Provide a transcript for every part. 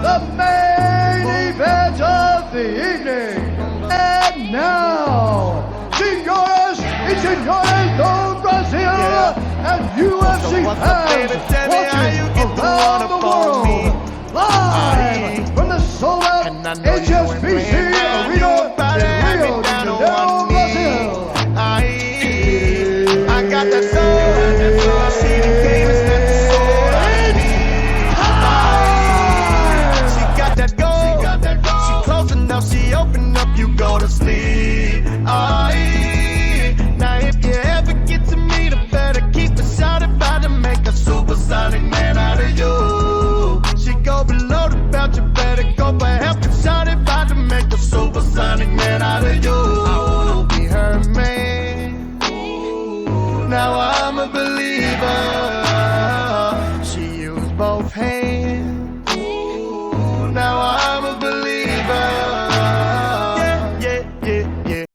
the main event of the evening. And now, senores y señores do Brasil and UFC fans watching around the world, live from the sold-out HSBC Arena in Rio de Janeiro, Brazil. I got that soul. I see the game, it's not the soul. She got that gold. She close enough, she open up, you go to sleep. Now if you ever get to meet her, better keep it shouted about to make a supersonic man out of you. She go below the belt, you better go for help and shout it about to make a supersonic man out of you. I wanna be her man. Now I'm a believer. She used both hands. Now I'm a believer. Yeah, yeah, yeah, yeah.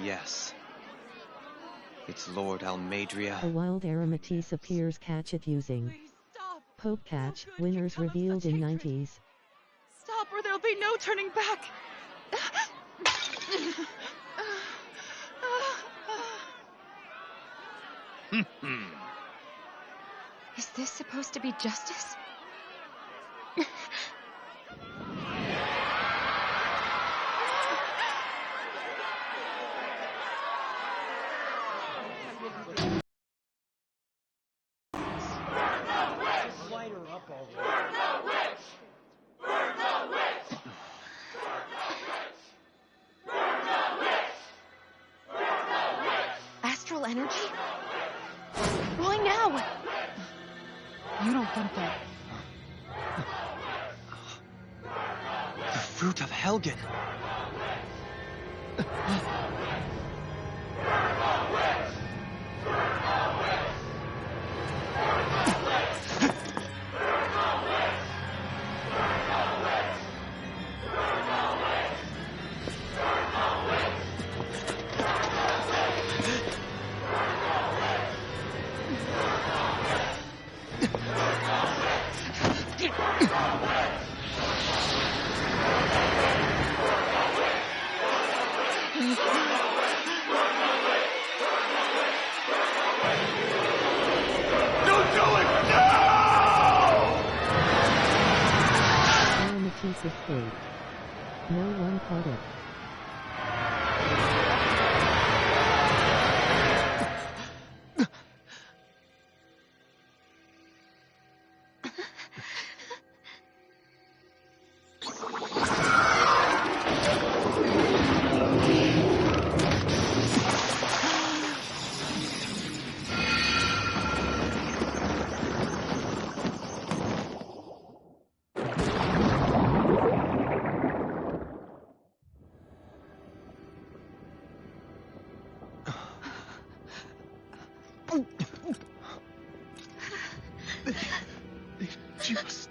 Yes. It's Lord Almadria. A wild Aromatisse appears. Catch it using Please stop. Pope Catch. Good. Winners Become a revealed in secret. 90s. Stop or there'll be no turning back. Is this supposed to be justice? Astral energy? Why now? You don't think that... The fruit of Helgen. Aromatisse escaped. No one caught it. Just.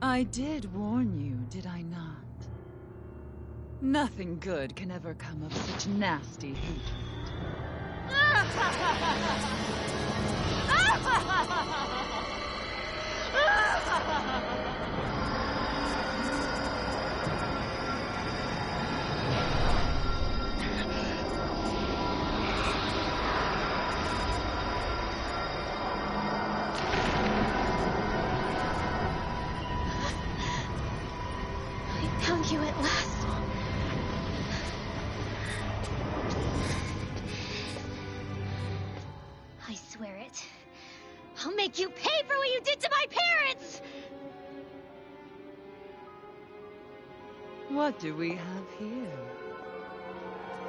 I did warn you, did I not? Nothing good can ever come of such nasty hatred. I found you at last. I swear it. I'll make you pay for what you did to my parents! What do we have here?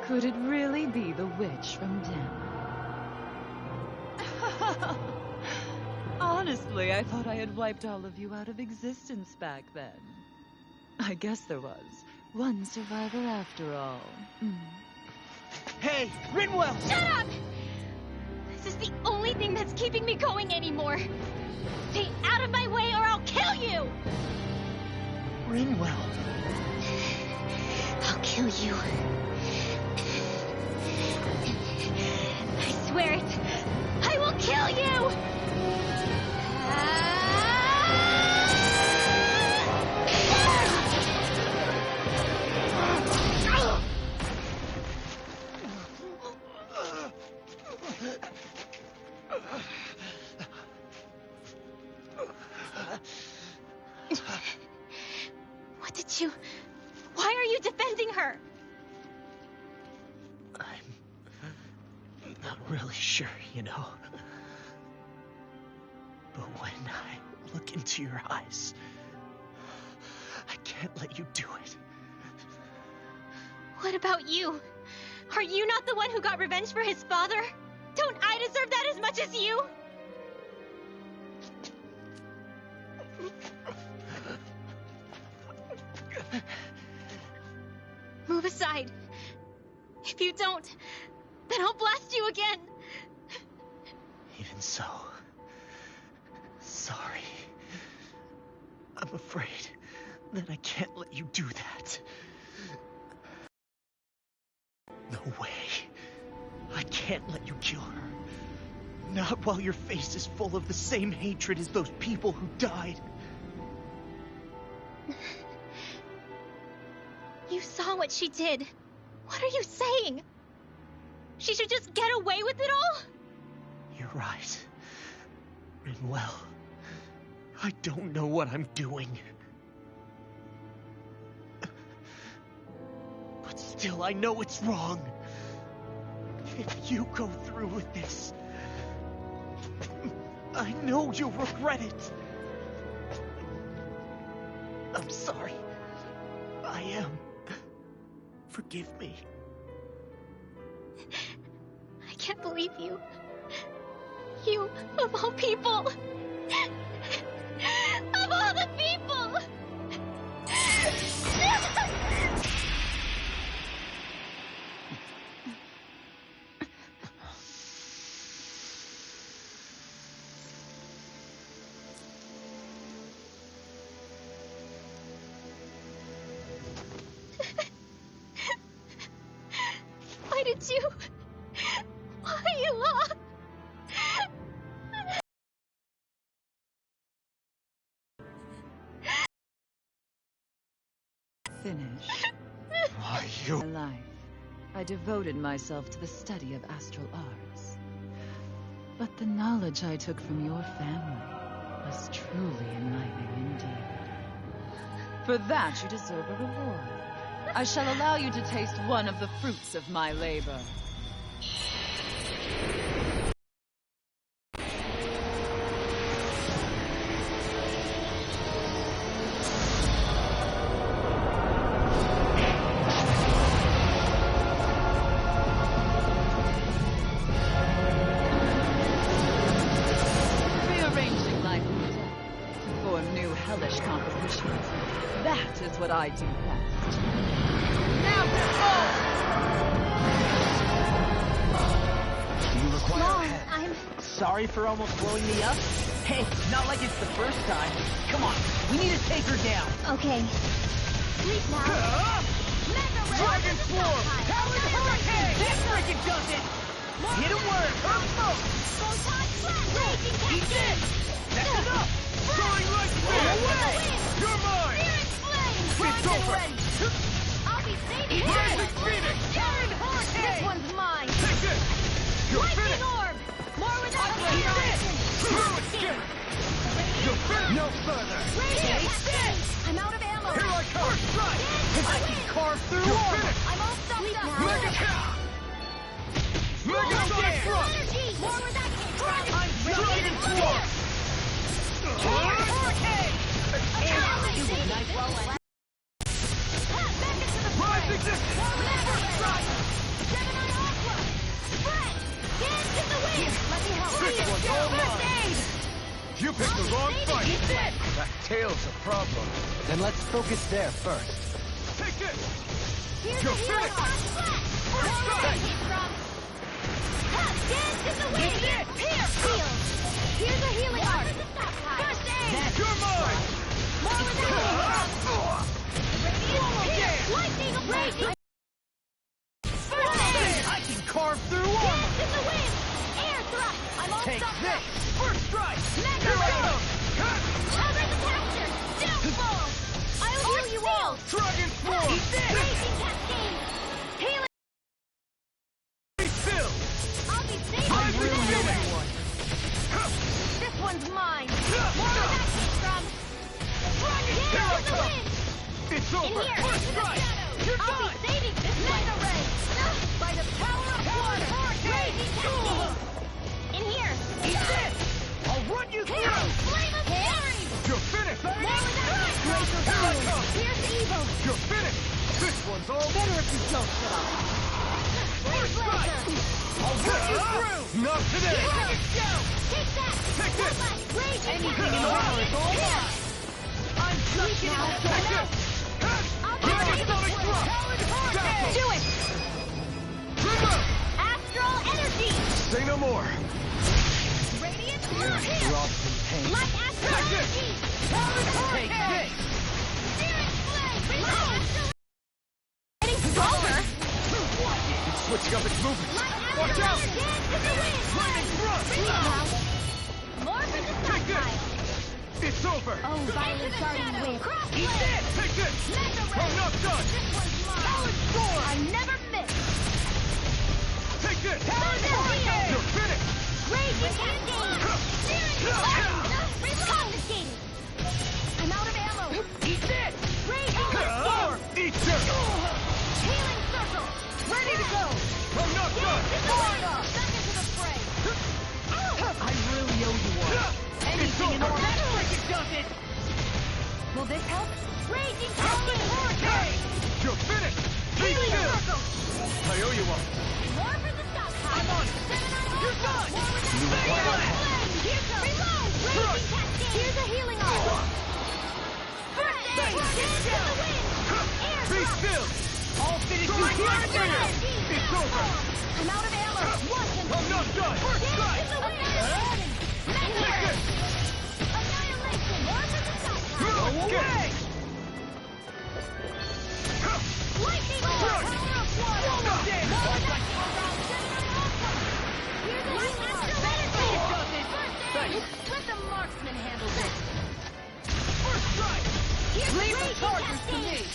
Could it really be the witch from Den? Honestly, I thought I had wiped all of you out of existence back then. I guess there was one survivor after all. Hey, Rinwell! Shut up! This is the only thing that's keeping me going anymore. Stay out of my way or I'll kill you! Rinwell! I'll kill you. I swear it. I will kill you! What did you... Why are you defending her? I'm not really sure, you know. But when I look into your eyes, I can't let you do it. What about you? Are you not the one who got revenge for his father? Don't I deserve that as much as you? Move aside. If you don't, then I'll blast you again. Even so, sorry. I'm afraid that I can't let you do that. No way. I can't let you kill her. Not while your face is full of the same hatred as those people who died. You saw what she did. What are you saying? She should just get away with it all? You're right. Rinwell, I don't know what I'm doing. But still, I know it's wrong. If you go through with this, I know you'll regret it. I'm sorry. I am. Forgive me. I can't believe you. You, of all people. Of all the people! Why did you... Why you all... Finished. Are you? My life, I devoted myself to the study of astral arts. But the knowledge I took from your family was truly enlightening indeed. For that, you deserve a reward. I shall allow you to taste one of the fruits of my labor. Rearranging life and death to form new hellish compositions. That is what I do best. Now, Long, I'm... Sorry for almost blowing me up? Hey, not like it's the first time. Come on, we need to take her down. Okay. Sleep now. Dragon Swarm! Talon Hurricane! That freaking does it! Hit him where it hurts! Eat this! That's enough! Soaring Light Spear! Away! You're mine! It's over! I'll be saving you! Rising Phoenix! Talon Hurricane! This one's mine! Take this! You're Lightning finished! Orb! More without Eat this! Screw it, Skip! You're finished! No further! Take this! I'm out of ammo! Here I come! First strike! I can carve through You're armor! finished! I'm all stuffed up! Mega Cow! Mega Sonic Thrust! Energy! More where that came from! I'm Dragon Swarm! Hurricane! Nice roll. Back into the Rising distance! First strike! Gemini Aqua! Spread! Dance in the wind! Let me help! This one's all First mine. aid! You picked the wrong fight! Eat this! That tail's a problem. Then let's focus there first. Take this! Here's You're a healing finished. on flat! More where that came from! Dance in the wind! Here! Field! Here's a healing art! First aid! You're mine! More where that came from! Radiant! Lightning! Raging! First aid! I can carve through armor! Dance in the wind! Air thrust! I'm all Take stuffed this! up! First strike! Mega Here I Ray! come! Cover the capture! Downfall! I'll heal you all! Dragon Swarm! Eat this! Raging Cascade! Healing! Be still! I'll be saving I you will now. get one! This one's mine! More where that came from! Here I Dance in the come! wind! It's In over! here! First into the strike! shadows. You're I'll done! be saving this Mega Ray! By the power of water! Raging Cascade! In here! Eat this! I'll run you Here! through! Flame of Fury! You're finished! More where that came from! Here I come! Here's the evil! You're finished! This one's all Better if you don't shut up! First strike! I'll run you through! Not today! Take that! Take this! Raging Anything in order is all mine! I'm just getting now. Take this! I'll be Dragon saving Sonic this Thrust! one. Battle! Do it! Trigger! Astral Energy! Say no more! Radiant Drop Hurricane! some pain. Like Astral Take this! Energy! Take this! Spirit Flame! Reload! Getting stronger! It's switching up its movement! Like Watch Astral out! Dance in the wind! Lightning thrust! Reload! More for the Take this! stockpile! It's over! Oh, violent guardian wind! Eat this! Take this! I'm not done! This one's mine! Talon Storm! I never miss! Take this! Hurricane! You're finished! Raging Cascade! Spirit Flame! Confiscated! I'm out of ammo! Eat this! Raging Cascade! Or eat this! Healing Circle! Ready to go! I'm not done! Back into the fray! I really owe you one. Anything in order. That freaking does it! Will this help? Raging Talon Cascade! Hurricane! You're finished! Be Healing still! Circle! I owe you one. More for the stockpile! I'm on it. You're done! More with that flame! Here comes! Reload! Raging Cascade! Here's a healing arm! First aid! Dance in the wind! Air Be thrust! still! I'll finish you Lightning right here! Energy! It's over! I'm out of ammo! Once and I'm not done! First strike! Dance in the wind! Take this! Annihilation! More for the stockpile! Go away! Lightning Orb! Power of water! No damage! More with that around Gemini Aqua! Here's a healing arm! First aid! Let the marksman handle this! First strike! Here's Raging Cascade!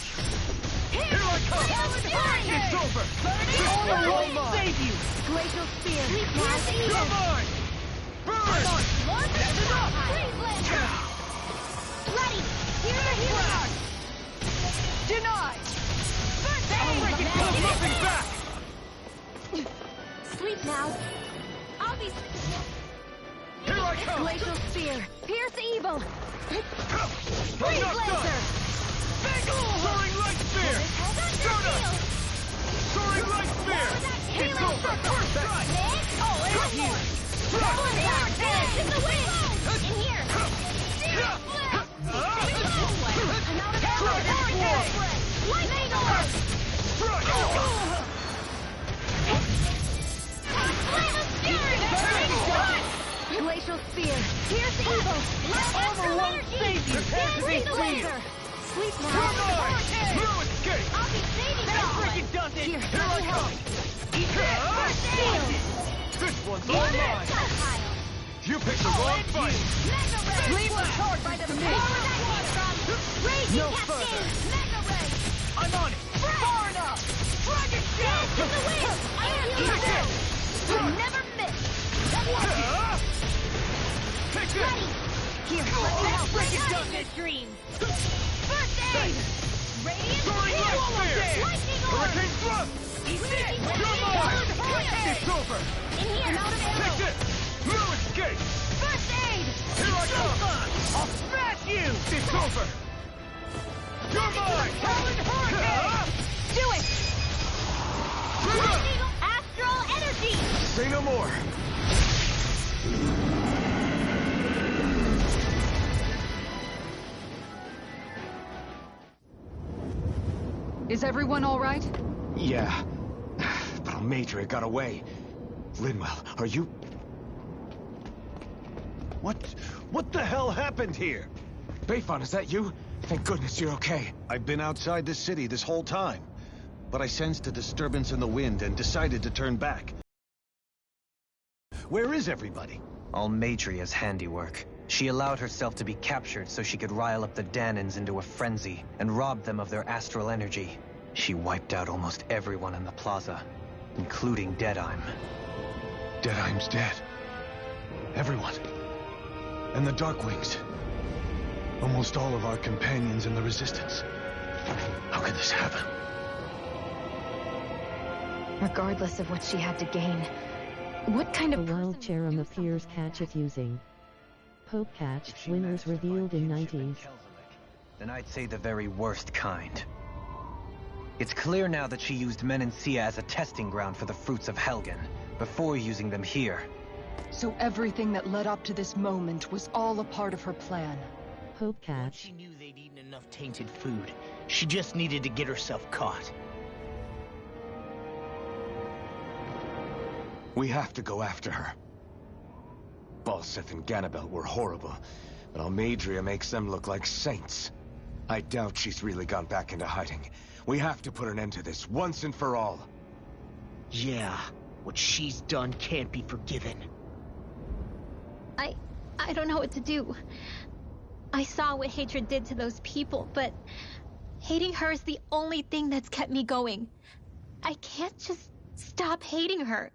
Here I come! Talon Hurricane! It's over! This All one's all right. mine! Save you! Glacial Spear! Here's the evil! Come on! Burn! More for the stockpile! Freeze Laser! Ready! Here's a healing arm! Denied! First aid! There's nothing back! Sleep now. I'll be... Here I come! Glacial Spear! Pierce the evil! I'm Freeze not done! Laser! Soaring Light Spear! Donut! Soaring Light Spear! It's over! First strike! Oh, it's here! Double attack! Dance in the wind! In here! Spirit Flame! I'm out of ammo! Lightning Orb! Strike! Flame of Fury! Glacial Spear. Here's the evil. Astral energy. Dance to the laser. Sleep now. I'll be saving y'all. Here, let me help. Eat this. First aid. This one's all mine. You picked the wrong fight. Mega Ray. Leave the sword by the me. Raging No Cascade. further. Mega Ray. I'm on it! Far enough! Dragon Dance to Shot! the wind. Iron Eagle. You'll never miss. Take Ready. this! Here, let me help. break it down. His dreams. First aid. Radiant Soaring Shield. Light Spear. Lightning Orb. Hurricane Thrust! Raging You're Blade. mine! It's over! In here. I'm out of Take ammo. this! No escape! First aid. Here I come! I'll smash you! It's over! You're mine! Talon Hurricane! Do it. Lightning Astral Energy. Say no more! Is everyone all right? Yeah, but Almeidrea got away. Linwell, are you... What the hell happened here? Bayfon, is that you? Thank goodness you're okay. I've been outside the city this whole time, but I sensed a disturbance in the wind and decided to turn back. Where is everybody? Almeidrea's handiwork. She allowed herself to be captured so she could rile up the Danans into a frenzy and rob them of their astral energy. She wiped out almost everyone in the plaza, including Deadheim. Deadheim's dead. Everyone. And the Darkwings. Almost all of our companions in the Resistance. How could this happen? Regardless of what she had to gain, what kind The of Wild person Cherum would do appears something like catch that? using Pope Catch, If she winners managed to revealed find in kinship 90s. Kelzalik, then I'd say the very worst kind. It's clear now that she used Menancia as a testing ground for the fruits of Helgen, before using them here. So everything that led up to this moment was all a part of her plan. Pope Once Catch, she knew they'd eaten enough tainted food, she just needed to get herself caught. We have to go after her. Balseth and Ganabelt were horrible, but Almeidrea makes them look like saints. I doubt she's really gone back into hiding. We have to put an end to this, once and for all. Yeah, what she's done can't be forgiven. I don't know what to do. I saw what hatred did to those people, but hating her is the only thing that's kept me going. I can't just stop hating her.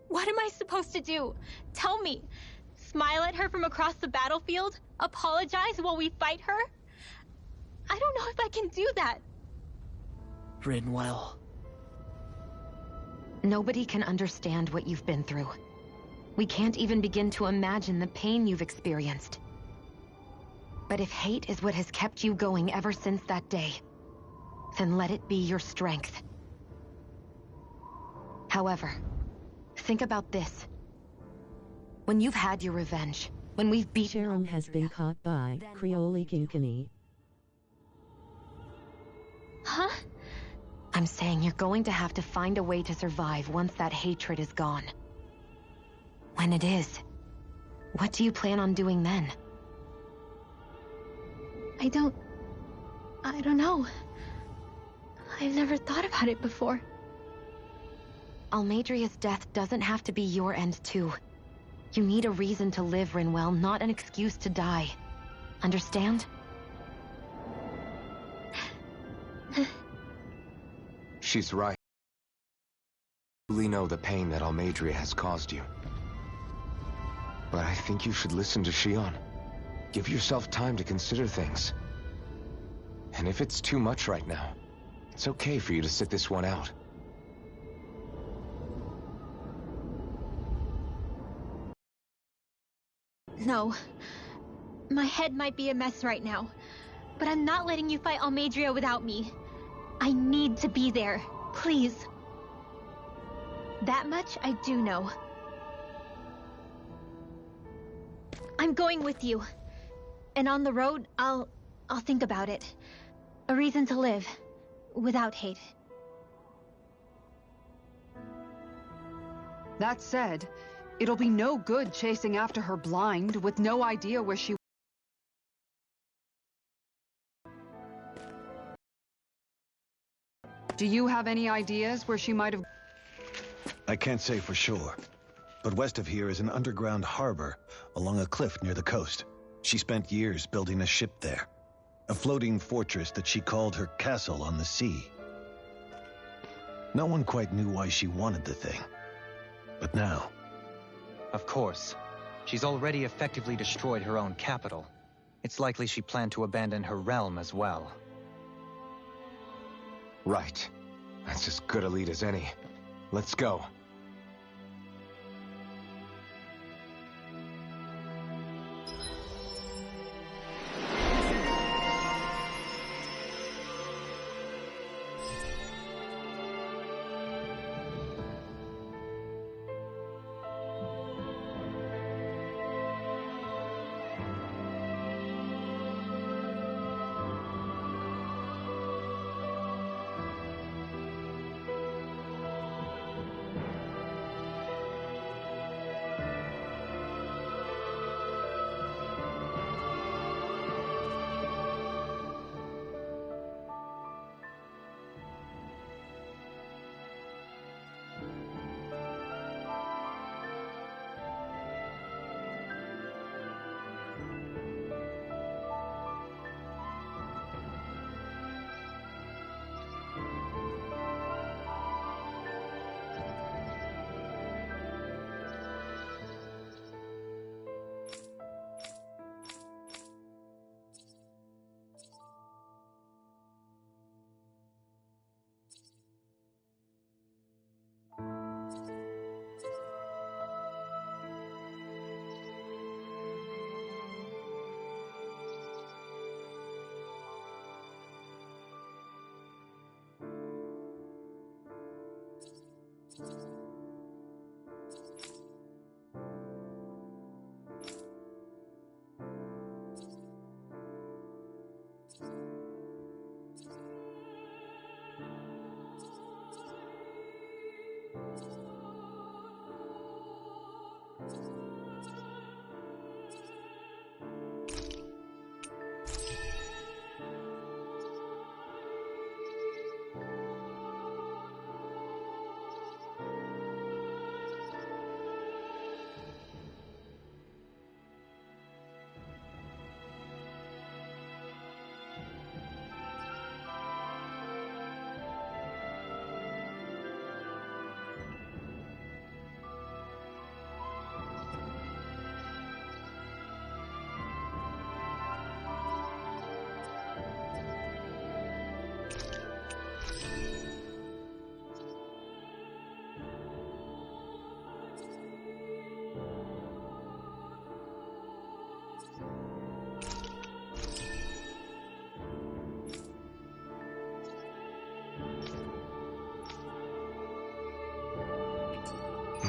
What am I supposed to do? Tell me. Smile at her from across the battlefield? Apologize while we fight her? I don't know if I can do that. Rinwell. Nobody can understand what you've been through. We can't even begin to imagine the pain you've experienced. But if hate is what has kept you going ever since that day, then let it be your strength. However, think about this. When you've had your revenge, when we've beaten Cherum has been Almeidrea, caught by then Creole Kinkany. Huh? I'm saying you're going to have to find a way to survive once that hatred is gone. When it is, what do you plan on doing then? I don't know. I've never thought about it before. Almeidrea's death doesn't have to be your end too. You need a reason to live, Rinwell, not an excuse to die. Understand? She's right. You truly know the pain that Almeidrea has caused you. But I think you should listen to Shion. Give yourself time to consider things. And if it's too much right now, it's okay for you to sit this one out. No. My head might be a mess right now, but I'm not letting you fight Almeidrea without me. I need to be there. Please. That much I do know. I'm going with you. And on the road, I'll think about it. A reason to live. Without hate. That said, it'll be no good chasing after her blind, with no idea where she... Do you have any ideas where she might have... I can't say for sure, but west of here is an underground harbor along a cliff near the coast. She spent years building a ship there. A floating fortress that she called her castle on the sea. No one quite knew why she wanted the thing. But now... Of course. She's already effectively destroyed her own capital. It's likely she planned to abandon her realm as well. Right. That's as good a lead as any. Let's go.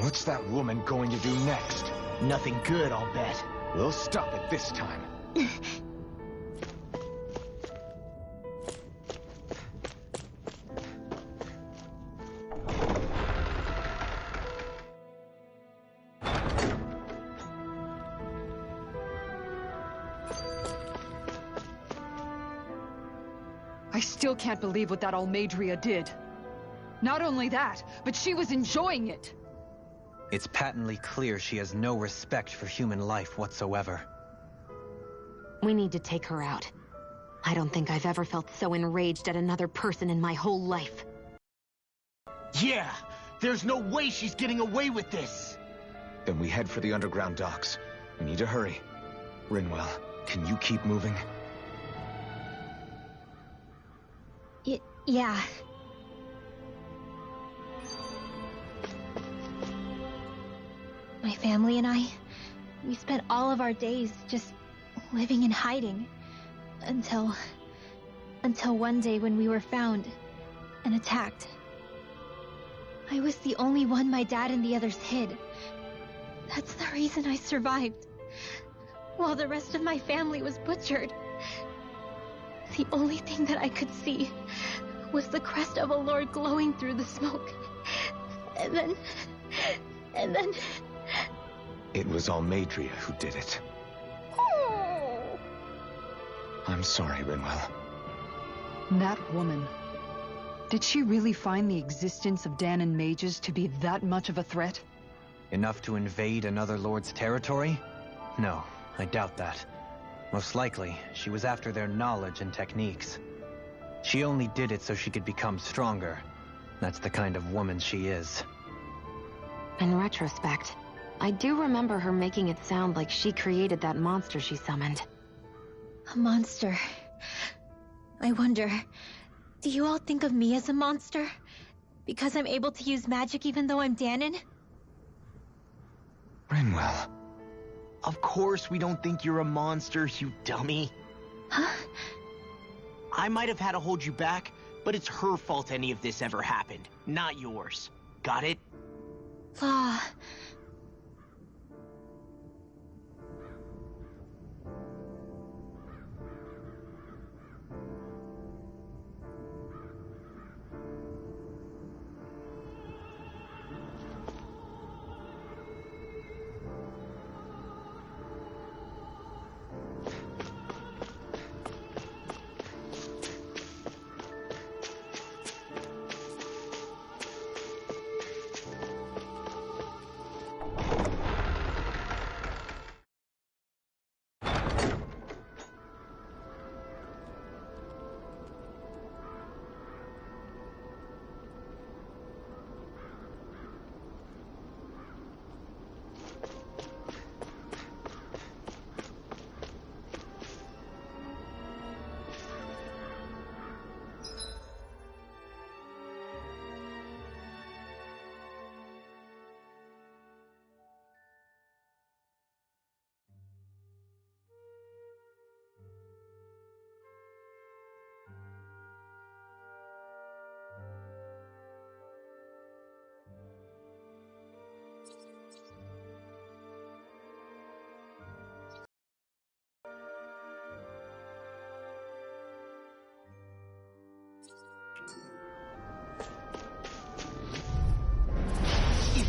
What's that woman going to do next? Nothing good, I'll bet. We'll stop it this time. I still can't believe what that Almeidrea did. Not only that, but she was enjoying it. It's patently clear she has no respect for human life whatsoever. We need to take her out. I don't think I've ever felt so enraged at another person in my whole life. Yeah! There's no way she's getting away with this! Then we head for the underground docks. We need to hurry. Rinwell, can you keep moving? Yeah. My family and I, we spent all of our days just living in hiding. Until one day when we were found and attacked. I was the only one my dad and the others hid. That's the reason I survived. While the rest of my family was butchered. The only thing that I could see was the crest of a lord glowing through the smoke. And And then... It was Almeidrea who did it. Oh. I'm sorry, Rinwell. That woman. Did she really find the existence of Dahnan mages to be that much of a threat? Enough to invade another lord's territory? No, I doubt that. Most likely, she was after their knowledge and techniques. She only did it so she could become stronger. That's the kind of woman she is. In retrospect, I do remember her making it sound like she created that monster she summoned. A monster. I wonder, do you all think of me as a monster? Because I'm able to use magic even though I'm Dahnan? Rinwell. Of course we don't think you're a monster, you dummy. Huh? I might have had to hold you back, but it's her fault any of this ever happened, not yours. Got it? Law.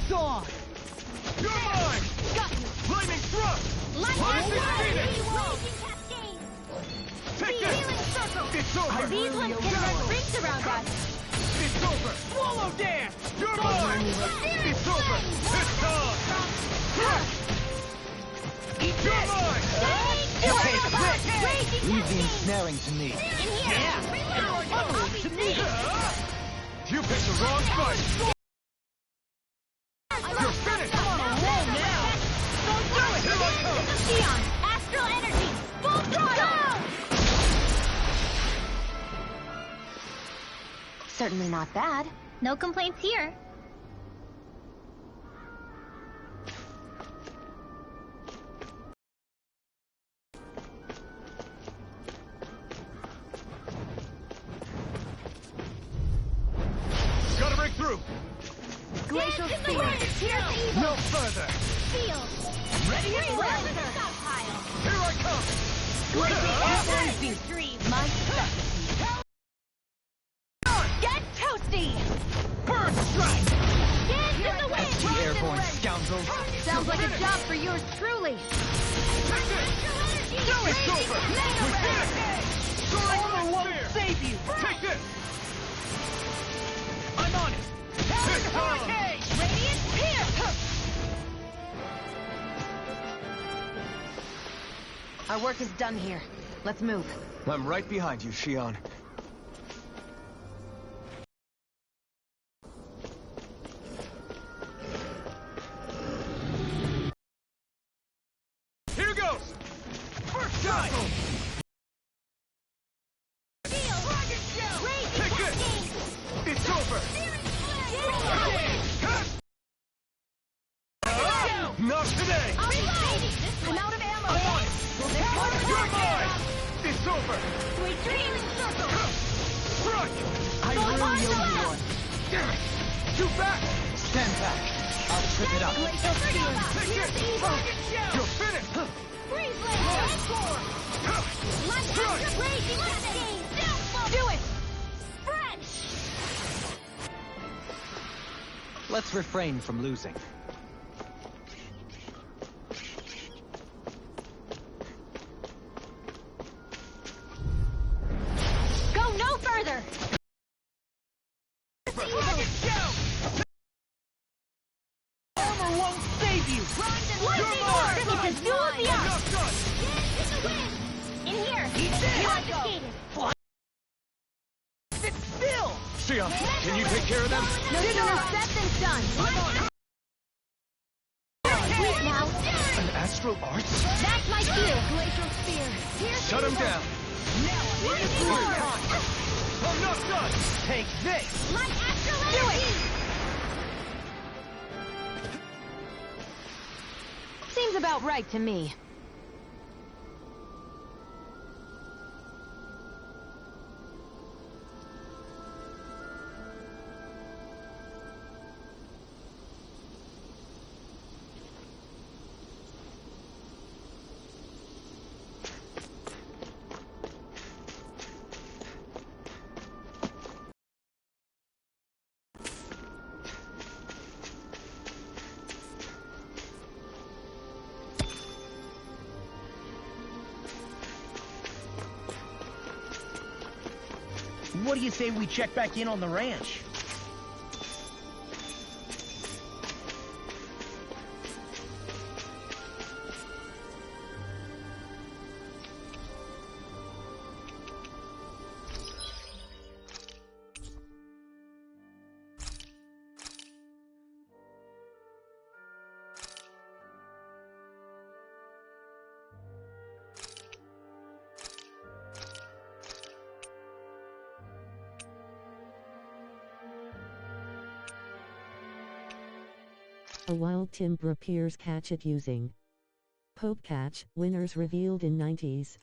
Gone! You're mine! Got you! Flaming thrust! Lightning Cascade! Take this! Healing circle! It's over! These ones can run rings around us! It's over! Swallow dance! You're mine! It's over! It's done! You're mine! Leave the ensnaring to me. To me! You picked the wrong fight! You're finished! On a roll now! Go through it! Here I come! Sion! Astral energy! Full throttle! Certainly not bad. No complaints here. Gotta break through! Glacial spear! Here's the evil! No further! Feel! Ready? Here I come! My specialty. Get toasty! Bird strike! Dance in the wind! Airborne scoundrels. Sounds like a job for yours truly. It's over! We did it! Armor won't save you! Take this! I'm on it! Hurricane! Radiant Pierce! Our work is done here. Let's move. I'm right behind you, Xion. Here goes! First shot! Take this! It's over! Not today! I'm out of ammo! You're mine! It's over! Sweet dreams! Front! I really owe you one. Shoot back! Stand back. I'll trip it up. Glacial spear! Here's the evil! You're finished! Freeze blade! Light raging cascade! Do it! French! Let's refrain from losing. Spear! Armor won't save you! Lightning Orb! It's a duel of the arts! It's a win! In here! Confiscated! Sit still! Shion, can you take care of them? No sooner said than done! Wait now! An astral arts? That's my spear! Glacial Spear! Shut him down! Lightning Orb! I'm not done! Take this! My astral energy! Seems about right to me. What do you say we check back in on the ranch? A wild timber appears. Catch it using Pope Catch. Winners revealed in 90s.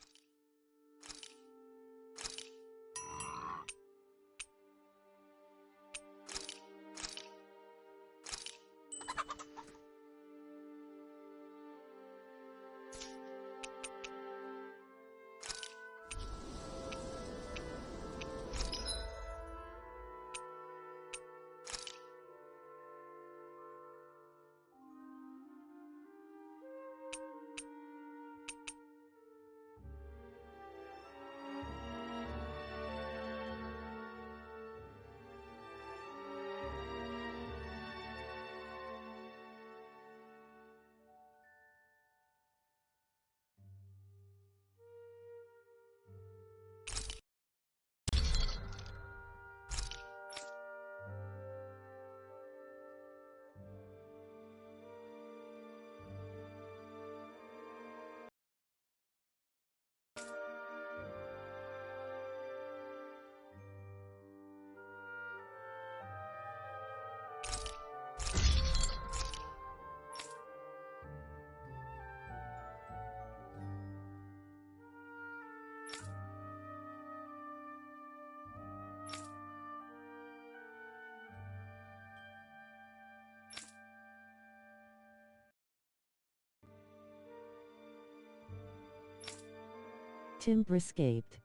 Timber escaped.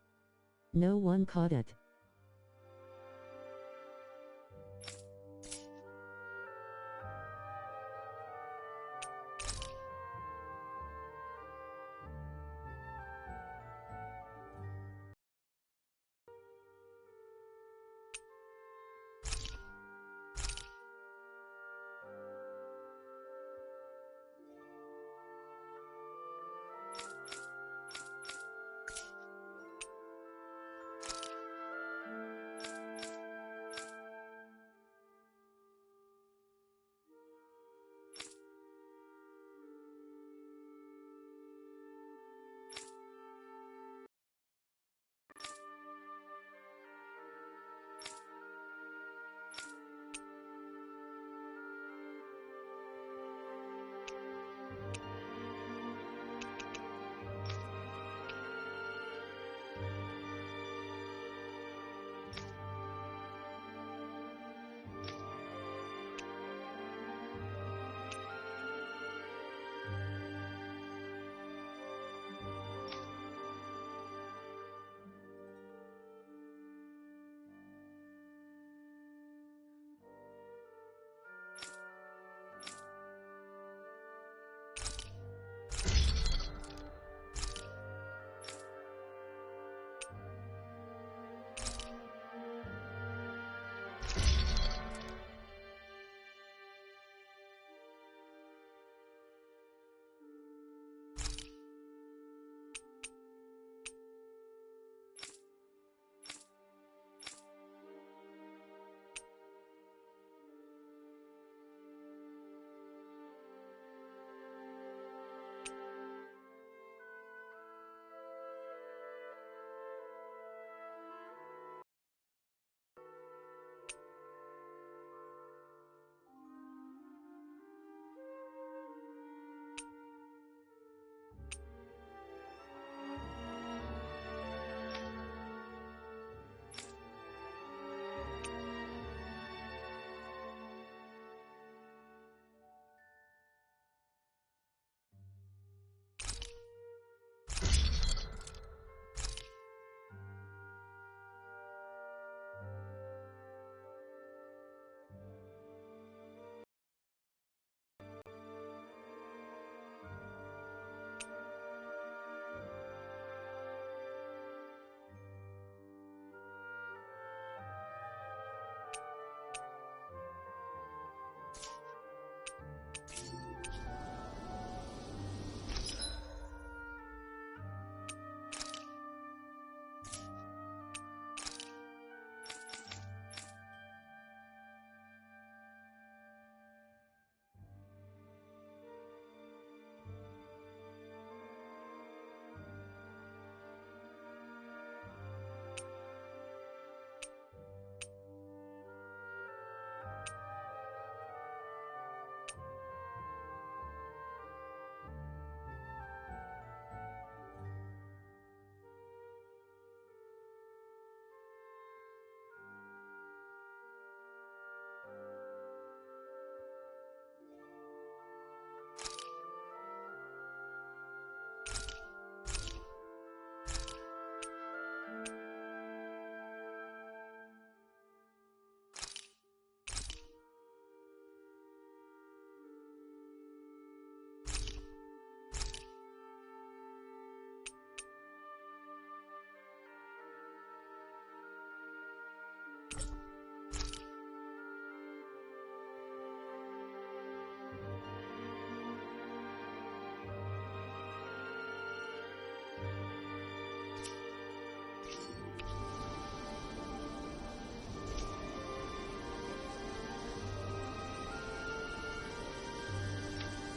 No one caught it.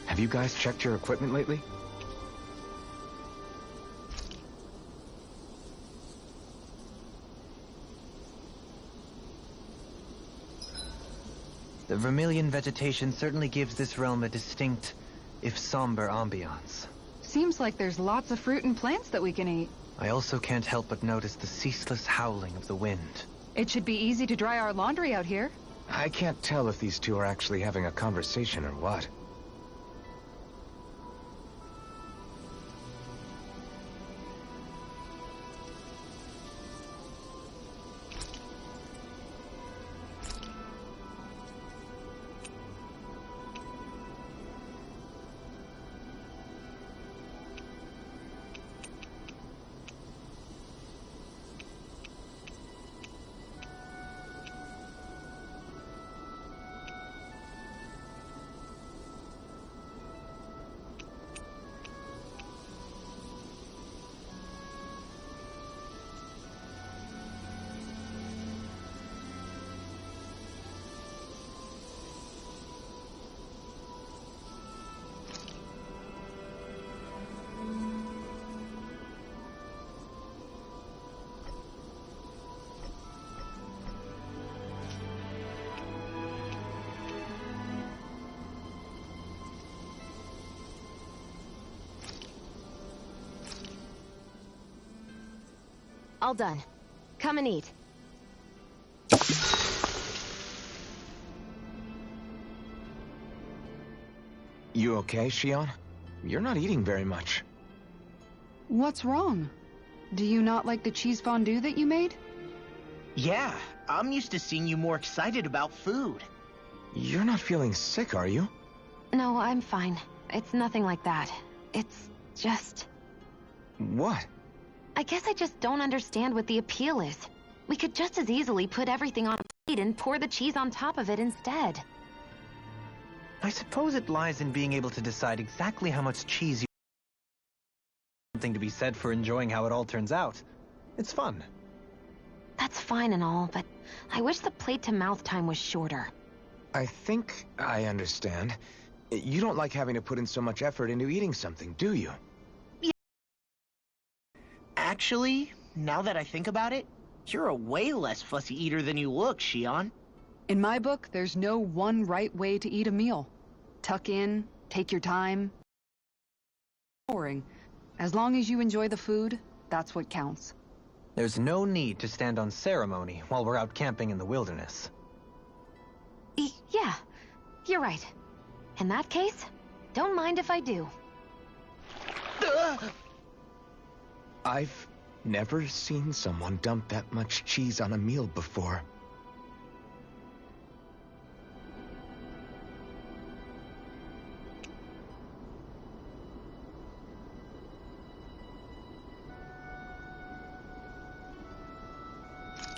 Have you guys checked your equipment lately? The Vermilion vegetation certainly gives this realm a distinct, if somber, ambiance. Seems like there's lots of fruit and plants that we can eat. I also can't help but notice the ceaseless howling of the wind. It should be easy to dry our laundry out here. I can't tell if these two are actually having a conversation or what. All done. Come and eat. You okay, Shion? You're not eating very much. What's wrong? Do you not like the cheese fondue that you made? Yeah, I'm used to seeing you more excited about food. You're not feeling sick, are you? No, I'm fine. It's nothing like that. It's just... What? I guess I just don't understand what the appeal is. We could just as easily put everything on a plate and pour the cheese on top of it instead. I suppose it lies in being able to decide exactly how much cheese you... Something to be said for enjoying how it all turns out. It's fun. That's fine and all, but I wish the plate-to-mouth time was shorter. I think I understand. You don't like having to put in so much effort into eating something, do you? Actually, now that I think about it, you're a way less fussy eater than you look, Shion. In my book, there's no one right way to eat a meal. Tuck in, take your time. Boring. As long as you enjoy the food, that's what counts. There's no need to stand on ceremony while we're out camping in the wilderness. Yeah, you're right. In that case, don't mind if I do. I've never seen someone dump that much cheese on a meal before.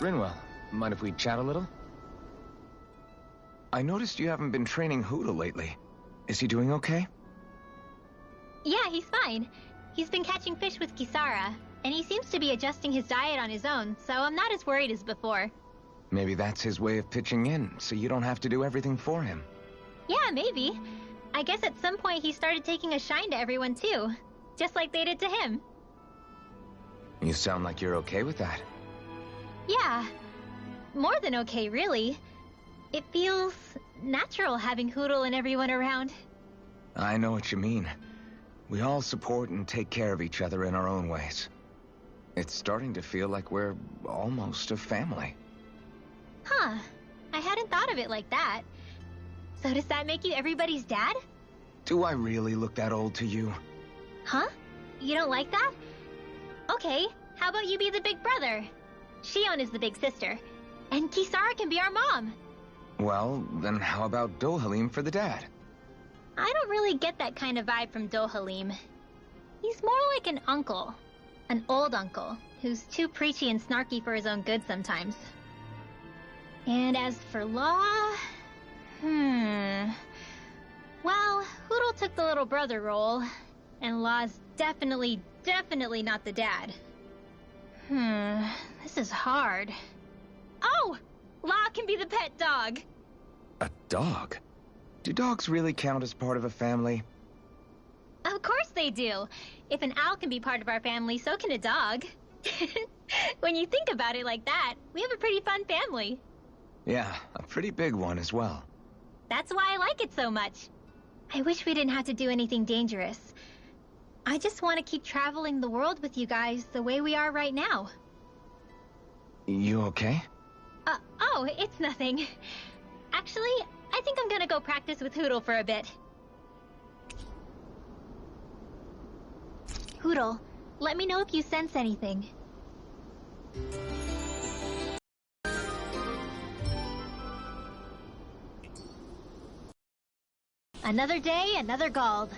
Rinwell, mind if we chat a little? I noticed you haven't been training Huda lately. Is he doing okay? Yeah, he's fine. He's been catching fish with Kisara, and he seems to be adjusting his diet on his own, so I'm not as worried as before. Maybe that's his way of pitching in, so you don't have to do everything for him. Yeah, maybe. I guess at some point he started taking a shine to everyone too, just like they did to him. You sound like you're okay with that. Yeah. More than okay, really. It feels natural having Hootle and everyone around. I know what you mean. We all support and take care of each other in our own ways. It's starting to feel like we're almost a family. Huh. I hadn't thought of it like that. So does that make you everybody's dad? Do I really look that old to you? Huh? You don't like that? Okay, how about you be the big brother? Shion is the big sister, and Kisara can be our mom. Well, then how about Dohalim for the dad? I don't really get that kind of vibe from Dohalim. He's more like an uncle. An old uncle, who's too preachy and snarky for his own good sometimes. And as for Law... Well, Hootle took the little brother role, and Law's definitely not the dad. This is hard. Oh! Law can be the pet dog. A dog? Do dogs really count as part of a family? Of course they do. If an owl can be part of our family, so can a dog. When you think about it like that, we have a pretty fun family. Yeah, a pretty big one as well. That's why I like it so much. I wish we didn't have to do anything dangerous. I just want to keep traveling the world with you guys the way we are right now. You okay? Oh, it's nothing. Actually, I think I'm gonna go practice with Hootle for a bit. Hootle, let me know if you sense anything. Another day, another Gald.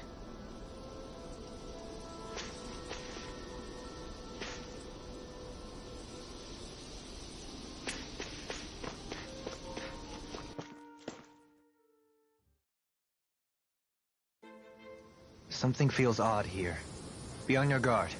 Something feels odd here. Be on your guard.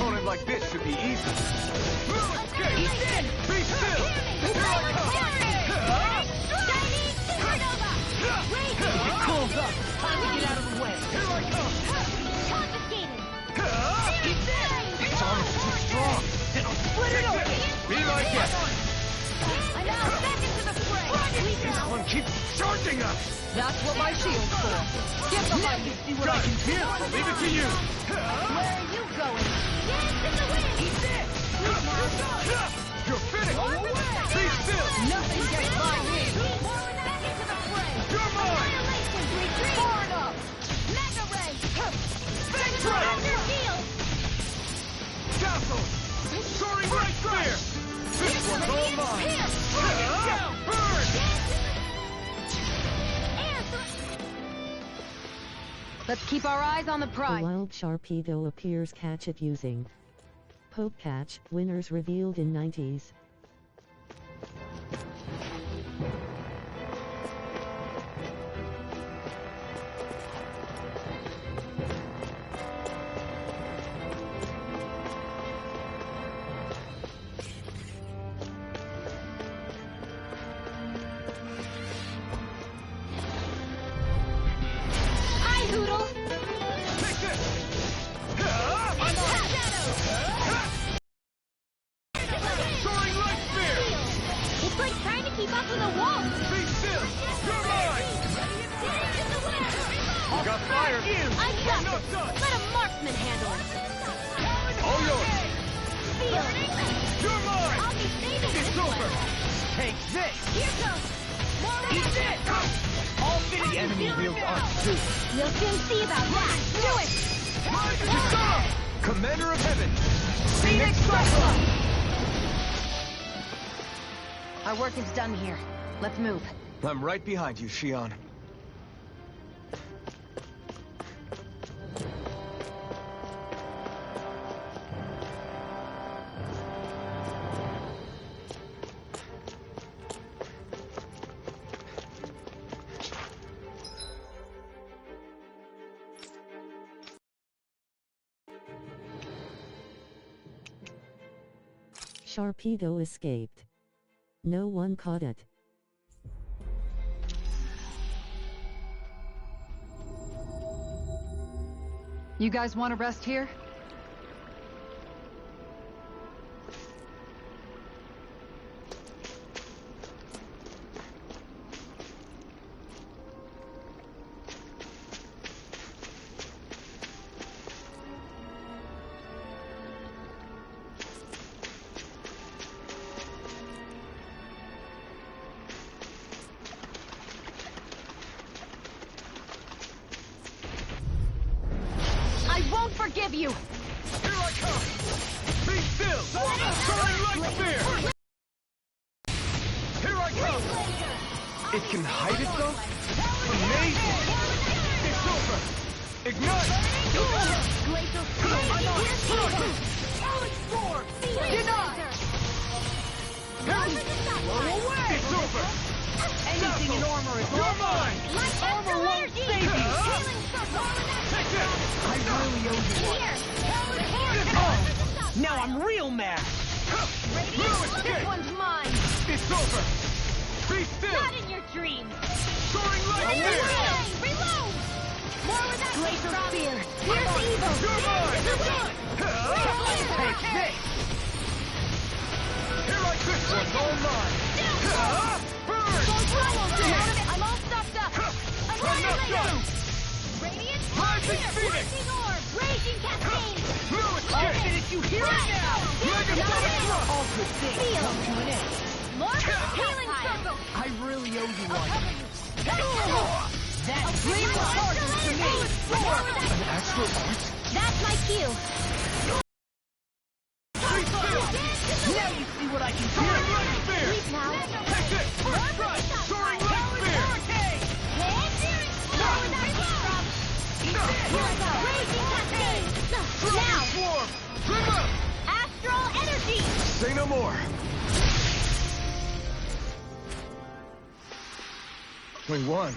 Opponent like this should be easy. Escape! He's in! Be still! Here I come! Chinese supernova! Wait! Close up! Time to get out of the way! Here I come! Confiscated! He's in! Its armor's too strong! Then I'll split it open! Be my guest! I'm out! Back into the fray! This one keeps charging us! That's what my shield's for. Get behind me! See what I can do! I'll leave it to you! Where are you going? Dance in the wind! He's in! You're finished! Be still! Nothing gets by me! Back into the fray! You're mine! Annihilation! Retreat! Far enough! Mega ray! Thanks, Under shield! Castle! Soaring right spear! This one's all mine! Down! Burn! Let's keep our eyes on the A prize. wild Sharpedo appears. Catch it using Poke Catch. Winners revealed in 90s. Hi, Hootle! Take this! Shadow! Soaring I got this! Let a marksman handle it! All yours! Feel it! You're mine! I'll be saving It's this over! one! Take this! Here goes! More Eat this! All finished. The enemy wheels aren't too. We'll soon see about that! Do it! Commander of Heaven! Phoenix Triclops! Our work is done here. Let's move. I'm right behind you, Shion. Sharpedo escaped. No one caught it. You guys want to rest here? I won't forgive you! Here I come! Be still! Soaring light spear! Here I come! It can hide itself? Amazing! It's over! Ignite! Glacial It's over! Anything in armor is You're mine! Armor won't save you! Take this! I really owe you one. Now I'm real mad. This one's mine! It's over! Be still! Not in your dreams! Soaring light spear! Reload! More with that Glacial spear. Here's evil! You're mine! Take this. Here like this one's all mine! Burn! I'm all stuffed up! Annihilator! Radiant Rising Fire! Phoenix! Working orb! Raging Cascade! No escape! Did you hear it now? Megasonic thrust! All good things Feel. come to an end. More healing circle! I really owe you one. That Dream charges to me. An astral art? That's my cue! Now you see what I can do. Soaring light spear! Sleep now! Take this! First strike! Soaring light spear! Raging Cascade! Now! Swarm! Trim up! Astral Energy! Say no more. We won.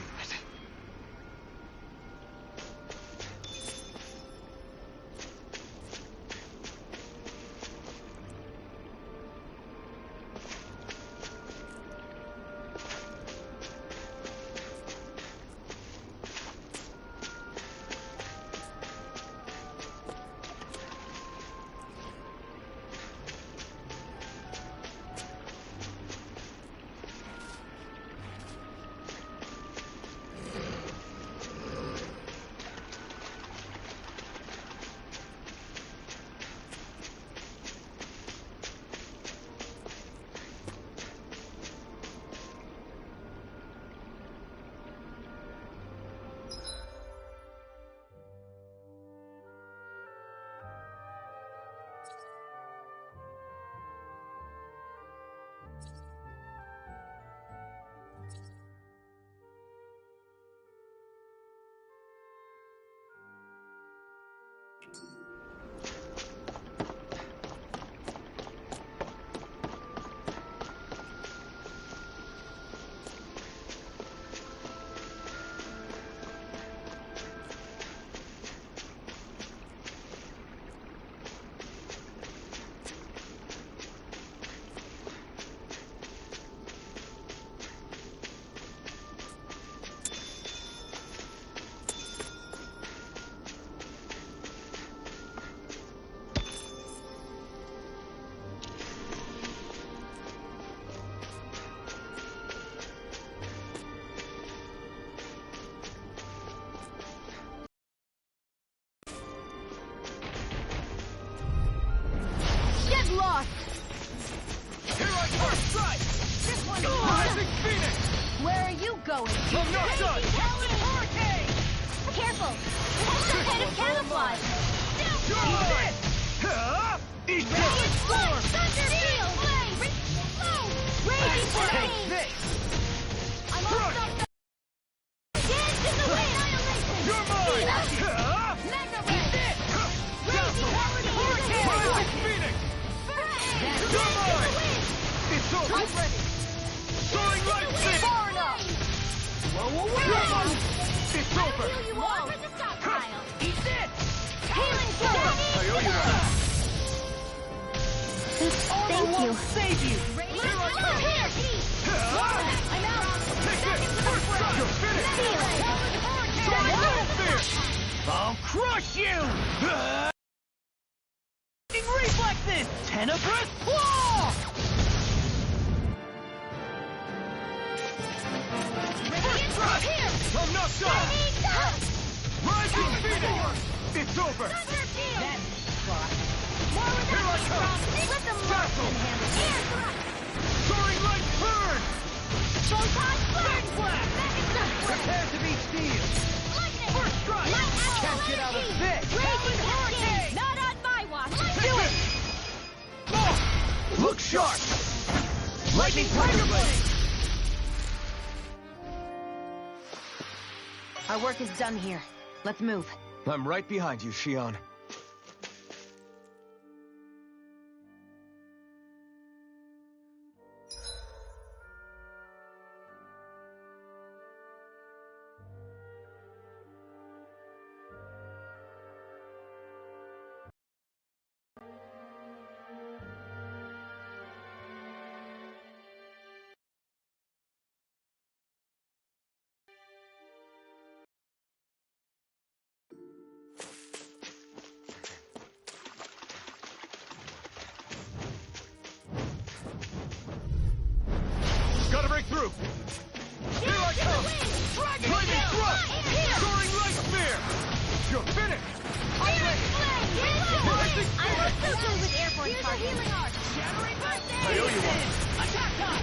Raging Storm! Thunder Field! Raging Flame! Take this! I'm all stuffed up! Dance in the wind! Annihilation! You're mine! Mega Ray! Raging Hurricane! Rising Phoenix! You're mine! It's over! I'm ready! Soaring Light Stick! Far enough! It's over! I'll heal you all! For the stockpile! Eat this! Healing Storm! I owe you one! Thank you. Save you! Here I come! I'm out! Take this! You're finished! I'll crush you! Reflexes! Tenebrous Claw! First thrust! I'm not done! Rising Phoenix! It's over! Here I come! Let them handle it! Soaring Light Burn! Photon Blast! Prepare to be sealed. Lightning! First strike! Can't get out of this! Raging Hurricane! Not on my watch! Do it! Look sharp! Lightning Tiger Blade! Our work is done here. Let's move. I'm right behind you, Shion. Gotta break through! Here I come! Flaming Thrust! Soaring Light Spear! You're finished! I'm so good with airborne healing art! Shattering I owe you one! Attack time!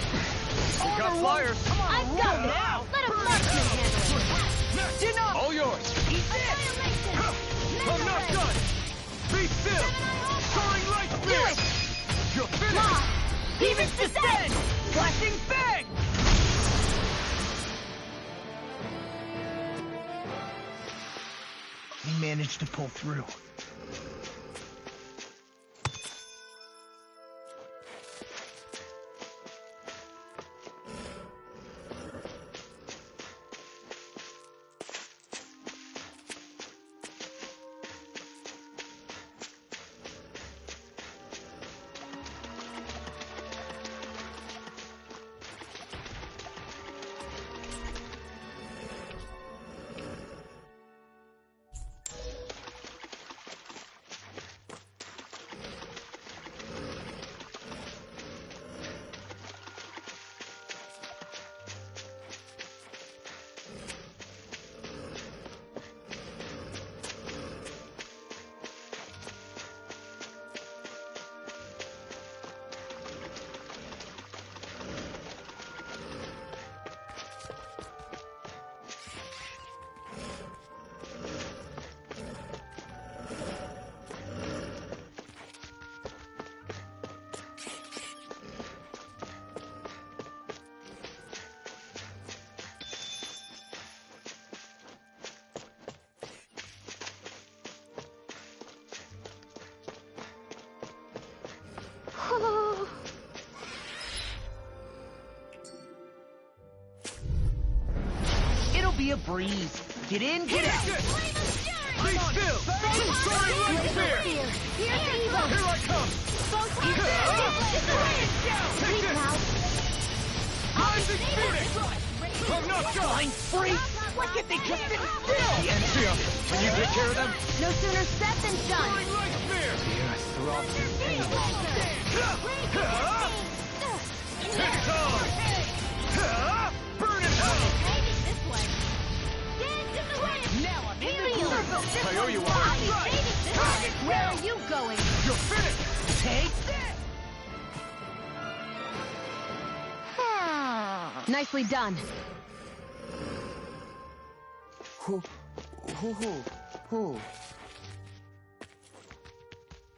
We got flyers! I've got it! Let a marksman handle it! Enough! All yours! Annihilation! I'm not done! Be still! Soaring Light Spear! You're finished! Demons descend! Flashing Fang! We managed to pull through. It'll be a breeze. Get in, get out. Be still! Soaring Light Spear! Here I come! Take this! Rising Phoenix! I'm not done! Flying freak! Why can't they just sit still? Enzio, can you take care of them? No sooner said than done! Soaring Light Spear! Yes, throbbing pain. It's on! Burn it out! Now I'm in the groove! I owe you one! Where are you going? You're finished! Take this! Nicely done.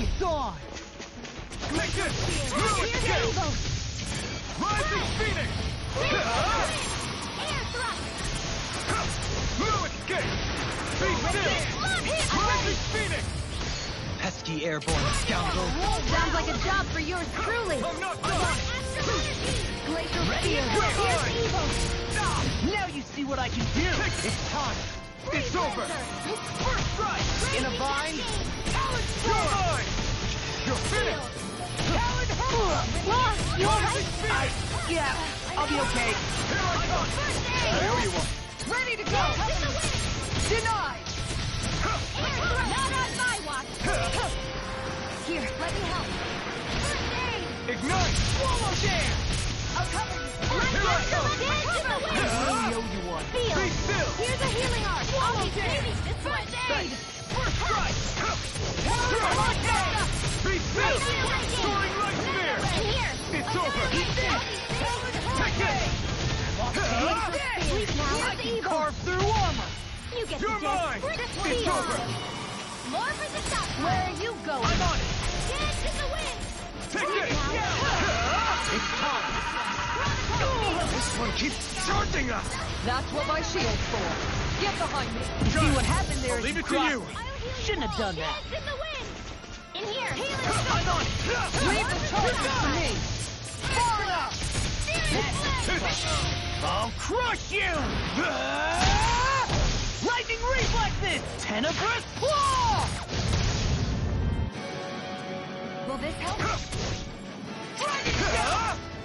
It's on! Take this! Ruin Gate! Rising Phoenix! Air thrust! Ruin Gate! Be still! Rising Phoenix! Pesky airborne scoundrel. Sounds like a job for yours truly. I'm not done! Glacial Ready? Spear! We're Here's on! evil! Now you see what I can do! It's time! It's over! First strike! In a vine! You're mine! You're finished! You alright? Yeah, I'll be okay. Here I come! I owe you one! Ready to go! Denied! Not on my watch! Here, let me help. First aid! Ignite! Swallow dare! I'll cover you. Here I come! Dance in the wind! I really owe you one. Feel. Be still! Here's a healing arc. I'll be saving this one. Thanks! First strike! Be still! Soaring Light Spear! And here. It's over! Take it! Sleep now. I can carve through armor! You get You're the gist. mine! This one It's is over! More for the shot. Where are you going? I'm on it! Dance in the wind. Take this! It's time! This one keeps charging us! That's what my shield's for. Get behind me. Got See it. what happened there I'll is leave it to crossed you. me. Shouldn't have done that. Dance in the wind. In here. Healing. I'm on it! Leave the charges to me. Far enough. I'll crush you! Lightning reflexes! Tenebrous claw! Will this help?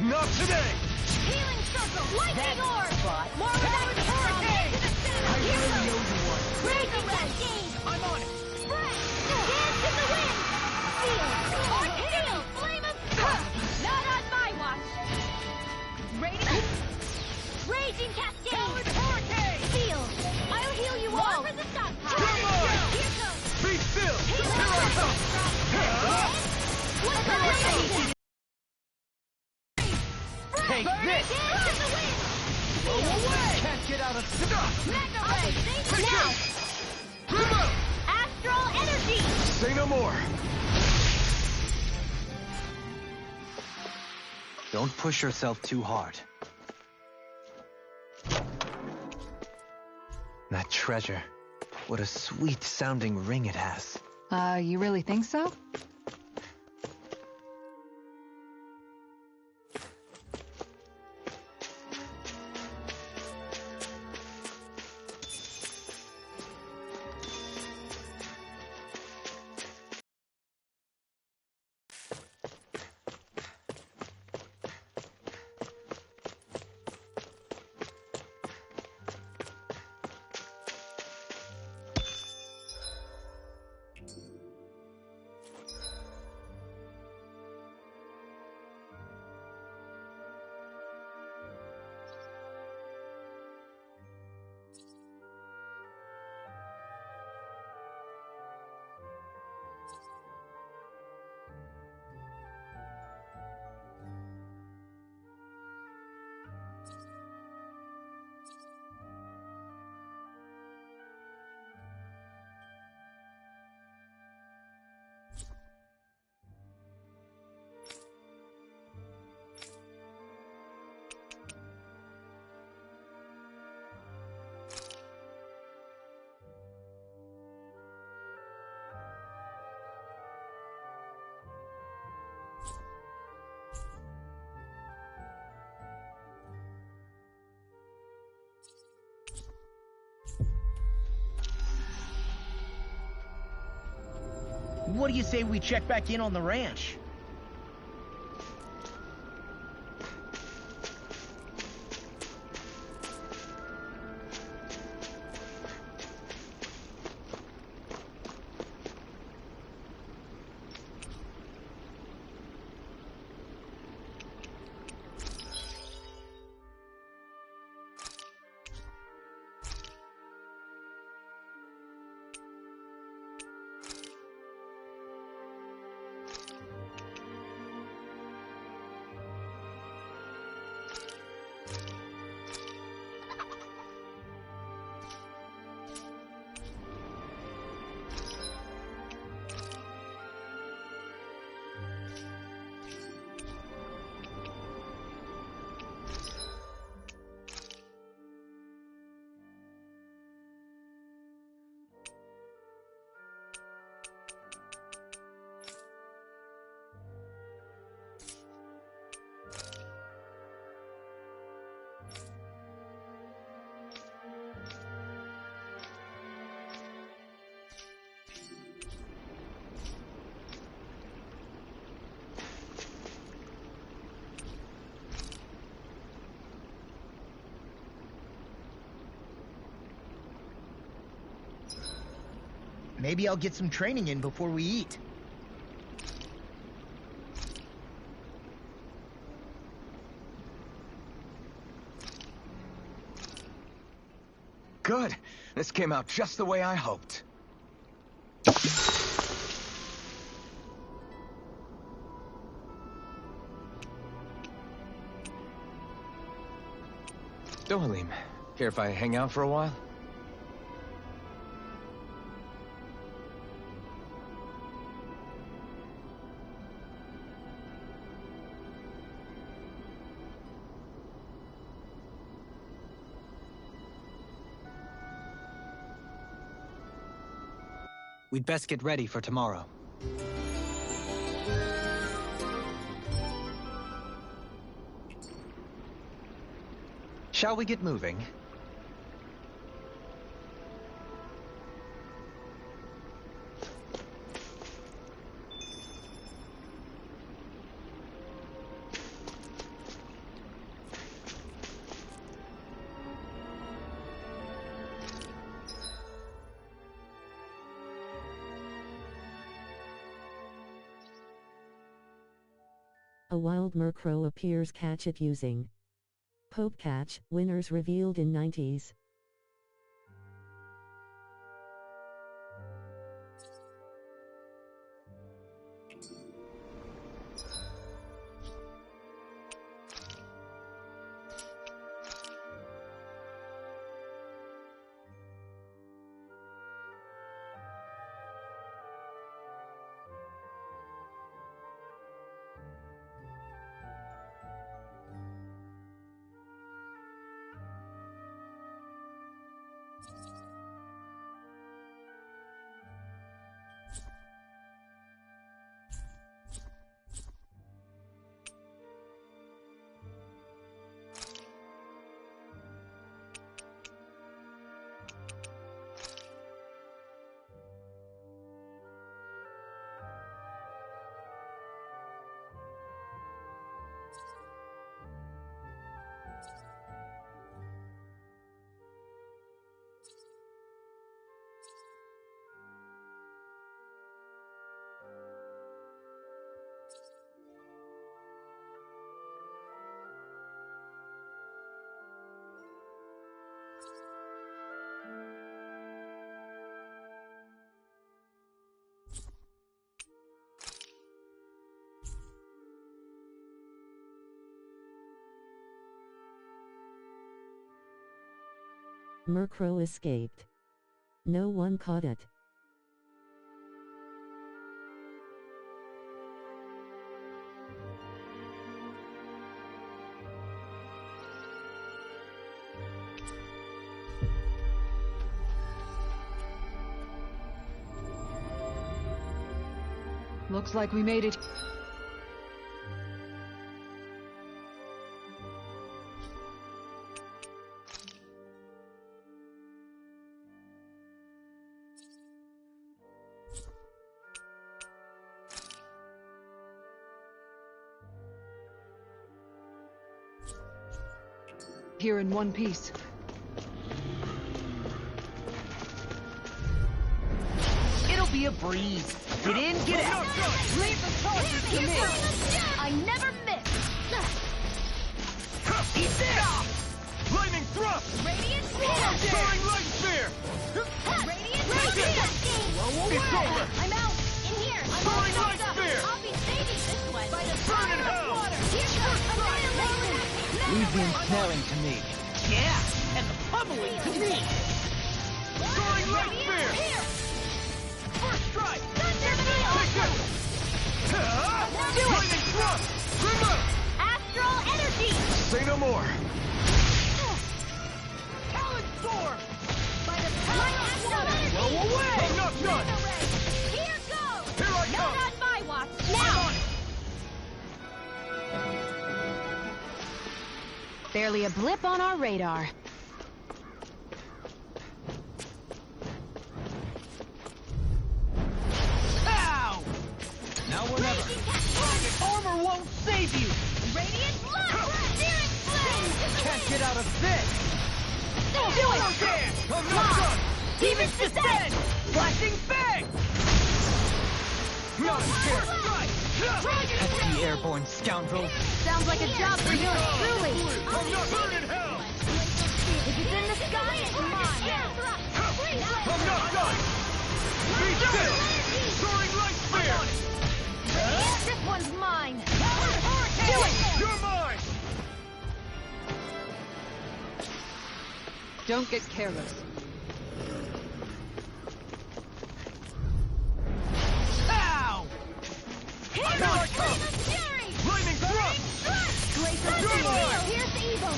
Not today! Healing circle. Lightning orb. But More without hurricane. To the center. I really owe you one. Raging cascade. I'm on it! Spread. Dance in the wind. Feel. Feel. Flame of not on my watch. Raging cascade. Hurricane. Feel. I'll heal you all. For the stockpile. Come on. Here goes. Be still! Here I come! What's the raging? Take this! Dance in the wind. Go away! Can't get out of stuff! Mega ray. Now. Remote! Astral energy. Say no more! Don't push yourself too hard. That treasure. What a sweet sounding ring it has. You really think so? What do you say we check back in on the ranch? Maybe I'll get some training in before we eat. Good. This came out just the way I hoped. Dohalim, care if I hang out for a while? We'd best get ready for tomorrow. Shall we get moving? A wild Murkrow appears. Catch it using Poke Catch. Winners revealed in 90s. Murkrow escaped. No one caught it. Looks like we made it. here in one piece. It'll be a breeze. Get in, get out. Leave the torches to me. I never miss. Eat this! Lightning thrust! Radiant Soaring light spear! Radiant It's over! I'm out. In here. I'm all Soaring soaked light up. spear! I'll be saving this one. By the Burn in power of hell! water. Here goes annihilation. Leave the ensnaring to me. Yeah, and the pummeling to me. Soaring light spear! Here. First strike! Thunder me. Take it! Lightning thrust! Remote! Astral energy. Say no more! Talon storm. By the power of water. Go away! I'm not done! Here goes. Here I Not come! on my watch. Now. Barely a blip on our radar. Ow! Now or never. Armor won't save you. Radiant blood. Searing flame. Can't get out of this. Do it. I'm not done! Demon's descent. Flashing fang. Not scared! Pesky airborne scoundrel. Sounds like a job for you, truly. I'm not burning hell! If it's in the sky, it's mine. I'm not done! Be still! Soaring light spear! This one's mine. Do it. You're mine! Don't get careless. Ow! Here I come! Lightning thrust! Glacial You're Steel. mine. Here's evil.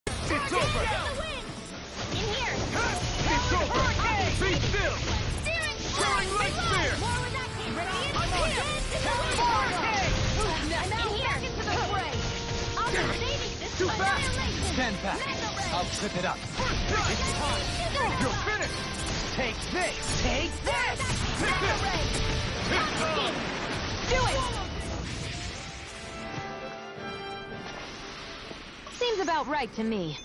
It's over! In here. It's over! Be still! Steering Soaring light spear! More with that team. Radiant I'm on it. I'm out back into the fray. I'll be saving this Too fast. annihilation. Stand back. I'll trip it up. First strike! You're finished! Take this. Take this. Take this! It's on! Do it. Seems about right to me.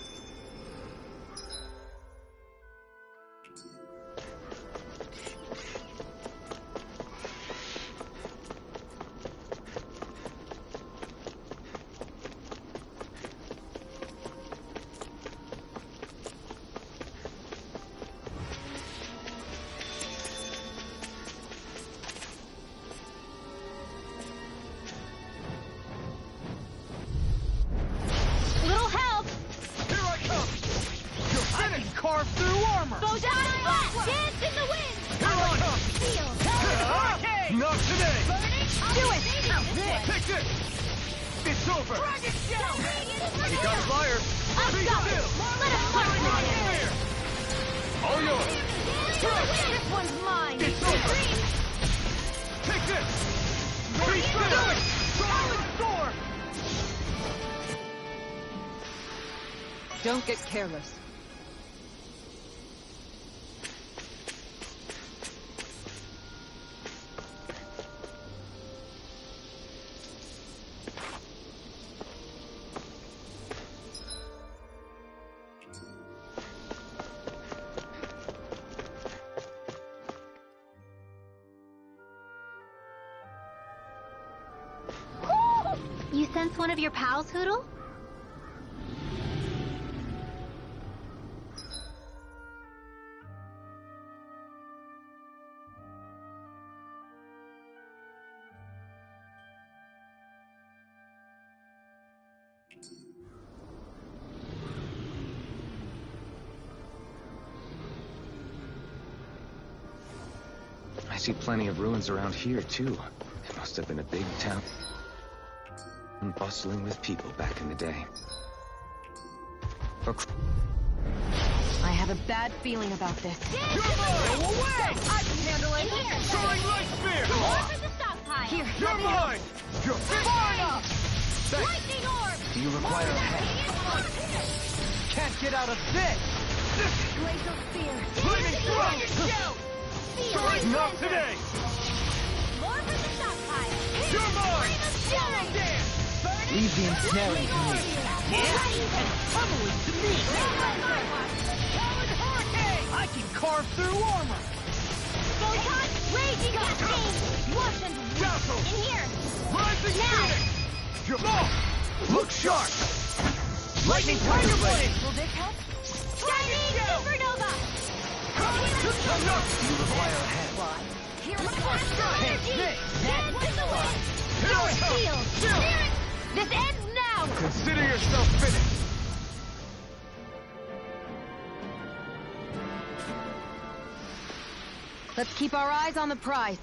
Little help. Here I come! You're I can finished! carve through armor. Bow down and flat. Dance in the wind. Here I come! Feel. Not today! Do it. Take this! It's over! Dragon down. You got a fire! I've Be got it. still! Let us march Soaring light on spear! All yours! This one's mine. It's over! Take this! Be still! Soaring storm! Don't get careless. You sense one of your pals, Hoodle? I see plenty of ruins around here, too. It must have been a big town. And bustling with people back in the day. I have a bad feeling about this. You're mine! Go away. I can handle it. Soaring light spear! Here, You're mine! You're finished! Lightning orb! Do you require a hand? Can't get out of this. Glacial spear! Lightning thrust! Not today! More for the stockpile! You're mine! Dance! Burn Leave the ensnaring to me. Yeah? And pummel it to me! I can carve through armor! Photon, raging cascade! Watch and Dazzle! in here! Rising Now! Phoenix! You're off! Look sharp! Lightning Tiger Blade! Will this help? Shining Supernova! You require a hand. Here is astral energy! Dance in the wind! Here I Your come! shield! Shield! This ends now! Consider yourself finished! Let's keep our eyes on the prize.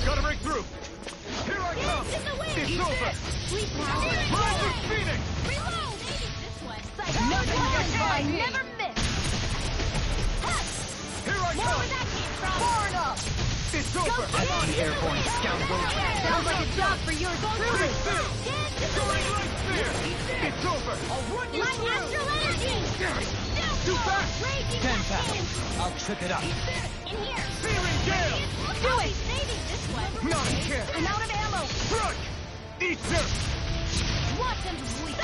Gotta break through! Here I come! Dance in the wind! It's over! Sweet power! Rising Phoenix! Reload! Maybe this way. I never miss! Here I More come! where that came from! Far enough! It's over! Airborne scoundrel! Sounds like a job for yours truly! Still! Dance in the Going wind! right there! It's over! I'll run you through! Astral energy! Too fast! Raging 10 cascade! pounds. I'll trip it up. In here! Searing Gale! Do it! Maybe this way. Not a chance! I'm out of ammo! Strike! Easter! Watch and weep!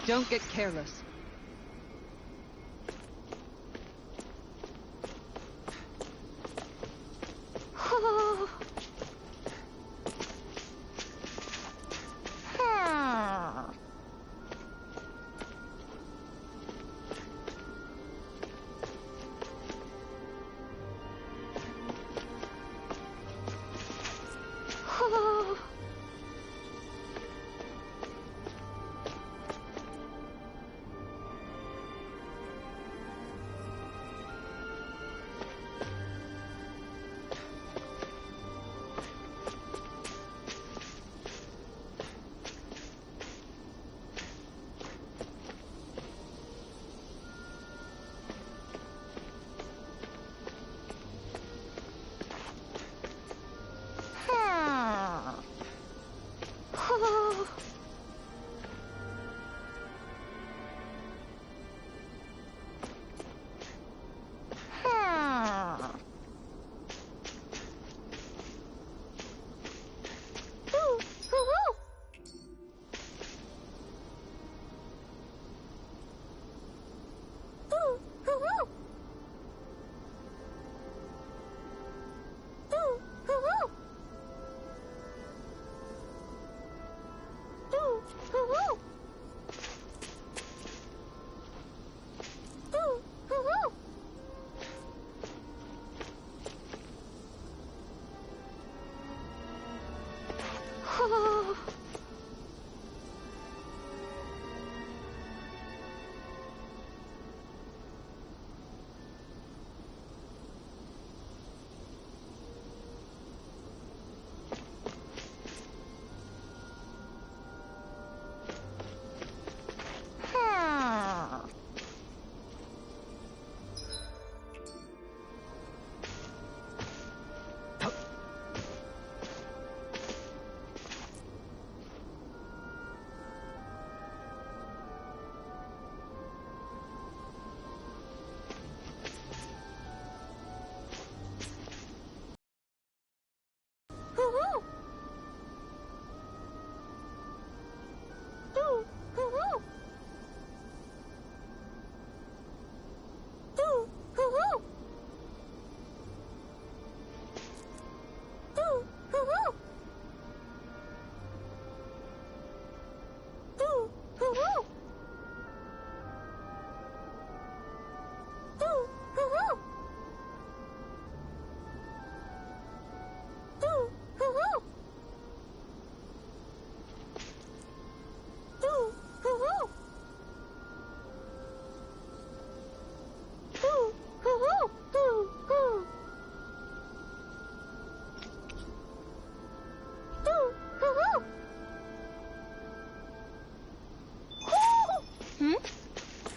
Don't get careless.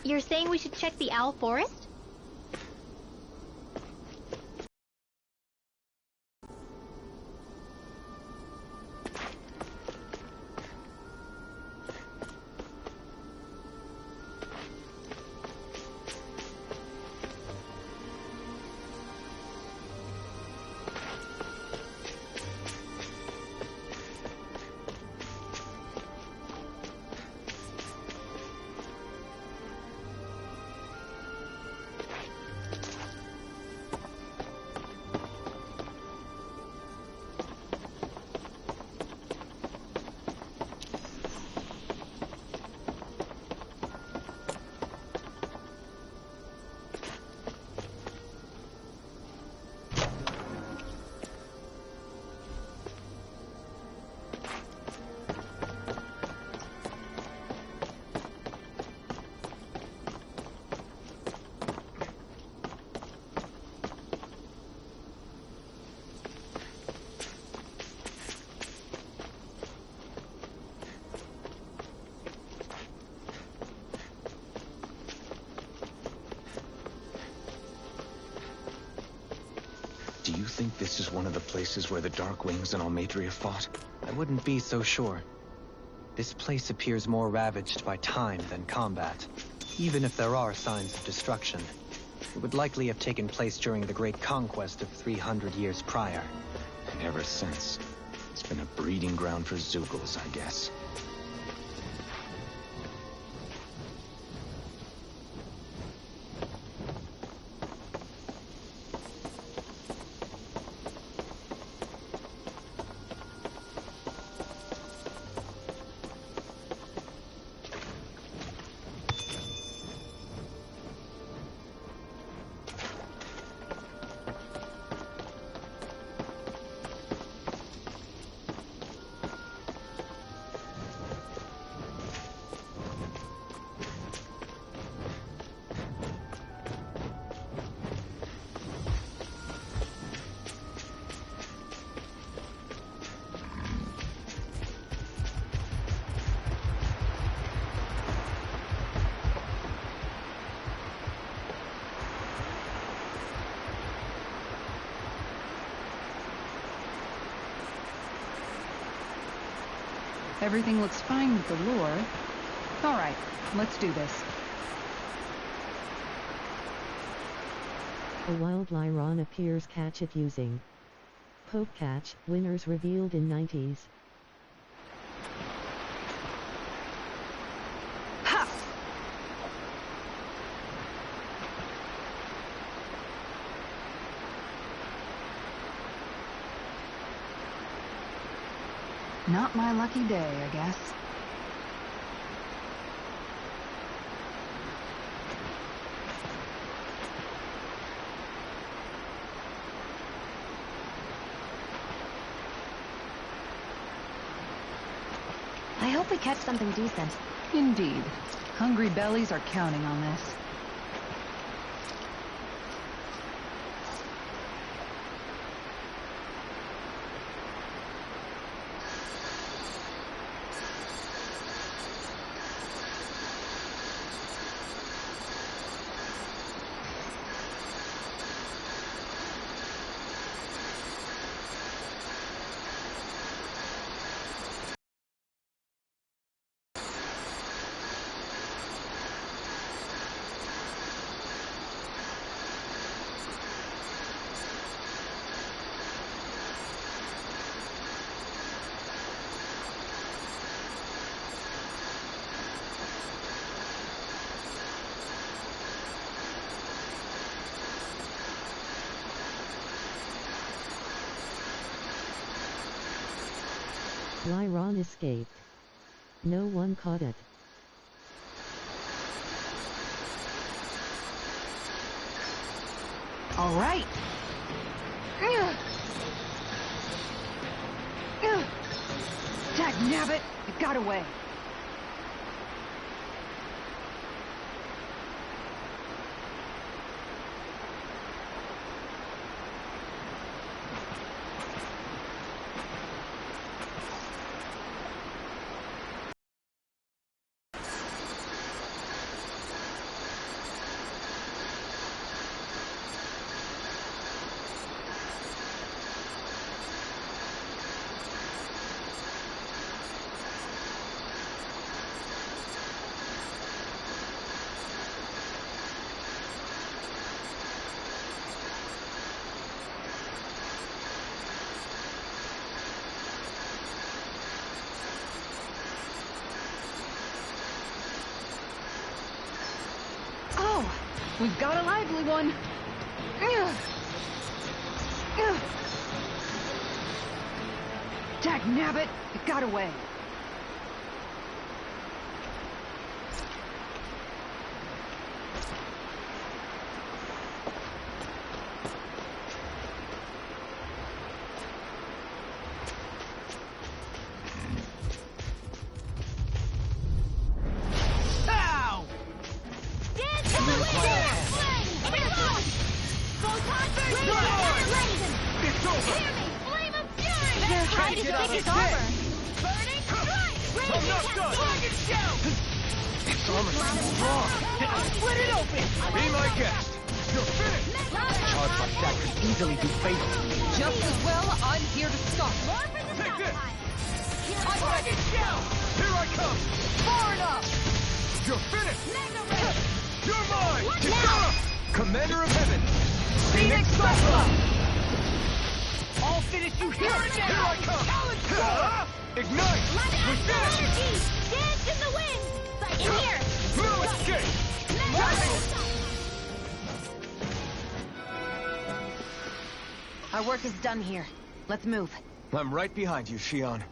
You're saying we should check the Owl Forest? think this is one of the places where the Dark Wings and Almeidrea fought? I wouldn't be so sure. This place appears more ravaged by time than combat. Even if there are signs of destruction, it would likely have taken place during the Great Conquest of 300 years prior. And ever since, it's been a breeding ground for Zeugles, I guess. Everything looks fine with the lure. All right, let's do this. A wild Lyron appears. Catch it using Poke Catch. Winners revealed in 90s. Ha! Not my lucky day, I guess. I hope we catch something decent. Indeed. Hungry bellies are counting on this. Lyron escaped. No one caught it. All right. Dagnabbit, it got away. We've got a lively one. Dagnabbit, it got away. Split it open! Be my guest! You're finished! A charge like that could easily be fatal. Just as well, I'm here to stop. More for the Take this! stockpile. Dragon shell! Here I come! Far enough! You're finished! Mega ray. You're mine! What Kitana! Commander of Heaven! Phoenix Cyclone! I'll finish you here and Here now! I come! Ignite! Let We're astral finished! energy dance in the wind. In here. Blue escape! Mega ray. Our work is done here. Let's move. I'm right behind you, Shion.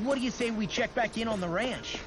What do you say we check back in on the ranch?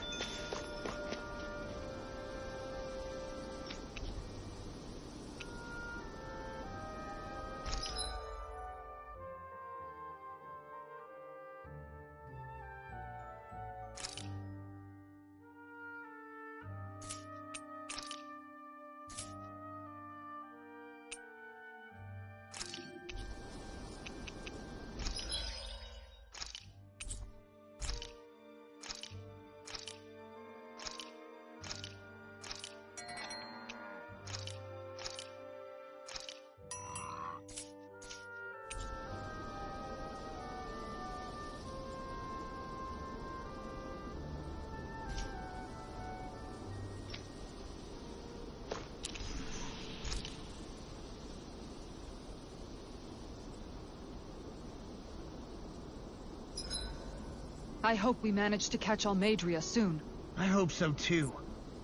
I hope we manage to catch Almadria soon. I hope so too,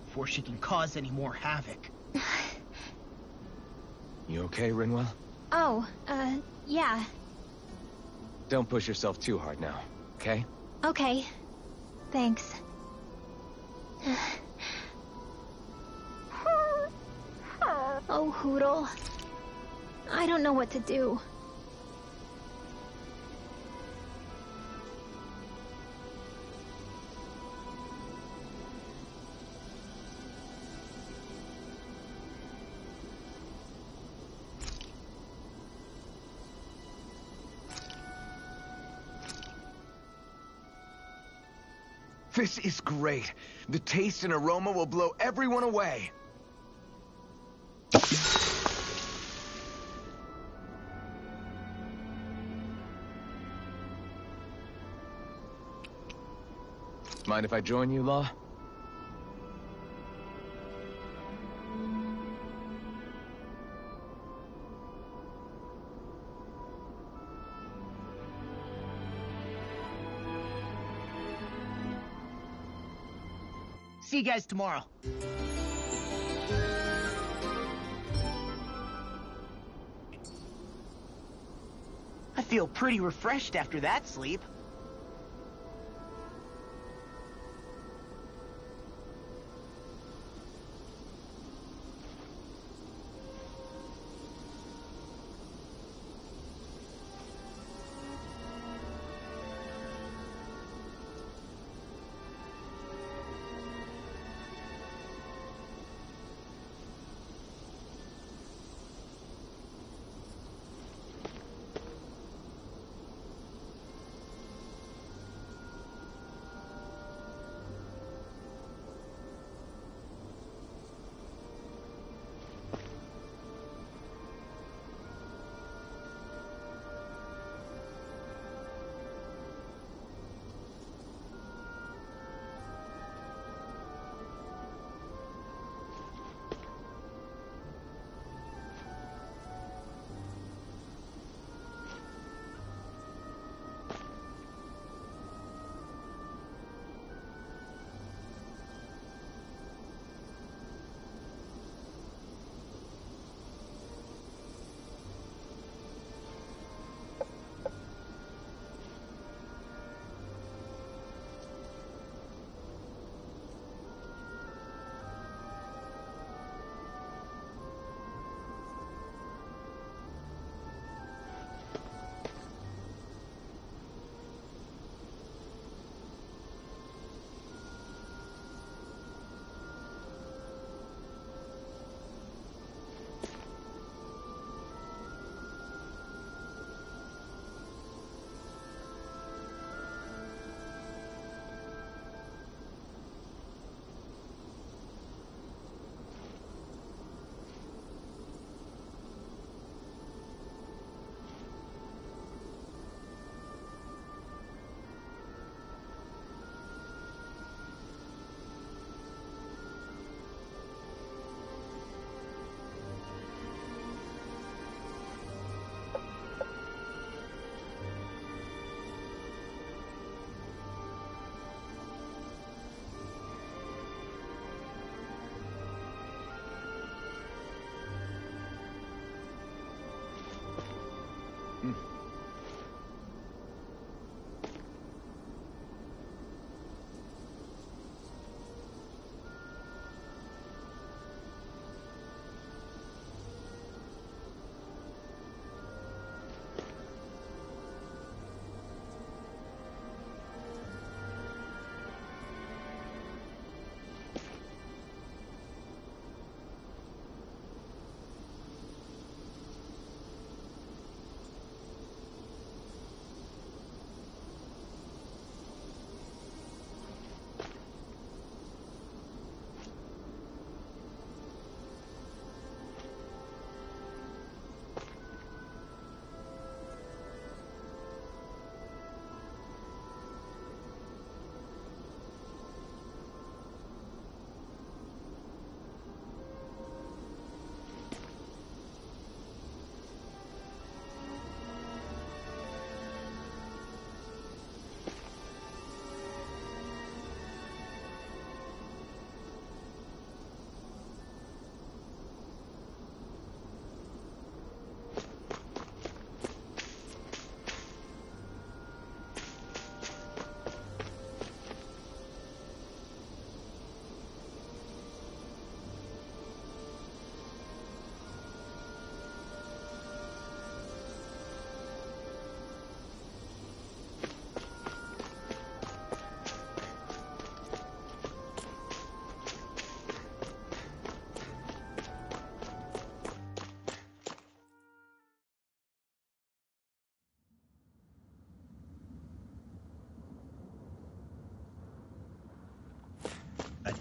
before she can cause any more havoc. You okay, Rinwell? Oh, yeah. Don't push yourself too hard now, okay? Okay. Thanks. Oh, Hootle. I don't know what to do. This is great. The taste and aroma will blow everyone away. Mind if I join you, Law? See you guys tomorrow. I feel pretty refreshed after that sleep.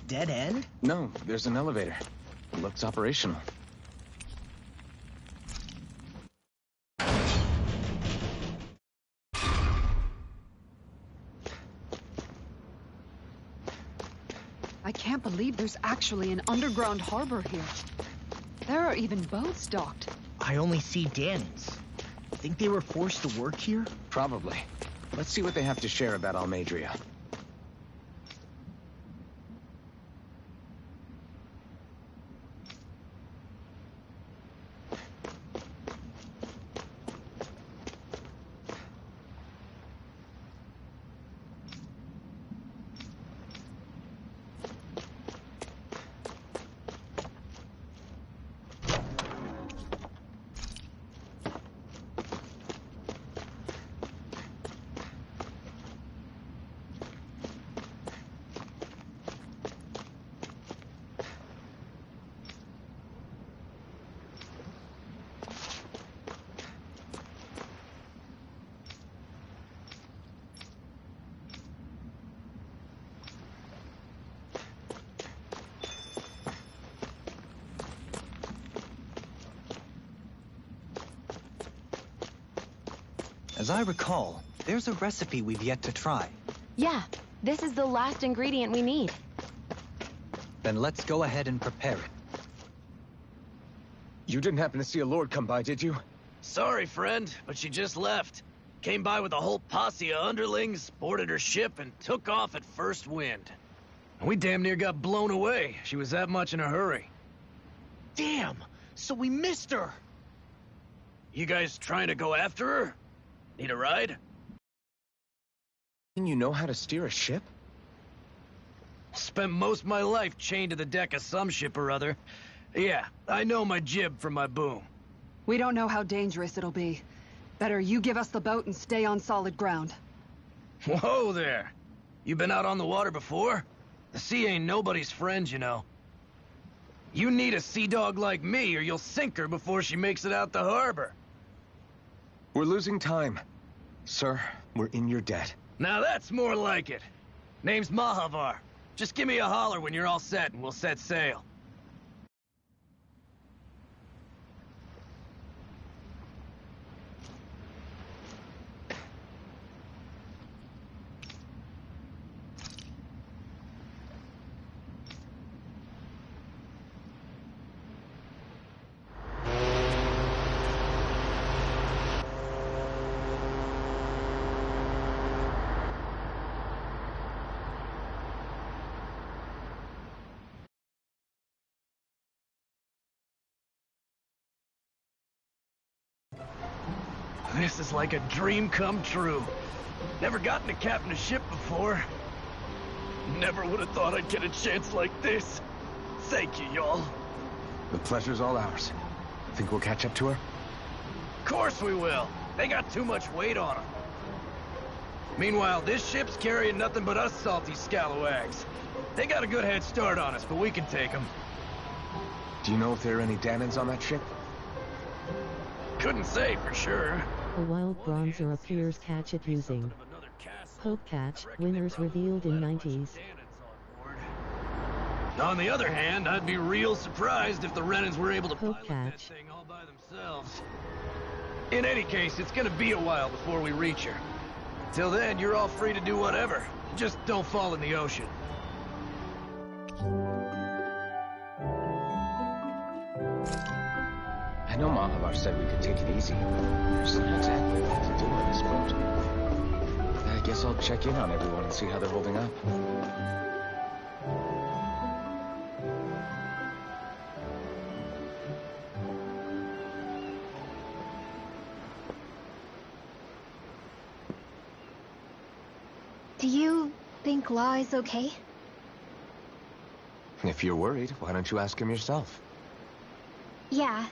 dead end? No, there's an elevator. It looks operational. I can't believe there's actually an underground harbor here. There are even boats docked. I only see Danins. Think they were forced to work here? Probably. Let's see what they have to share about Almadria. As I recall, there's a recipe we've yet to try. Yeah, this is the last ingredient we need. Then let's go ahead and prepare it. You didn't happen to see a lord come by, did you? Sorry, friend, but she just left. Came by with a whole posse of underlings, boarded her ship, and took off at first wind. We damn near got blown away. She was that much in a hurry. Damn! So we missed her! You guys trying to go after her? Need a ride? You know how to steer a ship? Spent most of my life chained to the deck of some ship or other. Yeah, I know my jib from my boom. We don't know how dangerous it'll be. Better you give us the boat and stay on solid ground. Whoa there! You been out on the water before? The sea ain't nobody's friend, you know. You need a sea dog like me or you'll sink her before she makes it out the harbor. We're losing time. Sir, we're in your debt. Now that's more like it. Name's Mahavar. Just give me a holler when you're all set and we'll set sail. This is like a dream come true. Never gotten to captain a ship before. Never would have thought I'd get a chance like this. Thank you, y'all. The pleasure's all ours. Think we'll catch up to her? Of course we will. They got too much weight on them. Meanwhile, this ship's carrying nothing but us salty scalawags. They got a good head start on us, but we can take them. Do you know if there are any Danins on that ship? Couldn't say for sure. A wild bronzer appears. Catch it using Poke Catch. Winners revealed in 90s. On the other hand, I'd be real surprised if the Renans were able to pilot that Catch. thing all by themselves. In any case, it's gonna be a while before we reach her. Till then, you're all free to do whatever. Just don't fall in the ocean. I know Mahavar said we could take it easy. There's not exactly a lot to do on this boat. I guess I'll check in on everyone and see how they're holding up. Do you think Law is okay? If you're worried, why don't you ask him yourself? Yeah.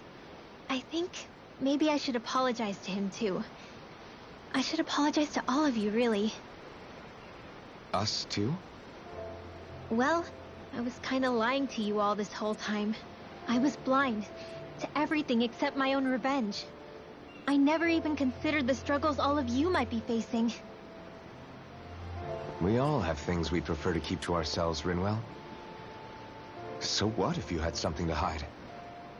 I think maybe I should apologize to him too. I should apologize to all of you, really. Us too? Well, I was kinda lying to you all this whole time. I was blind to everything except my own revenge. I never even considered the struggles all of you might be facing. We all have things we prefer to keep to ourselves, Rinwell. So what if you had something to hide?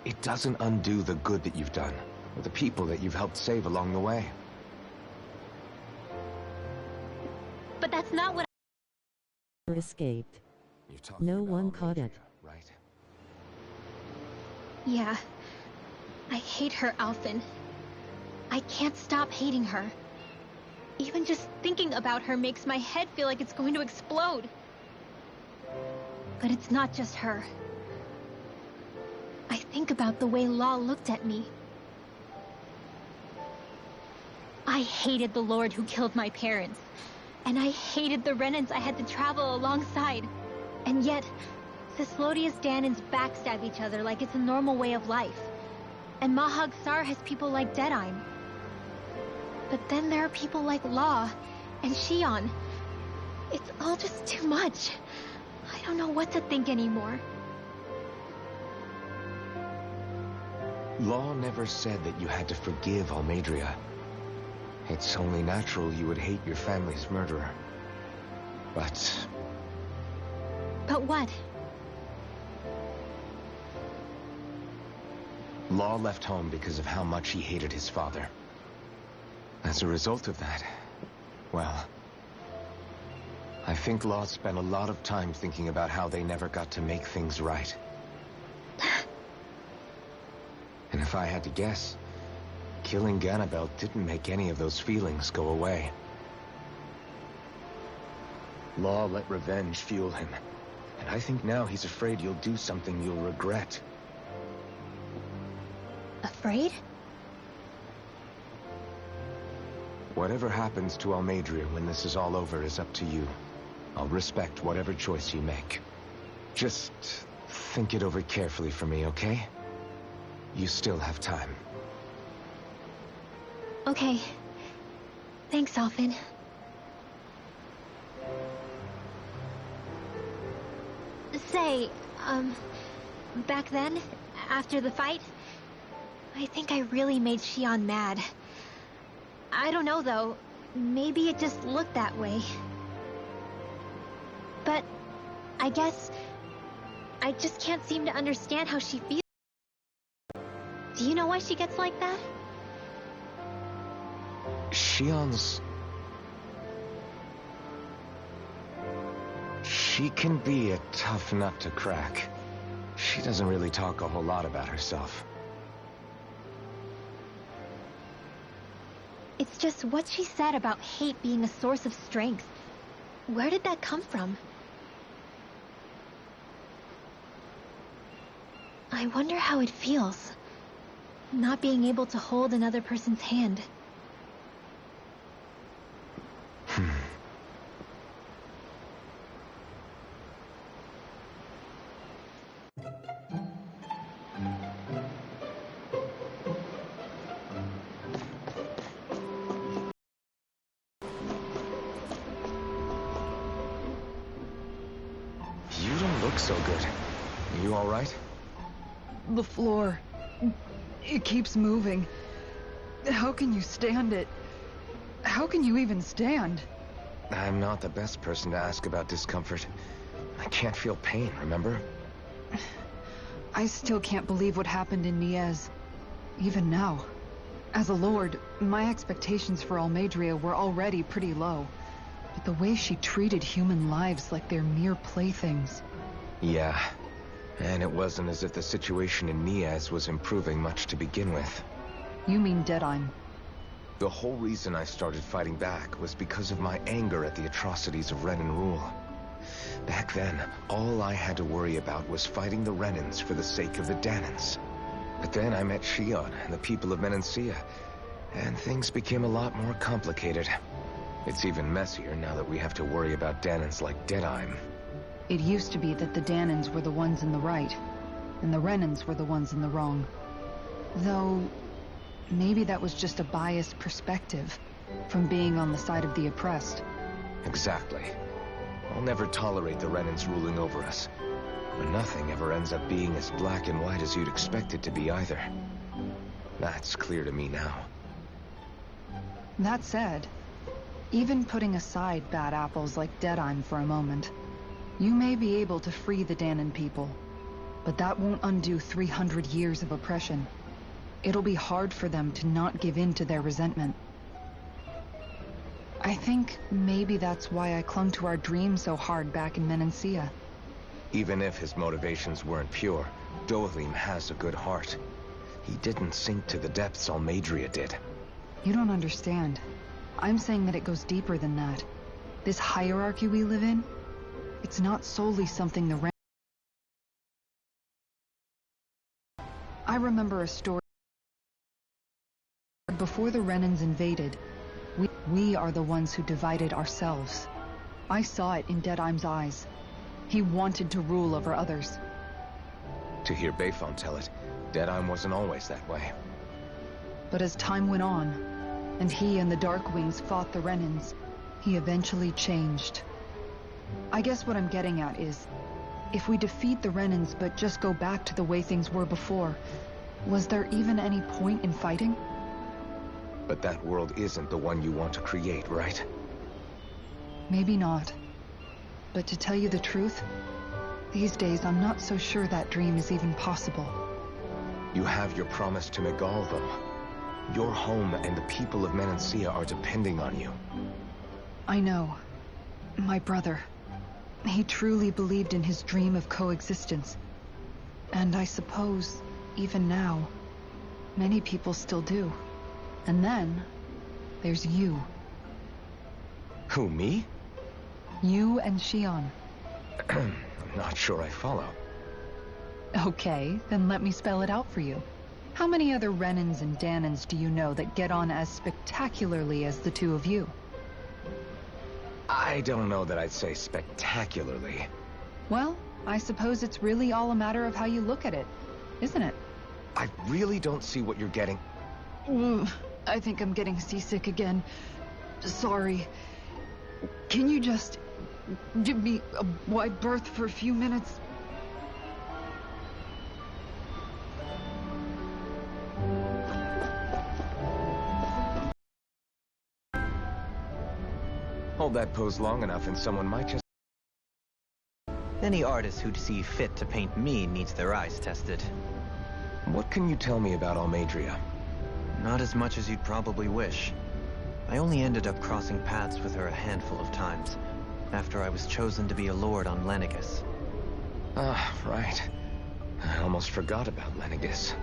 It doesn't undo the good that you've done, or the people that you've helped save along the way. But that's not what Escaped. You're talking No about one caught it. right? Yeah. I hate her, Alphen. I can't stop hating her. Even just thinking about her makes my head feel like it's going to explode. But it's not just her. I think about the way Law looked at me. I hated the Lord who killed my parents. And I hated the Renans I had to travel alongside. And yet, Thessalonius Danans backstab each other like it's a normal way of life. And Mahag Saar has people like Deadeye. But then there are people like Law and Shion. It's all just too much. I don't know what to think anymore. Law never said that you had to forgive Almeidrea. It's only natural you would hate your family's murderer. But But what? Law left home because of how much he hated his father. As a result of that, well, I think Law spent a lot of time thinking about how they never got to make things right. And if I had to guess, killing Ganabel didn't make any of those feelings go away. Law let revenge fuel him, and I think now he's afraid you'll do something you'll regret. Afraid? Whatever happens to Almeidrea when this is all over is up to you. I'll respect whatever choice you make. Just think it over carefully for me, okay? You still have time. Okay. Thanks, Alphen. Say, back then, after the fight, I think I really made Shion mad. I don't know, though. Maybe it just looked that way. But I guess I just can't seem to understand how she feels. Do you know why she gets like that? Shion's... She can be a tough nut to crack. She doesn't really talk a whole lot about herself. It's just what she said about hate being a source of strength. Where did that come from? I wonder how it feels, not being able to hold another person's hand. You don't look so good. Are you all right? The floor. It keeps moving. How can you stand it? How can you even stand? I'm not the best person to ask about discomfort. I can't feel pain, remember? I still can't believe what happened in Niez. Even now. As a lord, my expectations for Almeidrea were already pretty low. But the way she treated human lives like they're mere playthings. Yeah. And it wasn't as if the situation in Niez was improving much to begin with. You mean Deadeye? The whole reason I started fighting back was because of my anger at the atrocities of Renan rule. Back then, all I had to worry about was fighting the Renans for the sake of the Danans. But then I met Shion and the people of Menancia, and things became a lot more complicated. It's even messier now that we have to worry about Danans like Deadeye. It used to be that the Danans were the ones in the right, and the Renans were the ones in the wrong. Though, maybe that was just a biased perspective, from being on the side of the oppressed. Exactly. I'll never tolerate the Renans ruling over us. But nothing ever ends up being as black and white as you'd expect it to be either. That's clear to me now. That said, even putting aside bad apples like Deadeye for a moment, you may be able to free the Danan people. But that won't undo 300 years of oppression. It'll be hard for them to not give in to their resentment. I think maybe that's why I clung to our dream so hard back in Menancia. Even if his motivations weren't pure, Dohalim has a good heart. He didn't sink to the depths Almeidrea did. You don't understand. I'm saying that it goes deeper than that. This hierarchy we live in, it's not solely something the I remember a story. Before the Renans invaded, we are the ones who divided ourselves. I saw it in Deadeye's eyes. He wanted to rule over others. To hear Bayfon tell it, Deadeye wasn't always that way. But as time went on, and he and the Darkwings fought the Renans, he eventually changed. I guess what I'm getting at is, if we defeat the Renans but just go back to the way things were before, was there even any point in fighting? But that world isn't the one you want to create, right? Maybe not. But to tell you the truth, these days I'm not so sure that dream is even possible. You have your promise to Miguel, though. Your home and the people of Menancia are depending on you. I know. My brother. He truly believed in his dream of coexistence. And I suppose, even now, many people still do. And then, there's you. Who, me? You and Shion. I'm not sure I follow. Okay, then let me spell it out for you. How many other Renans and Danans do you know that get on as spectacularly as the two of you? I don't know that I'd say spectacularly. Well, I suppose it's really all a matter of how you look at it, isn't it? I really don't see what you're getting. I think I'm getting seasick again. Sorry. Can you just give me a wide berth for a few minutes? Hold that pose long enough and someone might just... Any artist who'd see fit to paint me needs their eyes tested. What can you tell me about Almeidrea? Not as much as you'd probably wish. I only ended up crossing paths with her a handful of times, after I was chosen to be a lord on Lenegis. Ah, right. I almost forgot about Lenegis.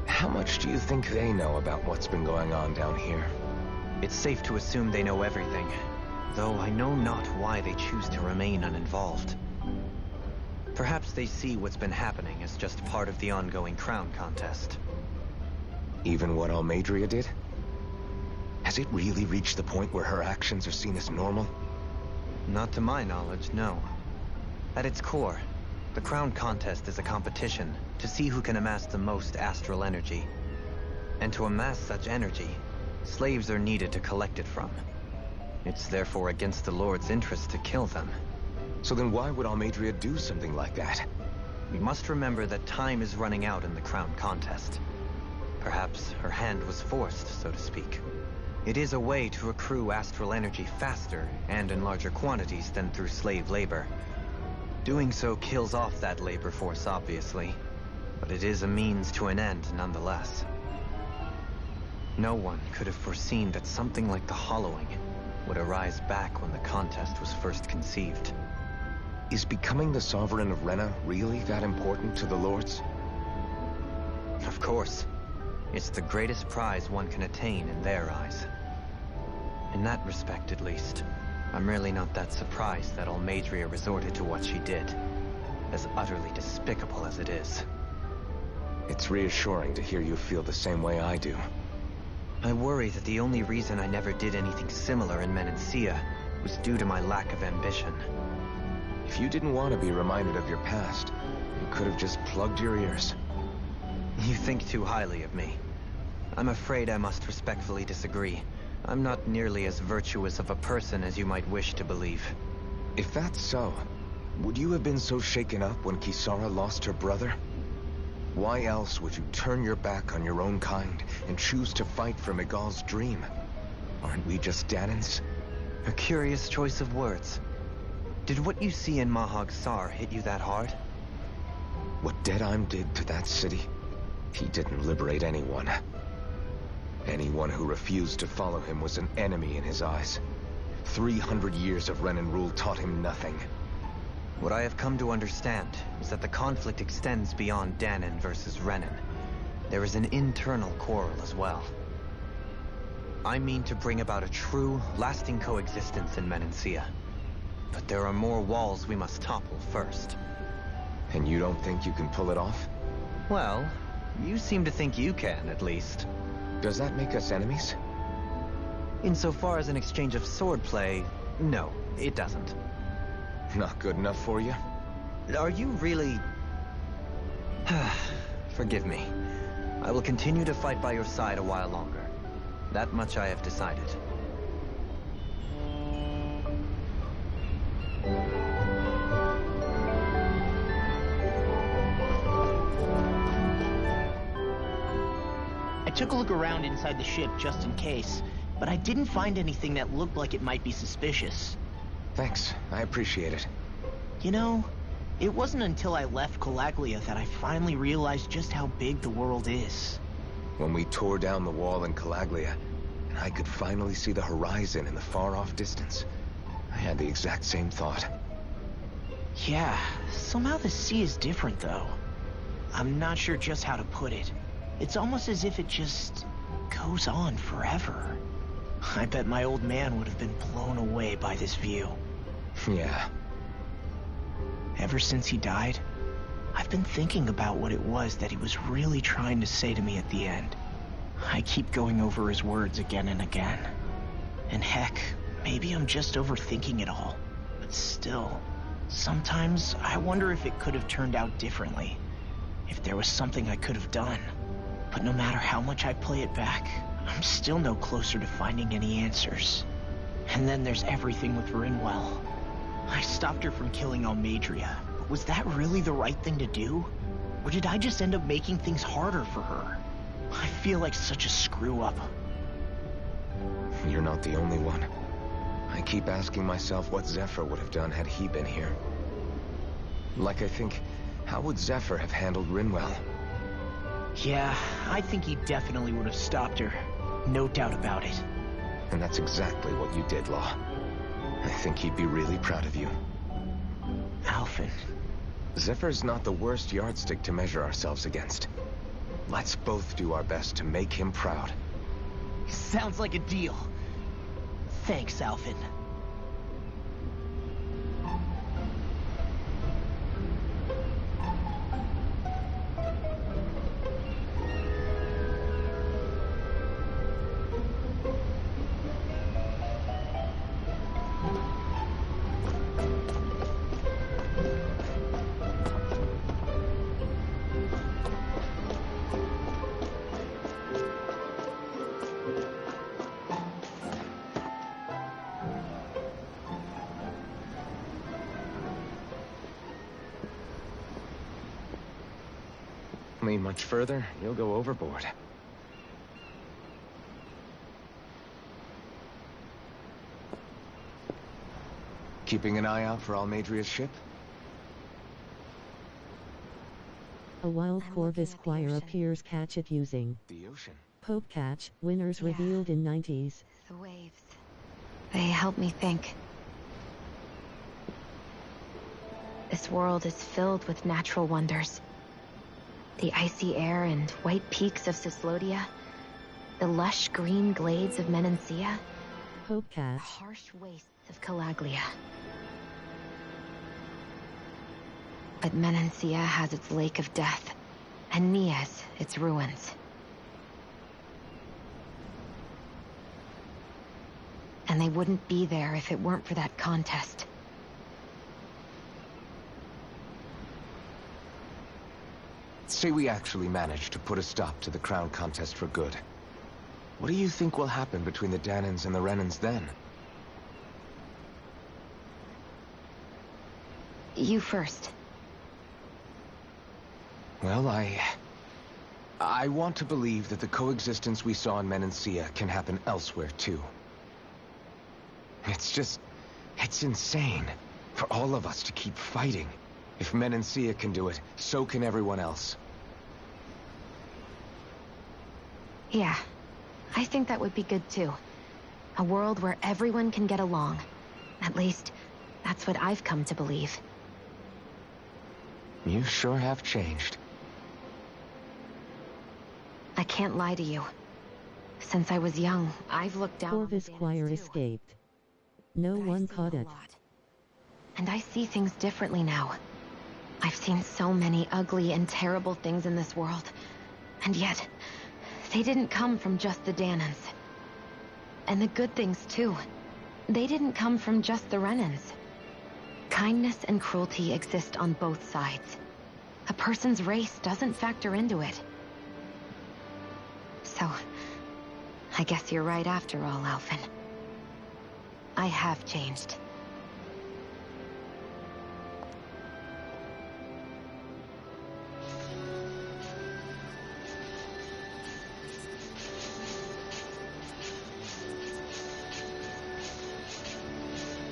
How much do you think they know about what's been going on down here? It's safe to assume they know everything, though I know not why they choose to remain uninvolved. Perhaps they see what's been happening as just part of the ongoing crown contest. Even what Almeidrea did? Has it really reached the point where her actions are seen as normal? Not to my knowledge, no. At its core, the crown contest is a competition to see who can amass the most astral energy. And to amass such energy, slaves are needed to collect it from. It's therefore against the Lord's interest to kill them. So then why would Almeidrea do something like that? We must remember that time is running out in the crown contest. Perhaps her hand was forced, so to speak. It is a way to accrue astral energy faster and in larger quantities than through slave labor. Doing so kills off that labor force, obviously, but it is a means to an end nonetheless. No one could have foreseen that something like the Hollowing would arise back when the contest was first conceived. Is becoming the Sovereign of Rena really that important to the Lords? Of course. It's the greatest prize one can attain in their eyes. In that respect, at least, I'm really not that surprised that Almeidrea resorted to what she did, as utterly despicable as it is. It's reassuring to hear you feel the same way I do. I worry that the only reason I never did anything similar in Menancia was due to my lack of ambition. If you didn't want to be reminded of your past, you could have just plugged your ears. You think too highly of me. I'm afraid I must respectfully disagree. I'm not nearly as virtuous of a person as you might wish to believe. If that's so, would you have been so shaken up when Kisara lost her brother? Why else would you turn your back on your own kind and choose to fight for Miguel's dream? Aren't we just Danans? A curious choice of words. Did what you see in Mahag Saar hit you that hard? What Deadheim did to that city, he didn't liberate anyone. Anyone who refused to follow him was an enemy in his eyes. 300 years of Renan rule taught him nothing. What I have come to understand is that the conflict extends beyond Danon versus Renan. There is an internal quarrel as well. I mean to bring about a true, lasting coexistence in Menancia. But there are more walls we must topple first. And you don't think you can pull it off? Well, you seem to think you can, at least. Does that make us enemies? Insofar as an exchange of swordplay, no, it doesn't. Not good enough for you? Are you really... Forgive me. I will continue to fight by your side a while longer. That much I have decided. I took a look around inside the ship just in case, but I didn't find anything that looked like it might be suspicious. Thanks, I appreciate it. You know, it wasn't until I left Calaglia that I finally realized just how big the world is. When we tore down the wall in Calaglia, and I could finally see the horizon in the far-off distance, I had the exact same thought. Yeah, somehow the sea is different though. I'm not sure just how to put it. It's almost as if it just goes on forever. I bet my old man would have been blown away by this view. Yeah. Ever since he died, I've been thinking about what it was that he was really trying to say to me at the end. I keep going over his words again and again. And heck, maybe I'm just overthinking it all. But still, sometimes I wonder if it could have turned out differently. If there was something I could have done. But no matter how much I play it back, I'm still no closer to finding any answers. And then there's everything with Rinwell. I stopped her from killing Almeidrea, but was that really the right thing to do? Or did I just end up making things harder for her? I feel like such a screw-up. You're not the only one. I keep asking myself what Zephyr would have done had he been here. Like I think, how would Zephyr have handled Rinwell? Yeah, I think he definitely would have stopped her. No doubt about it. And that's exactly what you did, Law. I think he'd be really proud of you. Alphen. Zephyr's not the worst yardstick to measure ourselves against. Let's both do our best to make him proud. Sounds like a deal. Thanks, Alphen. Lean much further, you'll go overboard. Keeping an eye out for Almeidrea's ship? A wild Corvus choir appears. Catch it using The ocean. Pope Catch, winners revealed in 90s. The waves. They help me think. This world is filled with natural wonders. The icy air and white peaks of Cyslodia. The lush green glades of Menancia. Pope Catch. Harsh wastes of Calaglia. But Menancia has its Lake of Death, and Nias its ruins. And they wouldn't be there if it weren't for that contest. Say we actually manage to put a stop to the crown contest for good. What do you think will happen between the Danons and the Renans then? You first. Well, I want to believe that the coexistence we saw in Menancia can happen elsewhere, too. It's insane for all of us to keep fighting. If Menancia can do it, so can everyone else. Yeah, I think that would be good too. A world where everyone can get along. At least, that's what I've come to believe. You sure have changed. I can't lie to you. Since I was young, I've looked down on the Corvus Choir escaped. No one caught it. And I see things differently now. I've seen so many ugly and terrible things in this world. And yet, they didn't come from just the Danans. And the good things too. They didn't come from just the Renans. Kindness and cruelty exist on both sides. A person's race doesn't factor into it. So, I guess you're right after all, Alphen. I have changed.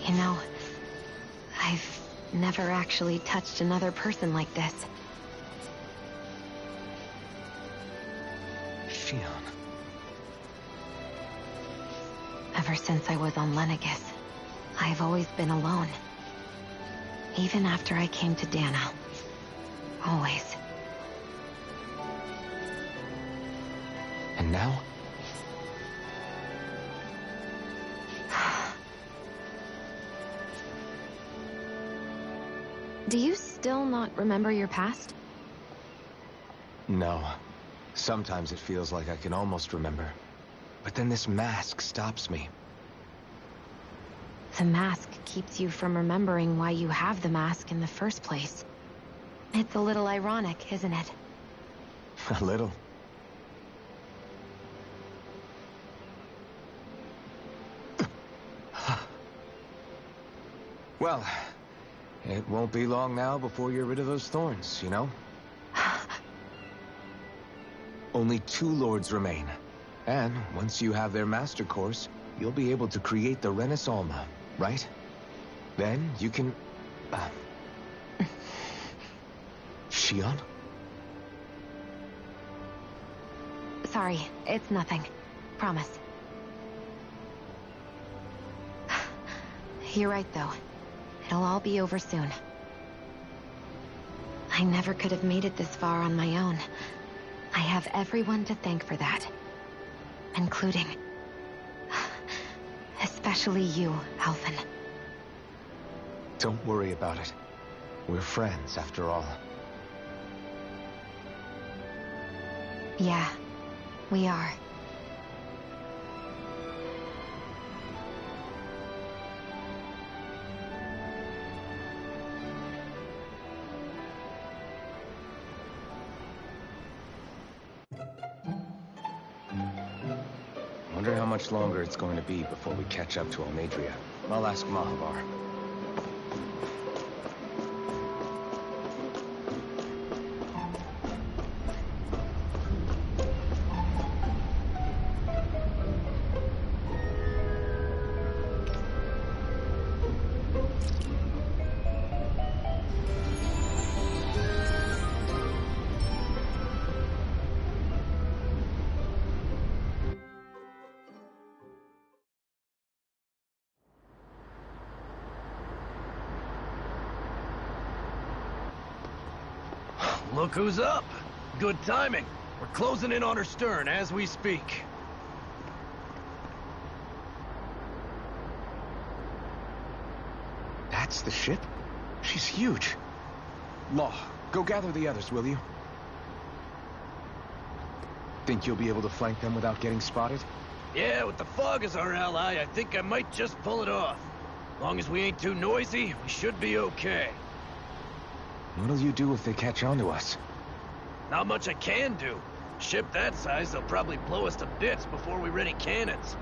You know, I've never actually touched another person like this. Shionne. Ever since I was on Lenegis, I've always been alone. Even after I came to Dana. Always. And now? Do you still not remember your past? No. Sometimes it feels like I can almost remember. But then this mask stops me. The mask keeps you from remembering why you have the mask in the first place. It's a little ironic, isn't it? A little. Well, it won't be long now before you're rid of those thorns, you know? Only 2 lords remain. And once you have their master course, you'll be able to create the Renis Alma, right? Then you can... Shionne? Sorry, it's nothing. Promise. You're right, though. It'll all be over soon. I never could have made it this far on my own. I have everyone to thank for that. Including... especially you, Alphen. Don't worry about it. We're friends, after all. Yeah, we are. Wonder how much longer it's going to be before we catch up to Almeidrea. I'll ask Mahavar. Look who's up! Good timing. We're closing in on her stern as we speak. That's the ship? She's huge. Law, go gather the others, will you? Think you'll be able to flank them without getting spotted? Yeah, with the fog as our ally, I think I might just pull it off. Long as we ain't too noisy, we should be okay. What'll you do if they catch on to us? Not much I can do. Ship that size, they'll probably blow us to bits before we ready cannons.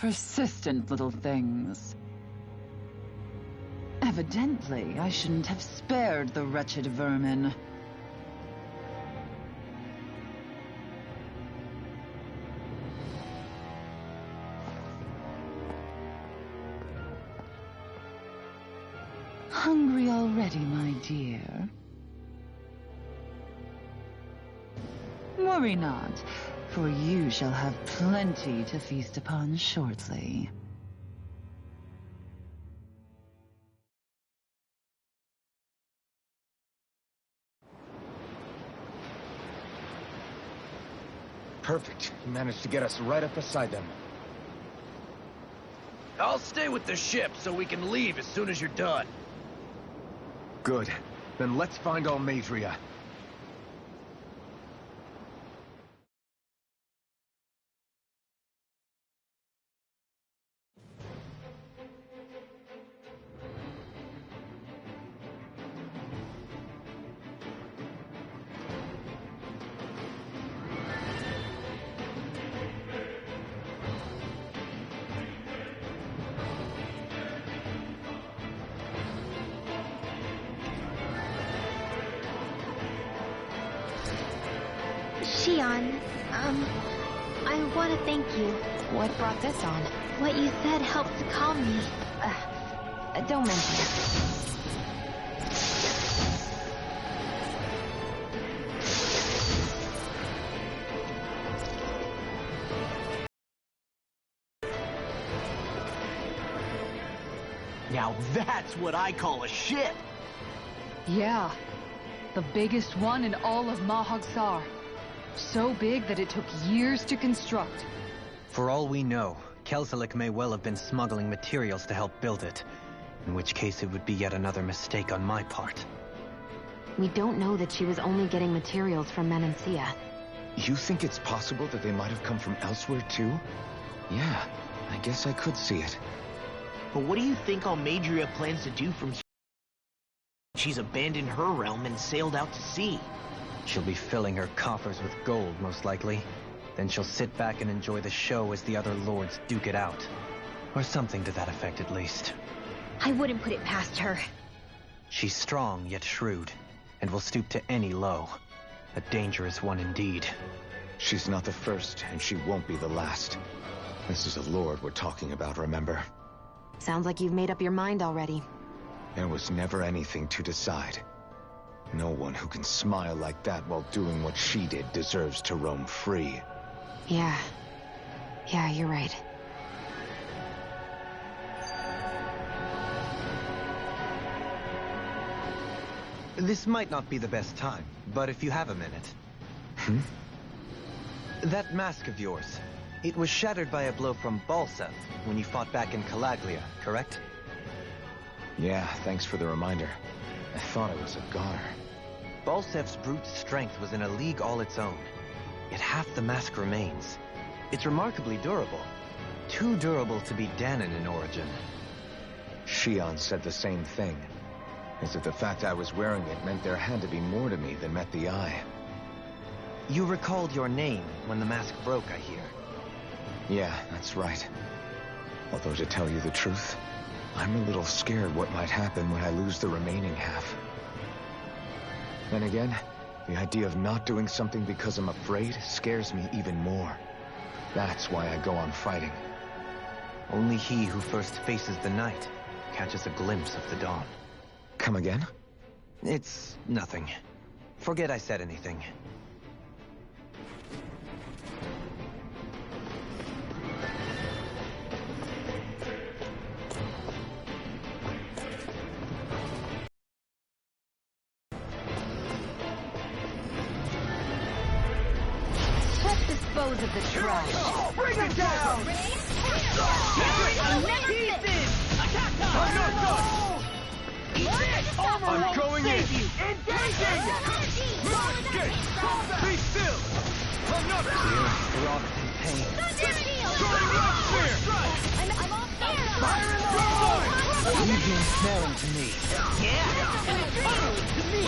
Persistent little things. Evidently, I shouldn't have spared the wretched vermin. Hungry already, my dear? Worry not, for you shall have plenty to feast upon shortly. Perfect. You managed to get us right up beside them. I'll stay with the ship so we can leave as soon as you're done. Good. Then let's find Almeidrea. Shion, I want to thank you. What brought this on? What you said helped to calm me. Don't mention it. Now that's what I call a ship! Yeah. The biggest one in all of Mahag Saar. So big that it took years to construct. For all we know, Kelzelik may well have been smuggling materials to help build it. In which case it would be yet another mistake on my part. We don't know that she was only getting materials from Menancia. You think it's possible that they might have come from elsewhere too? Yeah, I guess I could see it. But what do you think Almeidrea plans to do from here? She's abandoned her realm and sailed out to sea. She'll be filling her coffers with gold, most likely. Then she'll sit back and enjoy the show as the other lords duke it out. Or something to that effect, at least. I wouldn't put it past her. She's strong, yet shrewd, and will stoop to any low. A dangerous one indeed. She's not the first, and she won't be the last. This is a lord we're talking about, remember? Sounds like you've made up your mind already. There was never anything to decide. No one who can smile like that while doing what she did deserves to roam free. Yeah, you're right. This might not be the best time, but if you have a minute. That mask of yours, it was shattered by a blow from Balseth when you fought back in Calaglia, correct? Yeah, thanks for the reminder. I thought it was a goner. Balseth's brute strength was in a league all its own. Yet half the mask remains. It's remarkably durable. Too durable to be Dahnan in origin. Shion said the same thing. As if the fact I was wearing it meant there had to be more to me than met the eye. You recalled your name when the mask broke, I hear. Yeah, that's right. Although to tell you the truth, I'm a little scared what might happen when I lose the remaining half. Then again, the idea of not doing something because I'm afraid scares me even more. That's why I go on fighting. Only he who first faces the night catches a glimpse of the dawn. Come again? It's nothing. Forget I said anything. Let's dispose of the trash. Bring it down! I'm not done! I'm going in! Engaging! Escape! Be still! Another! Rocked in pain. Throwing left spear! I'm off fire! You've been smelling to me.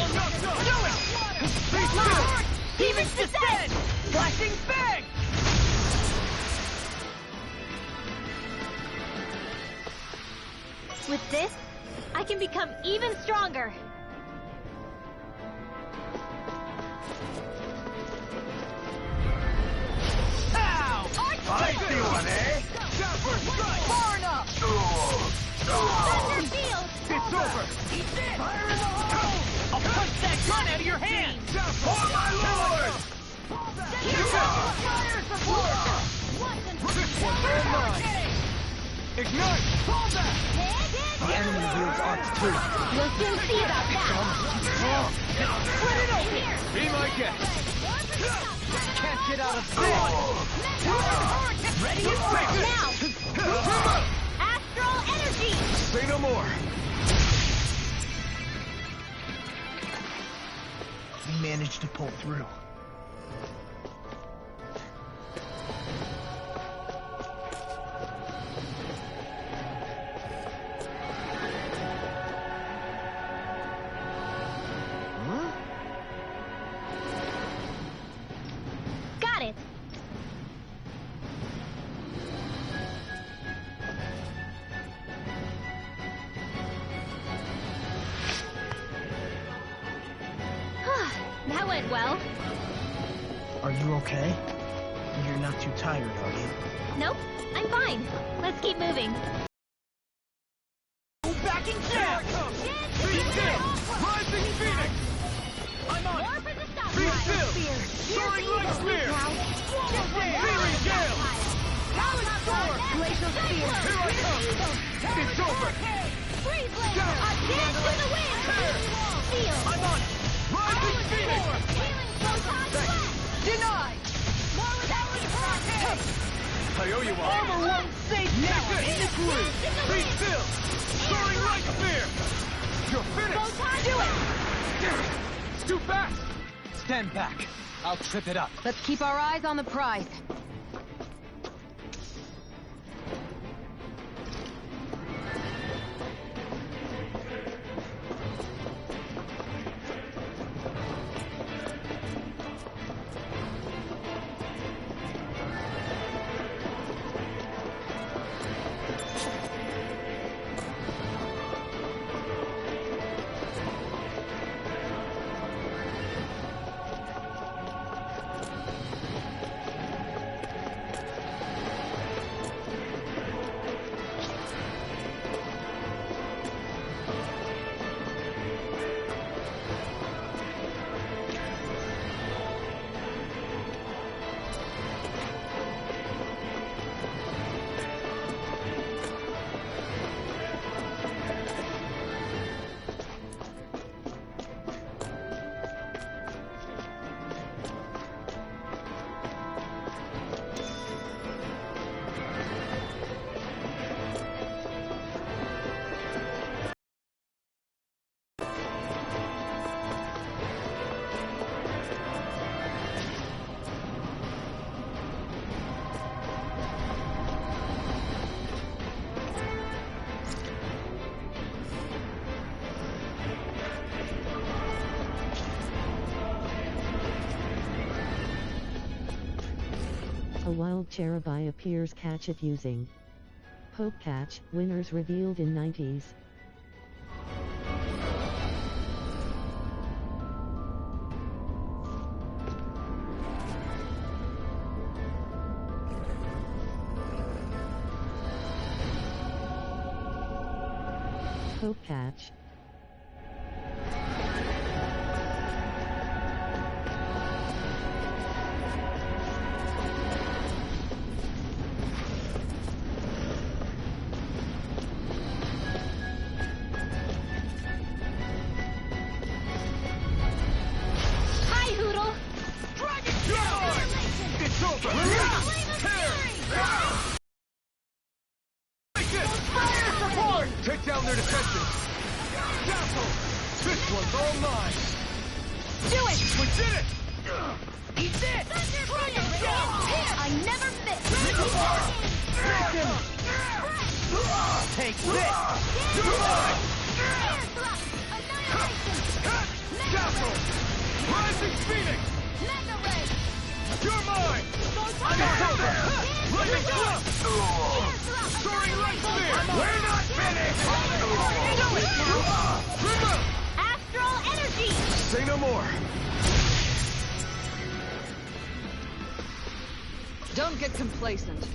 I'm not done! Do it! Be still! Demon's Descent! Flashing bang! With this, I can become even stronger. Ow! I see one, eh? Far enough! Thunder field! It's over! Fire in the hole! I'll punch that gun out of your hand! For my lord! Fire support! This one's all mine! Ignite! Fall back! The enemy wields arts too. We'll soon see about that. Split it open! Be my guest! Can't get out of bed. Ready and break Now! Astral energy! Say no more! We managed to pull through. Got it! That went well. Are you okay? You're not too tired, are you? Nope, I'm fine. Let's keep moving. Backing down! Be still! Rising Phoenix! I'm on More it! for the stop Be line. still! Soaring like spear! Fairy gale! Power storm! Glacial spear! Here I come! It's over! Freeze laser! A dance in the wind! Feel! I'm on it! Rising Phoenix! Healing photon blast! Denied! More with that heat! I owe you one! Armor won't save now! In the groove! Be still! Soaring like spear! You're finished! Photon do it! It's too fast! Stand back. I'll trip it up. Let's keep our eyes on the prize. A wild Cherubi appears. Catch it using Poke Catch. Winners revealed in 90s. Poke Catch. Take down their defenses! Dazzle! This one's all mine! Do it! We did it! Eat this! I never miss! Take this! You're mine! Dazzle! Rising Phoenix! Mega Ray! You're mine! It's over! Lightning thrust! Soaring light spear! We're not finished! Remove! Astral energy! Say no more! Don't get complacent.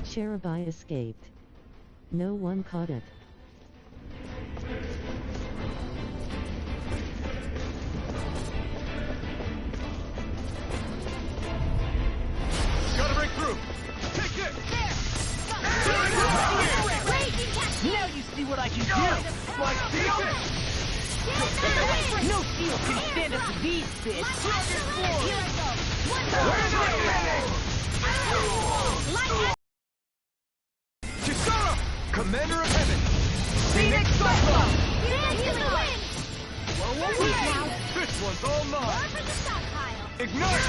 Shirabai escaped. No one caught it. Gotta break through! Take this! Now you see what I can do! Like steel! No steel can stand up to these fish! Chisara! Commander of Heaven! Phoenix Cyclops! This one's all mine! Ignite!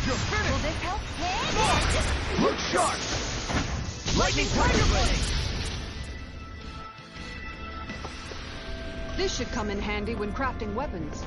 You're finished! Will this help? Look sharp! Lightning Tiger Blade! This should come in handy when crafting weapons.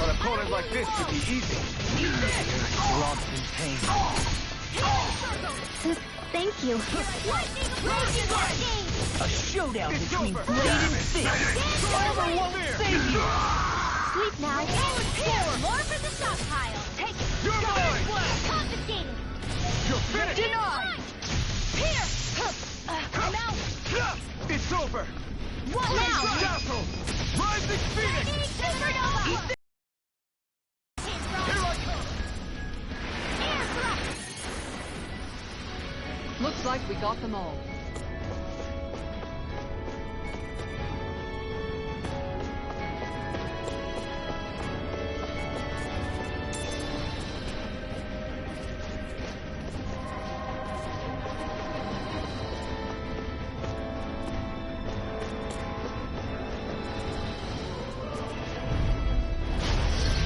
An opponent like this should be easy. Lost in pain. Thank you. A showdown between Blade and Fish! Armor won't save you! Sleep now. Here, more for the stockpile. Take it. You're mine! Confiscated. You're finished! Denied. Here. I'm out. It's over! What now? Dazzle! Rising Phoenix! Supernova. Here I come! Air thrust. Looks like we got them all.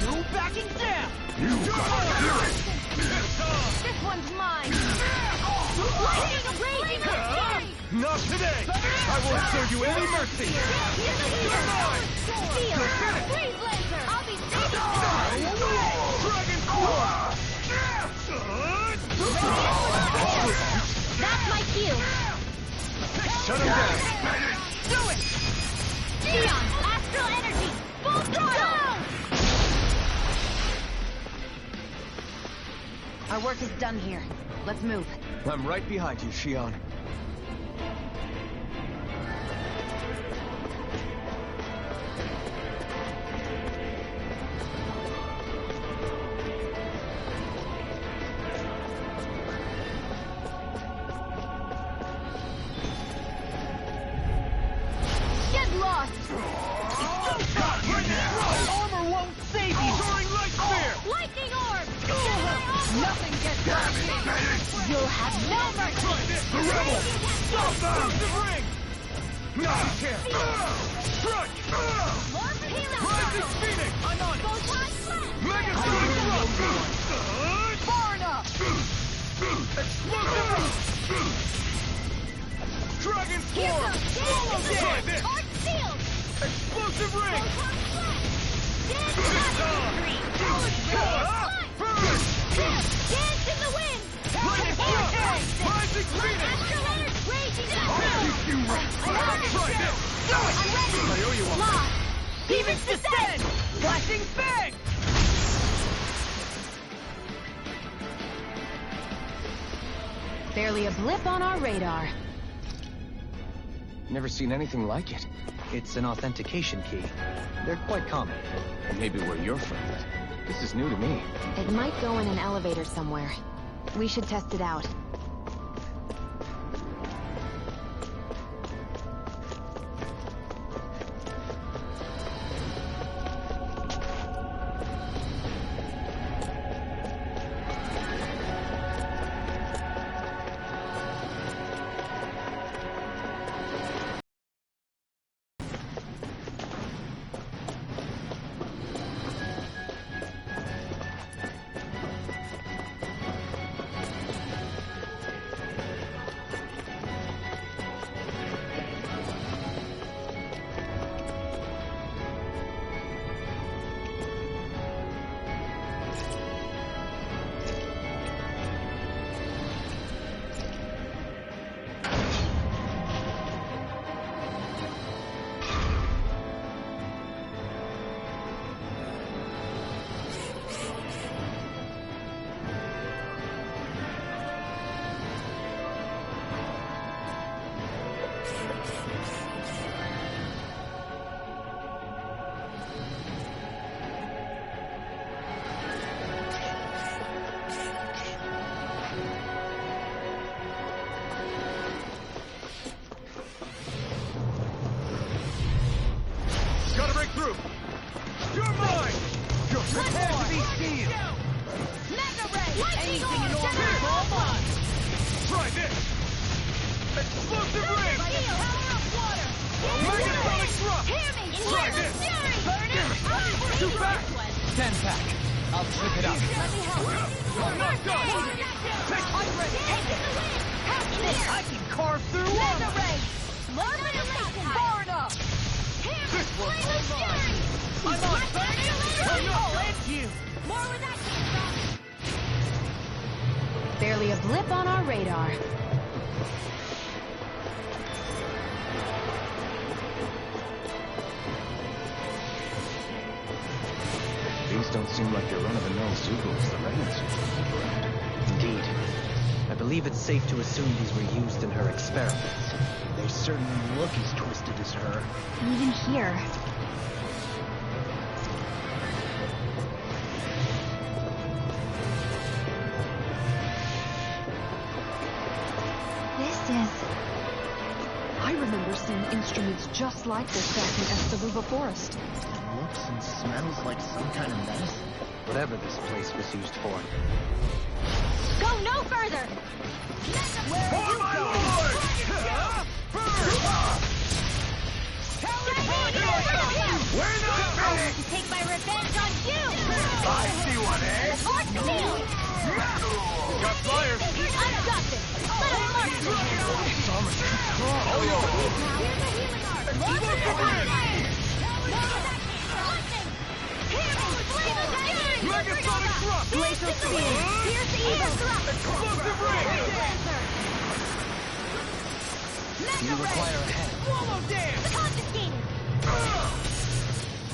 No backing down! This one's mine. Lightning raging fury. Not today! I won't show you any mercy! You're mine! Steel. Freeze laser. I'll be saving Dragon Claw! That's my cue. Shut him down! Do it. Neon. Astral energy. Full throttle. Our work is done here. Let's move. I'm right behind you, Shion. Get lost. Armor won't save you! Soaring Light Spear! Lightning orb. Nothing gets past me! You'll have no mercy. The Rebel! Explosive Ring! No, you can't! Strike! Rising Phoenix! I'm on it! Mega Strike! Far enough! Explosive! Dragon Swarm! Try this! Explosive Ring! Dance in the wind! Lightning Thrust! Rising Phoenix! I'm ready! I owe you one. Lost! Phoenix descend! Flashing bang! Barely a blip on our radar. Never seen anything like it. It's an authentication key. They're quite common. Maybe where you're from, but this is new to me. It might go in an elevator somewhere. We should test it out. Gotta break through! You're mine! You're prepared to be sealed! Mega Ray! Anything in order is all mine! Try this! Explosive ring! Power of water! Megasonic thrust! Hear me! Try this! Burn it! Too fast! Stand back. I'll trip it up. Let me help. I'm not done! I'm ready. Take it. Help me here. I can carve through Mega armor. Ray! More manipulation! Far enough! This one's all mine! I'm on fire! I'll end you. More where that came from! Barely a blip on our radar. These don't seem like your run-of-the-mill Zugos the Reynolds. Indeed. I believe it's safe to assume these were used in her experiments. They certainly look as twisted as her. Even here. This is... I remember seeing instruments just like this back in Estaluva Forest. It looks and smells like some kind of medicine. Whatever this place was used for. Go no further! For my lord! We're not I want ready! to take my revenge on you! I see one, eh? Force the field! Got fire! I've got this! Let him learn! All yours! More for the fire! Listen! Hear me! Flame of fury! Megasonic thrust! Glacial speed! Pierce the evil thrust! Explosive ring! You require a hand. Swallow dance! Confiscated!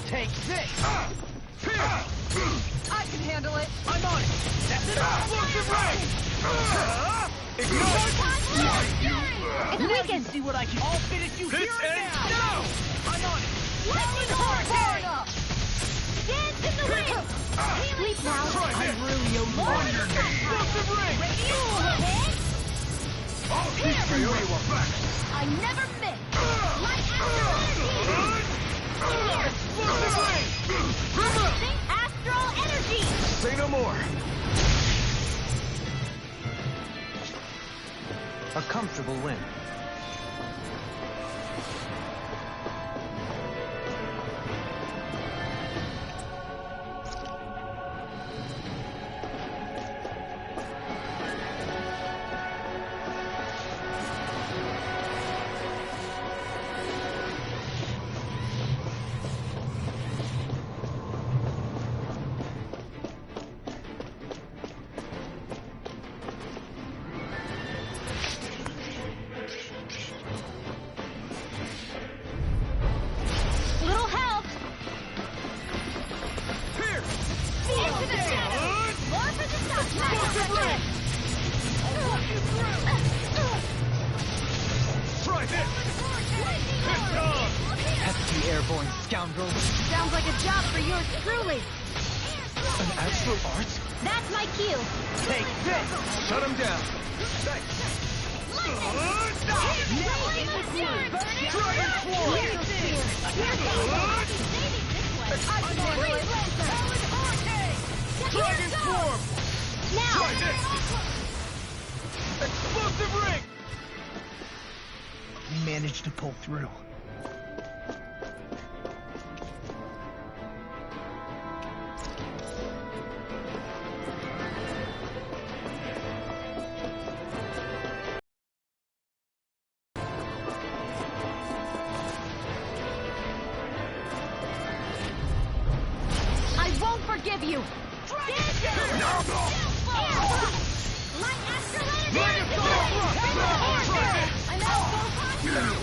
Take this. I can handle it. I'm on it. That's it. Explosive ring! Ignite! It's weakened! See what I can. I'll finish you This here and ends now. now! I'm on it. Lightning horn! Far enough! Dance in the wind! Sleep now! I'm really a More On your knees! Explosive ring! I'll teach you your back! I never miss! Light astral energy! Explosive ring! Harnessing astral energy! Say no more! A comfortable win. Little help! Here! Into the shadows! More for the top! Try this! It's on! Pesky airborne scoundrel. Sounds like a job for yours truly! An astral art? That's my cue. Take this! Shut him down! Dragon Force! Dragon Form! Now! Try this! Explosive ring! We managed to pull through. I won't forgive you!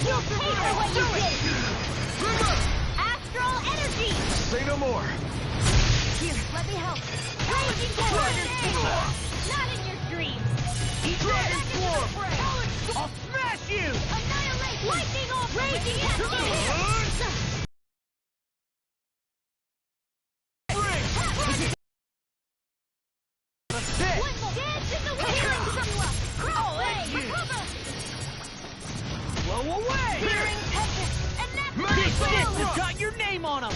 You'll pay for what you did! Astral energy! Say no more! Here, let me help. Raging Force! Not in your dreams! Dragon Form! I'll smash you! Annihilate! Lightning off! Raging Cascade! Dance in the wind! Crawl away! Blow away! Searing Tempest! And that's It's got your name on them!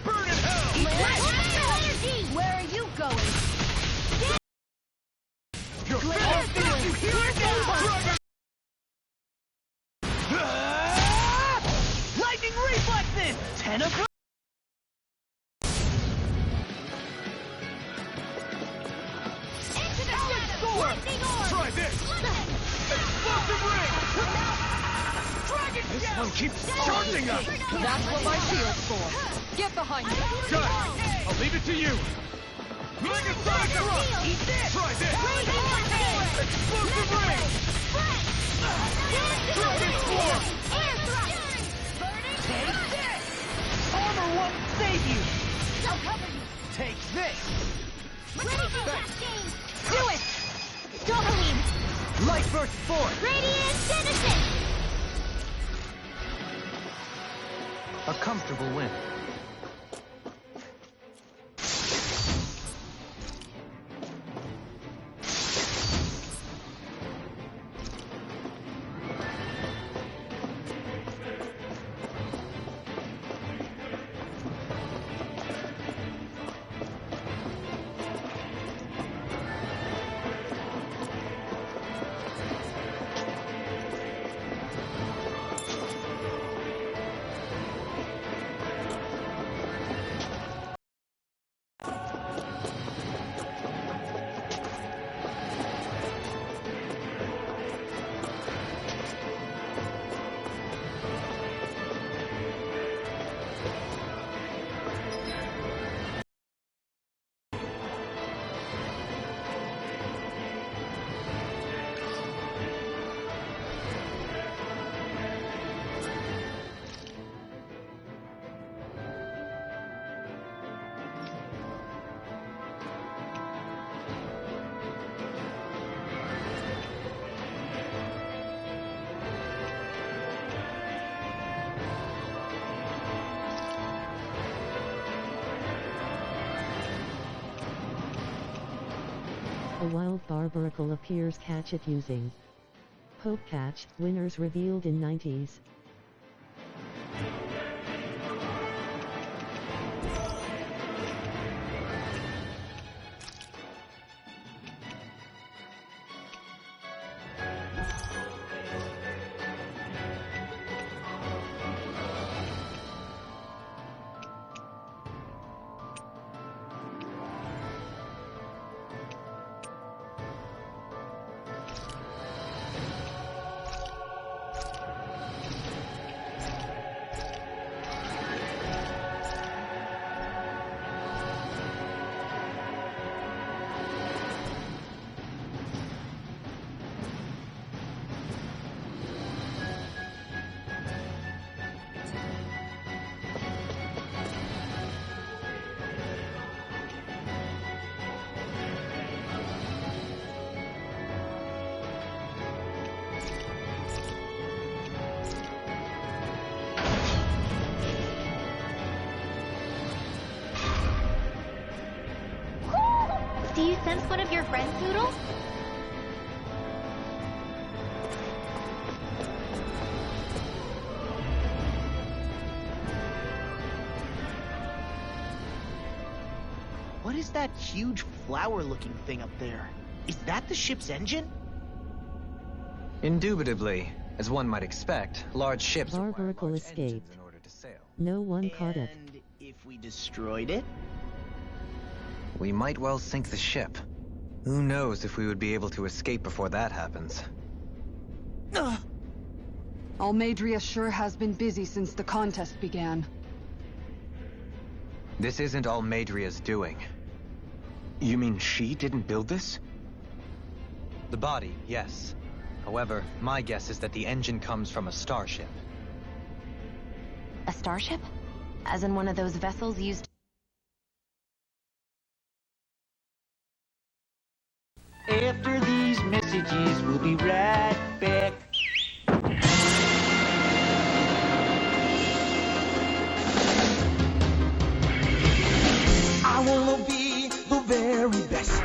Burn in hell! Astral energy! Where are you going? You're finished! Did you hear it? Dragon! Lightning reflexes! 10 of Try this! Explosive ring! This one keeps charging us! That's what my shield's for. Get behind me. Got it! I'll leave it to you! Mega Sonic Thrust! Eat this! Try this! Explosive ring! Dragon Form! Air thrust! Take this! Armor won't save you! I'll cover you! Take this! Raging Cascade! Do it! Dopaline! Light Burst Force! Radiant Genesis! A comfortable win. A wild barbaracle appears. Catch it using Poke Catch. Winners revealed in 90s. Do you sense one of your friends, Poodle? What is that huge flower-looking thing up there? Is that the ship's engine? Indubitably. As one might expect, large ships require Barbaracle large engines escaped. in order to sail. No one caught it. And if we destroyed it? We might well sink the ship. Who knows if we would be able to escape before that happens. Almadria sure has been busy since the contest began. This isn't Almadria's doing. You mean she didn't build this? The body, yes. However, my guess is that the engine comes from a starship. A starship? As in one of those vessels used... After these messages, we'll be right back. I wanna be the very best.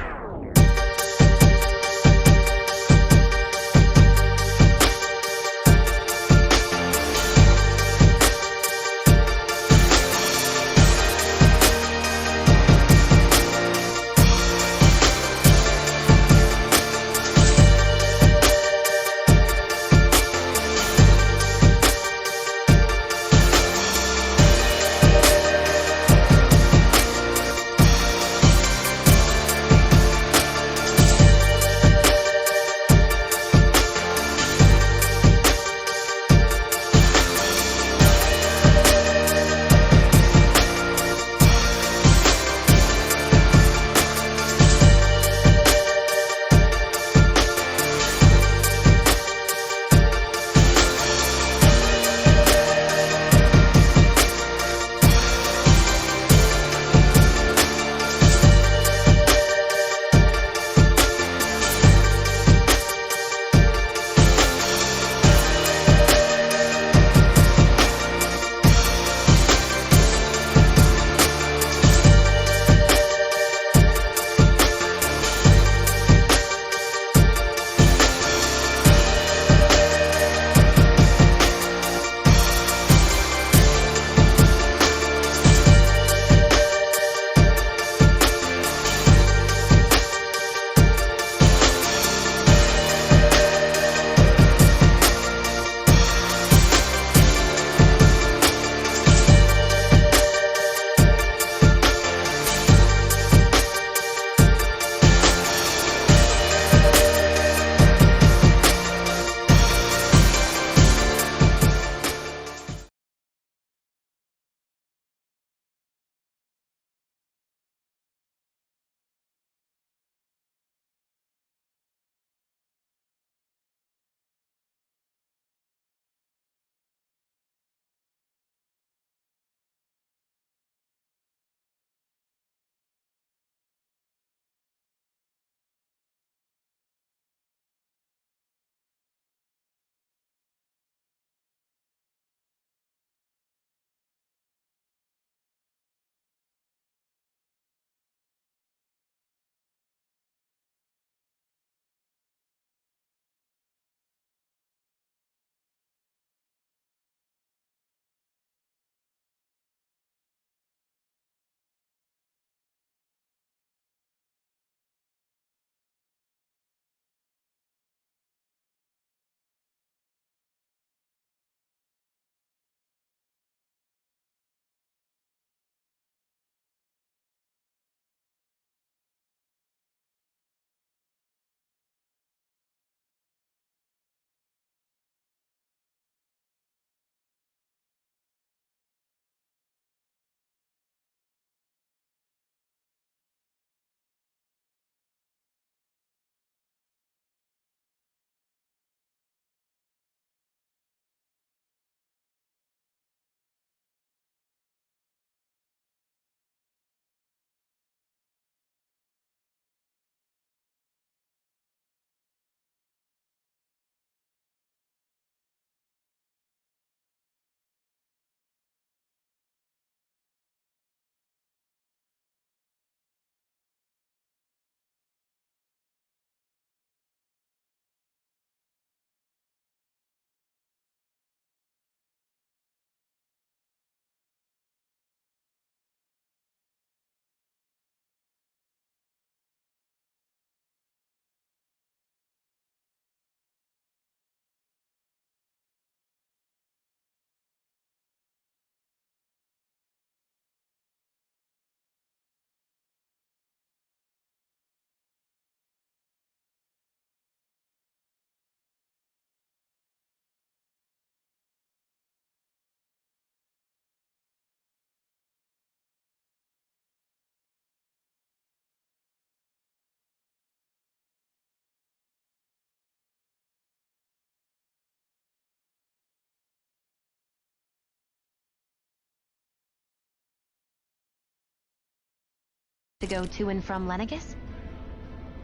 To go to and from Lenegus?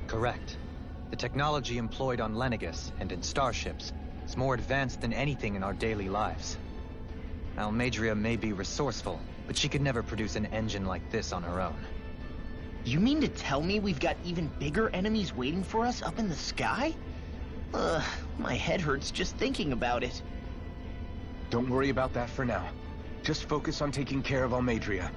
Correct. The technology employed on Lenegus and in starships is more advanced than anything in our daily lives. Almeidrea may be resourceful, but she could never produce an engine like this on her own. You mean to tell me we've got even bigger enemies waiting for us up in the sky? My head hurts just thinking about it. Don't worry about that for now. Just focus on taking care of Almeidrea.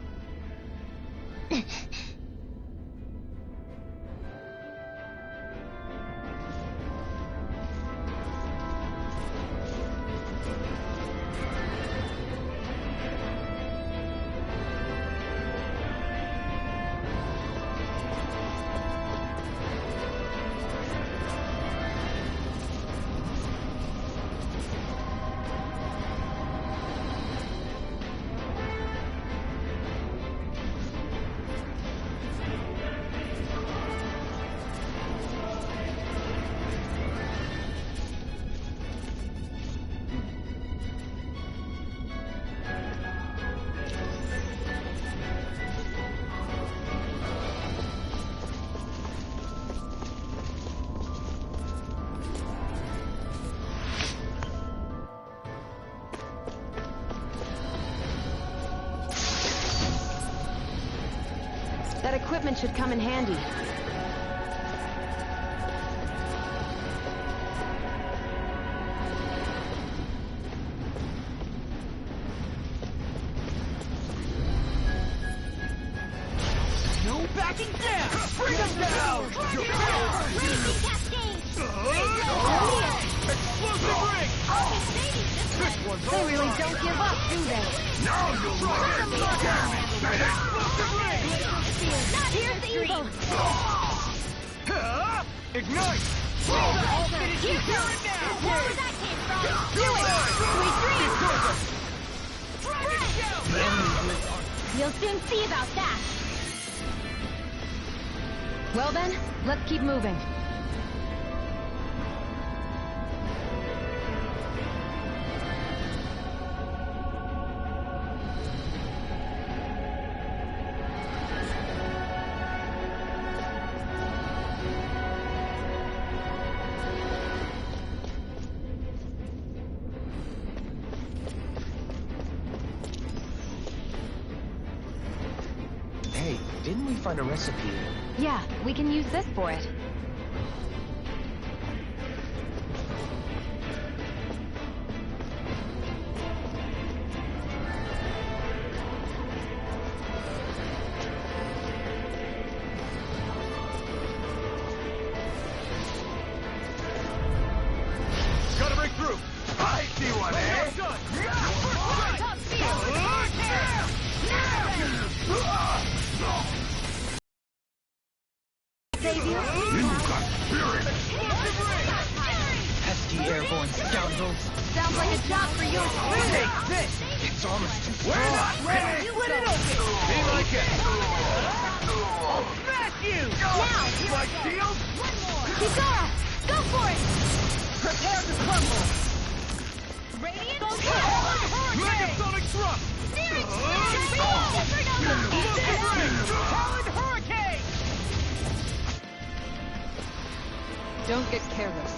That equipment should come in handy. No backing down! Bring them down! Raging cascade! Explosive ring! This one's They really don't give up, do they? Now you'll learn! Explosive ring! Here's the evil! Ignite! Here's where that came from! Do it! Sweet dreams! You'll soon see about that! Well then, let's keep moving. Hey, didn't we find a recipe? Yeah, we can use this for it. Gotta break through! I see one, eh? Top field! Save you? Pesky airborne scoundrels! Sounds like a job for you. Take this! It's almost too We're not ready! You let it open! Be like it! I'll smash you! Now! Like shield? One more! Kisara! Go for it! Prepare to crumble! Radiant Megasonic thrust! Explosive ring! Talon hurricane! Don't get careless.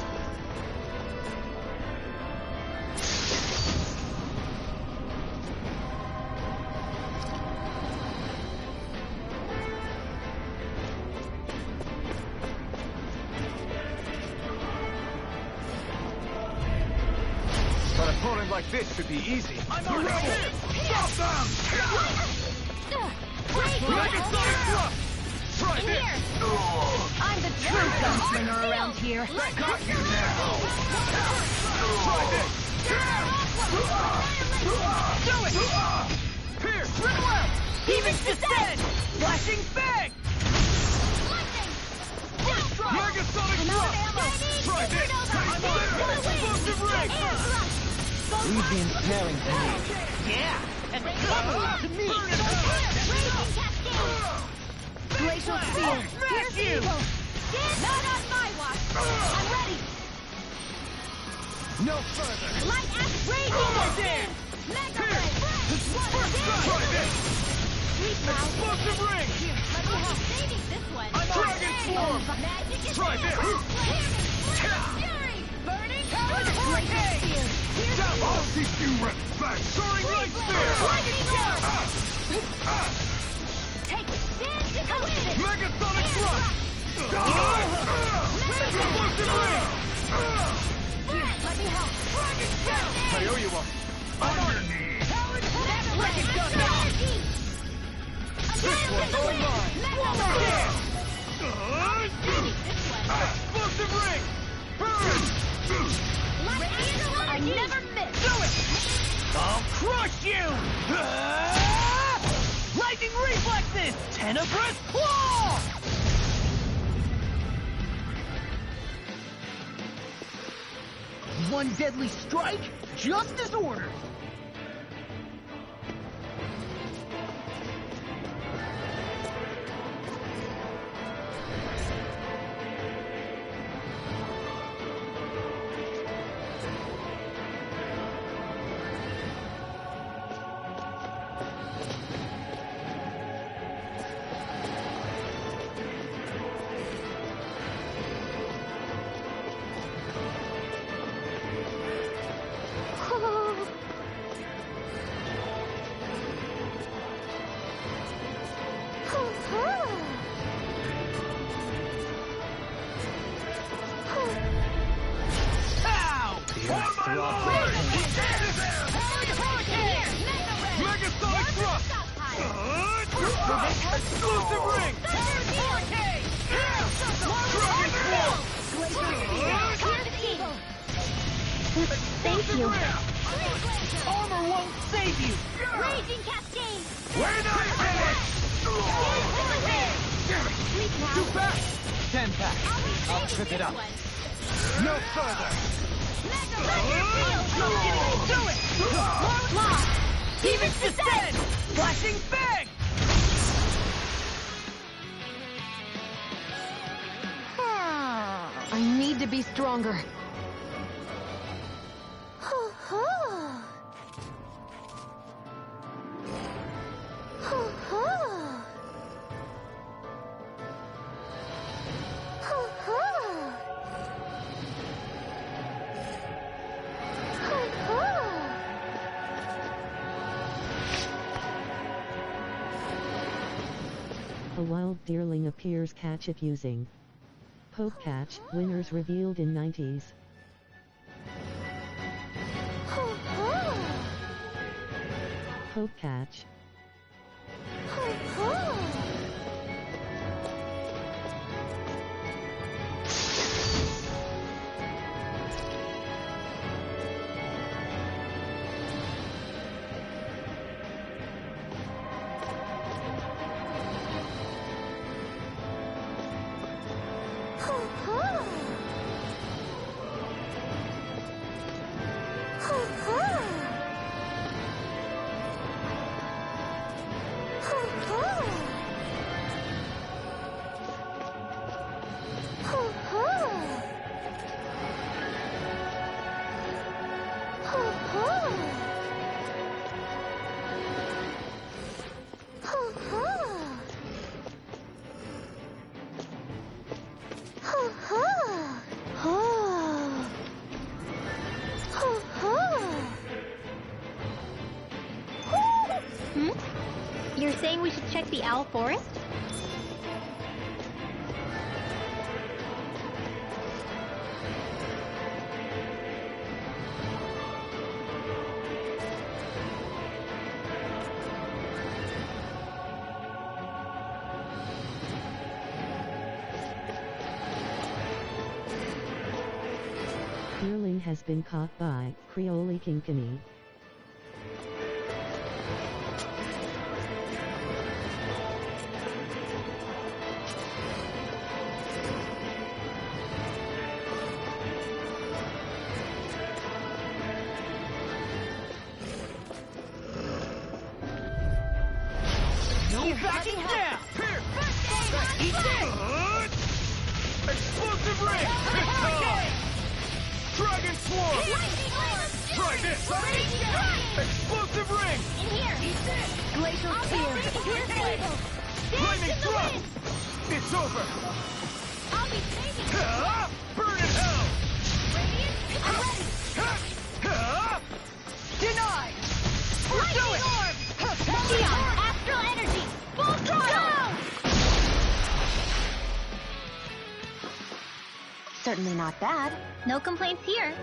An opponent like this should be easy. I'm on it! Stop them! Megasonic thrust! Try In this! here! I'm the true gunslinger around here. Got you now! Try this! Do it! Pierce! Triple out! Demons descend! Flashing bang! Megasonic thrust! Try this! Explosive ring! Leave the ensnaring to me. Yeah! And cover to me! Raging cascade! Glacial Spear. Here's evil! Not on my watch! I'm ready! No further! Light axe raging! Mega Ray! Try this! Explosive ring! Here, let me help. Saving this one. Dragon Swarm! Magic is Try this! Fury! Burning hurricane! I'll teach you respect! Soaring light spear! Take it! Dance to come with it! Megasonic thrust! Explosive ring! Here, let me help. Dragon Tail! I owe you one. Underneath! Wicked dust! This one's all mine! Explosive ring! I never miss! Do it! I'll crush you! Lightning reflexes! Tenebrous claw! One deadly strike, just as ordered. Megasonic thrust! Explosive ring! Dragon Swarm! Thank you. Armor won't save you! Raging Cascade! We're not finished! Too fast! 10 back. I'll trip it up. No further! Do it! Lock! Demons descend! Flashing bang! I need to be stronger. A wild deerling appears. Catch it using Poke Catch. Winners revealed in 90s. Poke Catch. You're saying we should check the Owl Forest? Deerling has been caught by Creole Kinkany. No backing down! Eat this! Explosive ring! This time! Dragon Swarm! Try this! Explosive ring! In here! Glacial Lightning thrust! It's over! I'll be saving you! Burn in hell! Radiant, I'm ready! Denied! Lightning orb! Xeon, astral energy! Full throttle! Certainly not bad. No complaints here.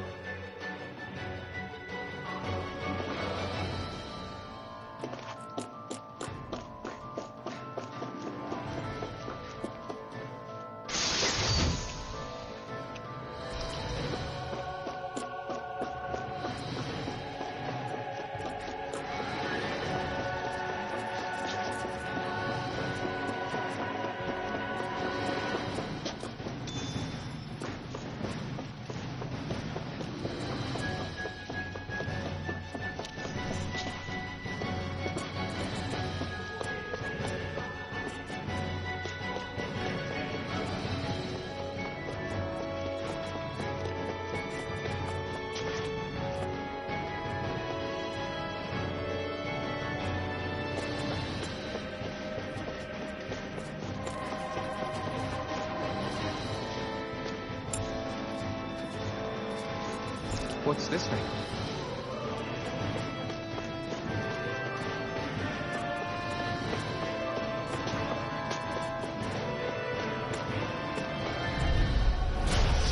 What's this thing?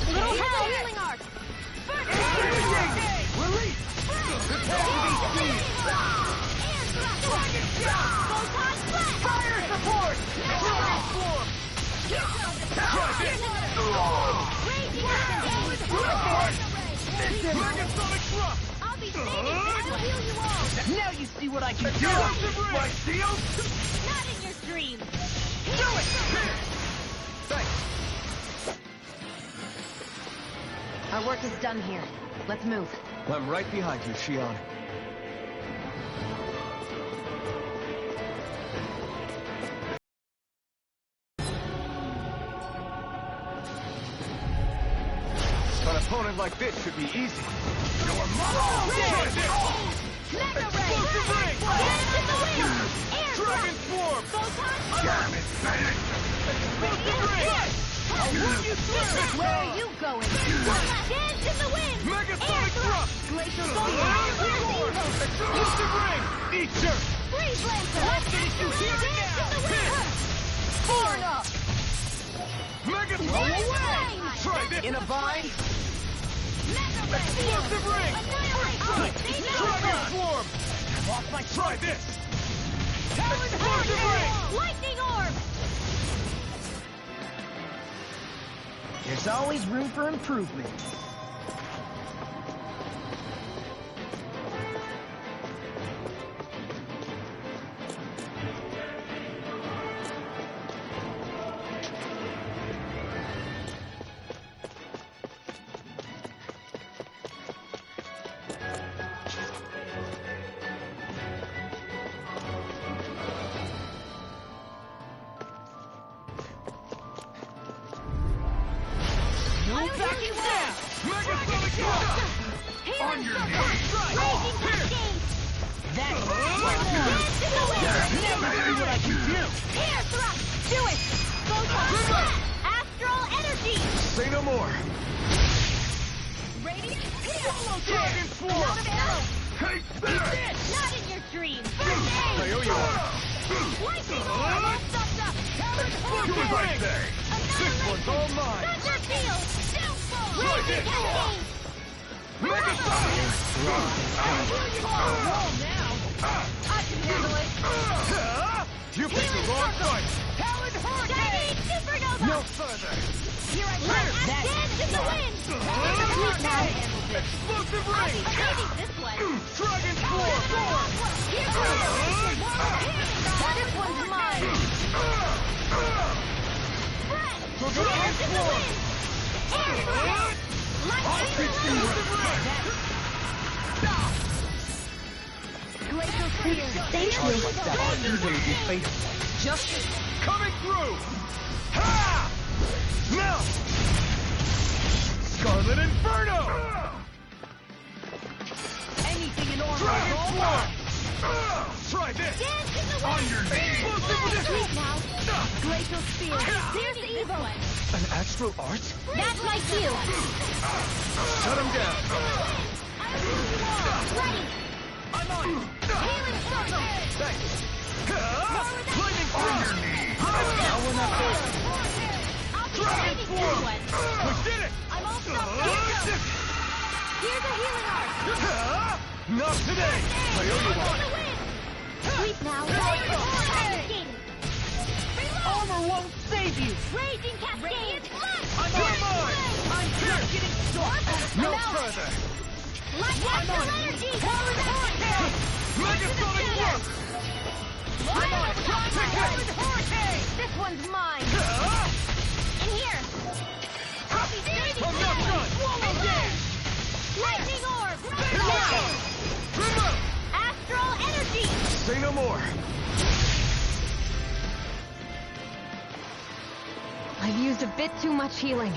Little hell! Healing arc! Release! Fire support! Megasonic thrust! I'll be saving you! I'll heal you all! Now you see what I can do! My shield! Not in your dreams! Do it! Thanks. Our work is done here. Let's move. I'm right behind you, Shion. An opponent like this should be easy. Your mother! Try this! Mega ray! Explosive ring! Dance in the wind! Air Dragon thrust! swarm! Photon Damn it, Phoenix! Explosive ring! I'll run you through! Where are you going? Dance in the wind! Megasonic thrust! Glacial Photon! Explosive ring! Eat your... Freeze Lancer! Let's finish you here and Dance now! in the wind! Burn up! Megasonic Flame! Try this! In a bind? Mega ray! Explosive ring! Annihilate! Dragon swarm! Lost my Try this! Talon Explosive ring! Lightning orb! There's always room for improvement. Megasonic thrust! On your knees! Raging Cascade! That's Dance in the wind! never see what I can do! Air thrust! Do it! Photon blast! Astral energy! Say no more. Radiant Dragon swarm! Not of arrows! Take this! Not in your dreams! I owe you one. Lightning orb! All stuffed up! Do as I say! This one's all mine! Thunder field! Downfall! Try Raging this! Cascade! Megasonic! I can handle it! You picked the wrong fight! Talon Shining supernova! No further! Here I come! Dance in the wind! Explosive I'll ring! be saving this one! Dragon swarm! Here This one's mine! Dance in the wind! Air thrust! Lightning Glacial Spear! Thank you. On your day be faithful. Justice! Coming through! Ha! Now! Scarlet Inferno! Anything in order! Dragon swarm! Try this! Dance in the On wind! your knees! Sweep now! Glacial Spear! Here's the evil! An astral art? That's my cue! Shut him down! Ready! I'm on you! Healing circle! Thanks! Lightning thrust! Now we're not there! I'll be saving this one! We did it! I'm all stopped up! Here's a healing art! Not today! I owe you one! Sweep now! Cascade! Armor won't save you! Raging Cascade! I'm on mine! I'm just getting started! No further! Light astral energy! Megasonic work! I'm on Hurricane! This one's mine! In here! I'll be saving I'm not done! Again! Lightning orb! Remove! Astral energy! Say no more! I've used a bit too much healing.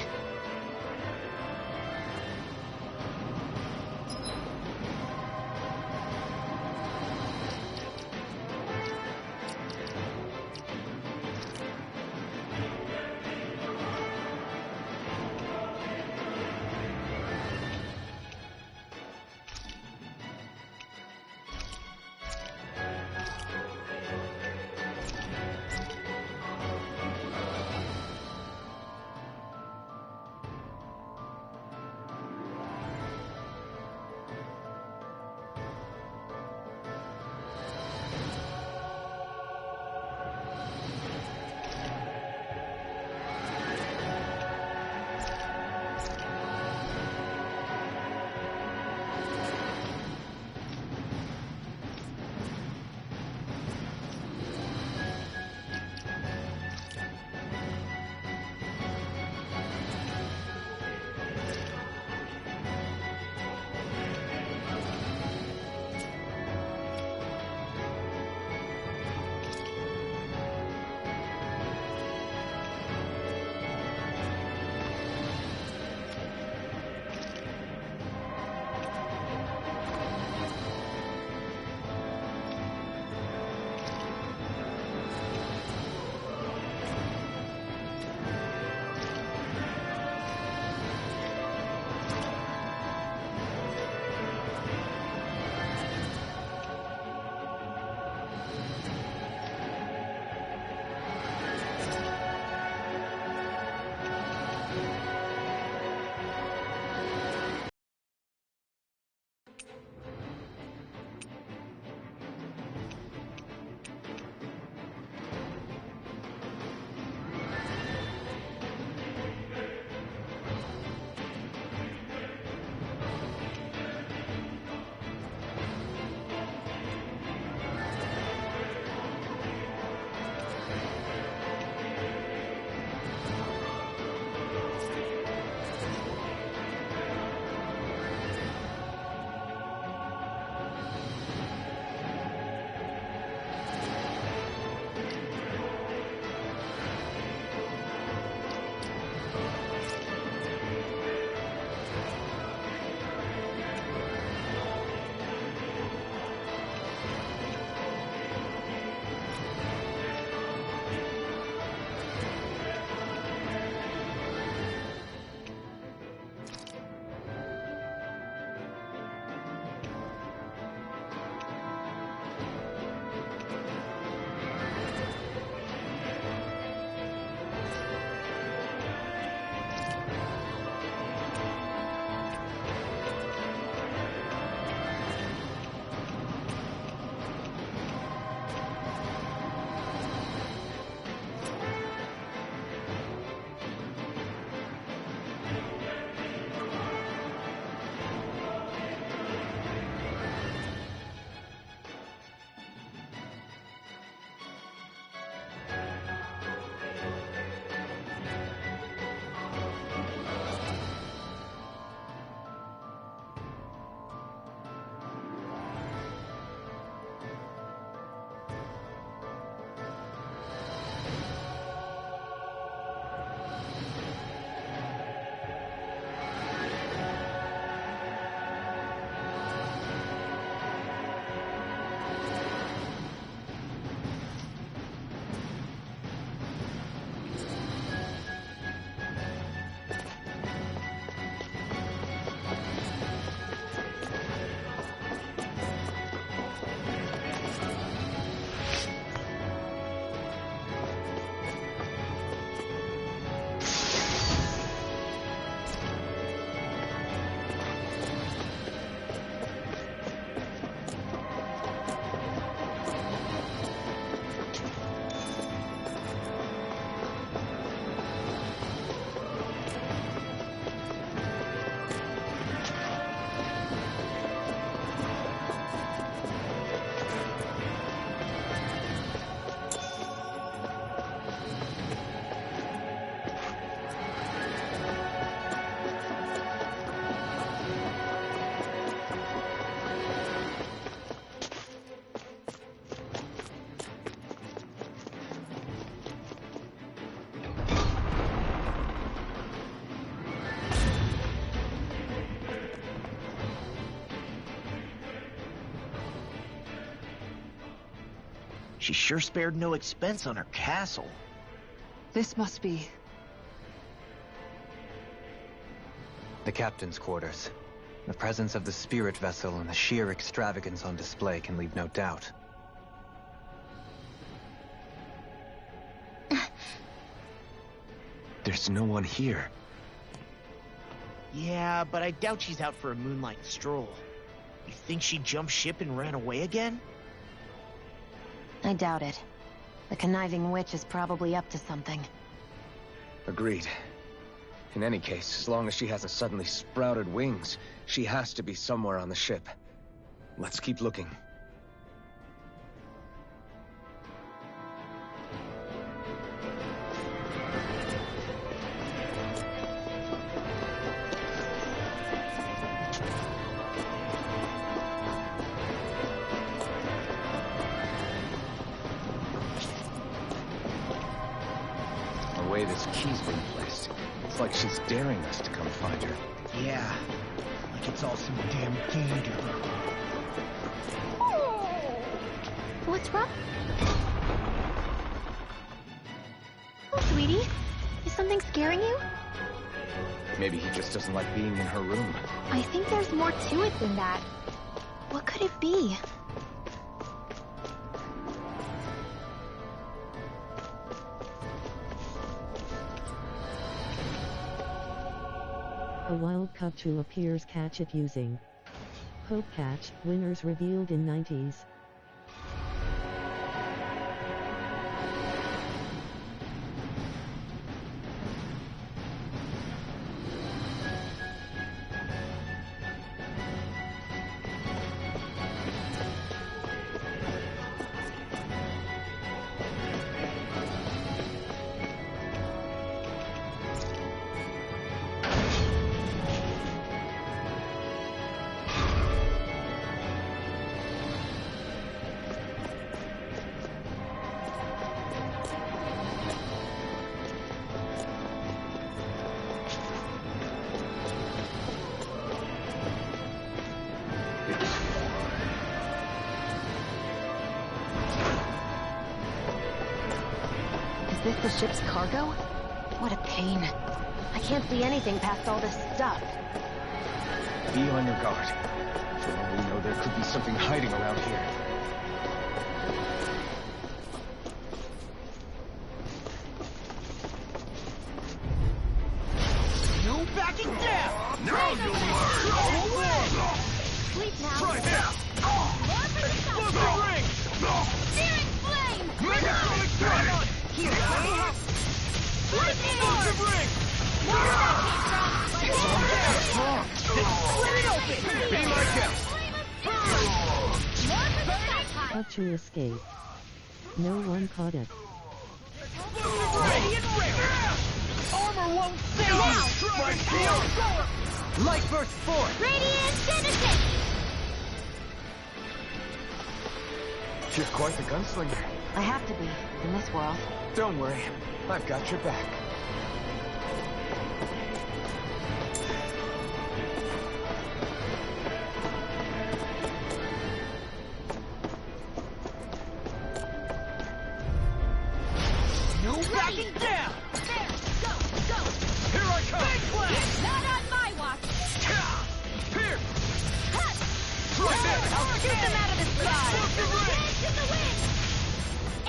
She sure spared no expense on her castle. This must be... The captain's quarters. The presence of the spirit vessel and the sheer extravagance on display can leave no doubt. There's no one here. Yeah, but I doubt she's out for a moonlight stroll. You think she jumped ship and ran away again? I doubt it. The conniving witch is probably up to something. Agreed. In any case, as long as she hasn't suddenly sprouted wings, she has to be somewhere on the ship. Let's keep looking. The way this key's been placed, it's like she's daring us to come find her. Yeah, like it's all some damn game to her. What's wrong? Oh, sweetie. Is something scaring you? Maybe he just doesn't like being in her room. I think there's more to it than that. What could it be? A wild Cubchoo appears. Catch it using Poke Catch. Winners revealed in 90s. Is this the ship's cargo? What a pain. I can't see anything past all this stuff. Be on your guard. For all we know, there could be something hiding around here. No backing down! Now you'll learn! Sleep now. Try this! Explosive ring! Searing flame! Megasonic strike! Here, lightning orb! Explosive ring! Split it open! Be my guest! Cubchoo escaped. No one caught it. Ready and ready! Armor won't save you! My shield! Light burst forth! Radiant Genesis! You're quite the gunslinger. I have to be, in this world. Don't worry, I've got your back. No backing down! There! Go! Go! Here I come! Big blast! Not on my watch! Here! Cut! Try this! I'll shoot them out of the sky! Explosive ring! Dance in the wind!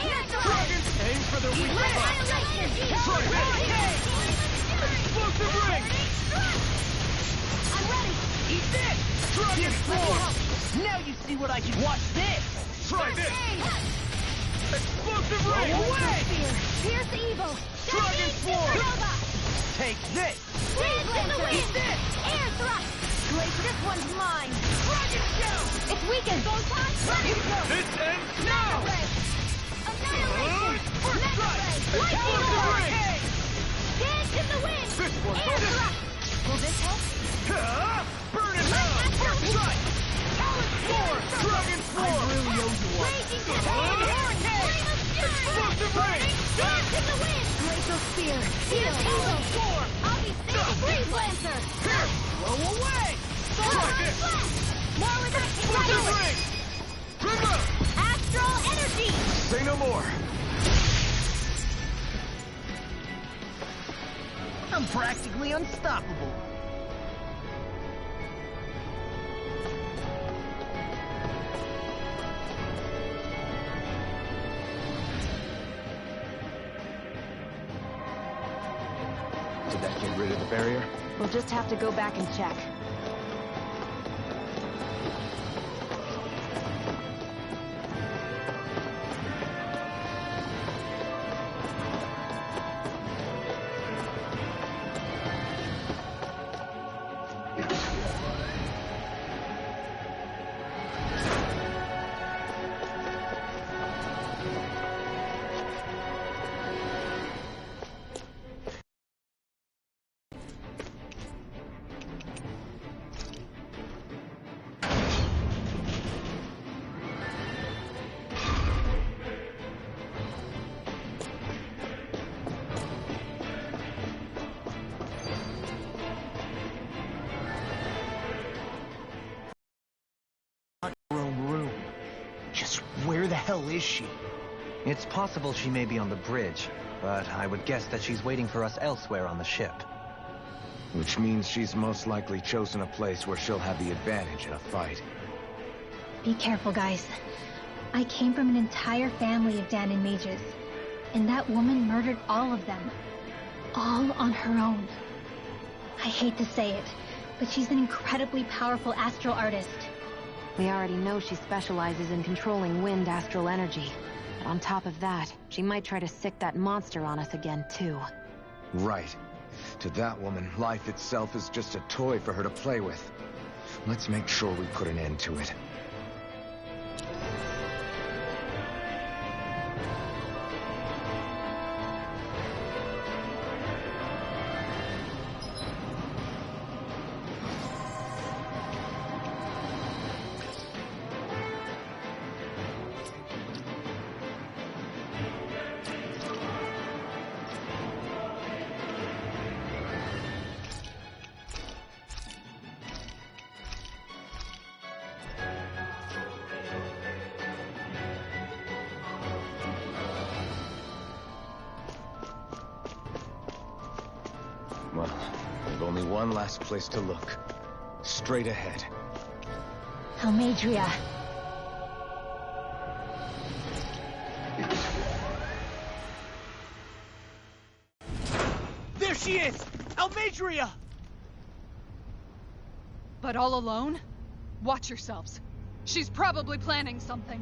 Air thrust! Aim for the weak spot! Annihilation! Try this! Explosive ring! I'm ready! Eat this! Dragon Force! Now you see what I can watch this! Try this! Explosive ring! Away! Pierce evil! Dragon Force! Supernova! Take this! Dance in the wind! Eat this! Air thrust! Great, this one's mine! Dragon Shell! It's weakened! Photon! Ready to go! This ends now! Annihilation! First Mega strike! ray! Explosive ring! Dance in the wind! This one's Air this! thrust! Will this help? Burn it down! First strike! Talon Force! Dragon Force! Really owe you one. Raging Hurricane! Explosive ring! Dance in the wind! Glacial spear! Pierce evil! Storm! I'll be saving Freeze Lancer! Blow away! Photon blast! More with that Explosive ignite! ring! Trigger! Astral energy! Say no more. I'm practically unstoppable. Did that get rid of the barrier? We'll just have to go back and check. Where the hell is she? It's possible she may be on the bridge, but I would guess that she's waiting for us elsewhere on the ship. Which means she's most likely chosen a place where she'll have the advantage in a fight. Be careful, guys. I came from an entire family of Dahnan mages, and that woman murdered all of them. All on her own. I hate to say it, but she's an incredibly powerful astral artist. We already know she specializes in controlling wind astral energy. But on top of that, she might try to sick that monster on us again, too. Right. To that woman, life itself is just a toy for her to play with. Let's make sure we put an end to it. Well, we've only one last place to look. Straight ahead. Almeidrea. There she is! Almeidrea! But all alone? Watch yourselves. She's probably planning something.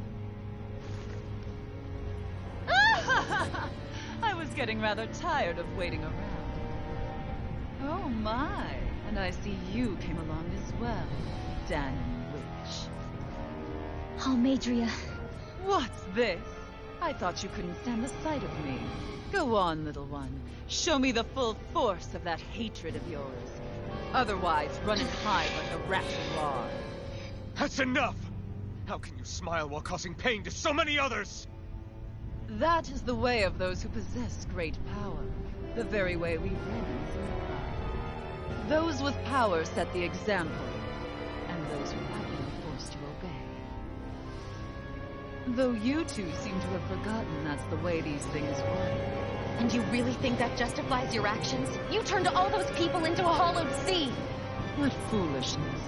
I was getting rather tired of waiting around. Oh my, and I see you came along as well, Dahnan Witch. Almeidrea. What's this? I thought you couldn't stand the sight of me. Go on, little one. Show me the full force of that hatred of yours. Otherwise, run and hide like a rat you are. That's enough! How can you smile while causing pain to so many others? That is the way of those who possess great power. The very way we humans live. Those with power set the example, and those without are forced to obey. Though you two seem to have forgotten that's the way these things work. And you really think that justifies your actions? You turned all those people into a hollowed sea! What foolishness.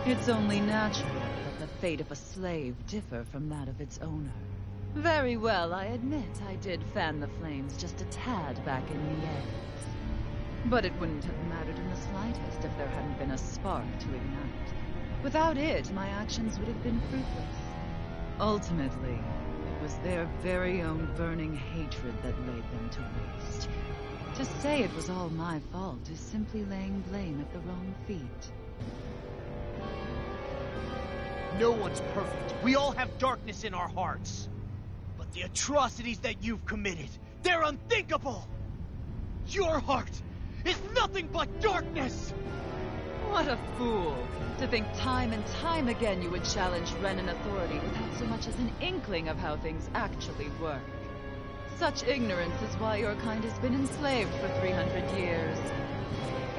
It's only natural that the fate of a slave differ from that of its owner. Very well, I admit I did fan the flames just a tad back in Niez. But it wouldn't have mattered in the slightest if there hadn't been a spark to ignite. Without it, my actions would have been fruitless. Ultimately, it was their very own burning hatred that laid them to waste. To say it was all my fault is simply laying blame at the wrong feet. No one's perfect. We all have darkness in our hearts. But the atrocities that you've committed, they're unthinkable! Your heart is nothing but darkness! What a fool! To think time and time again you would challenge Renan authority without so much as an inkling of how things actually work. Such ignorance is why your kind has been enslaved for 300 years.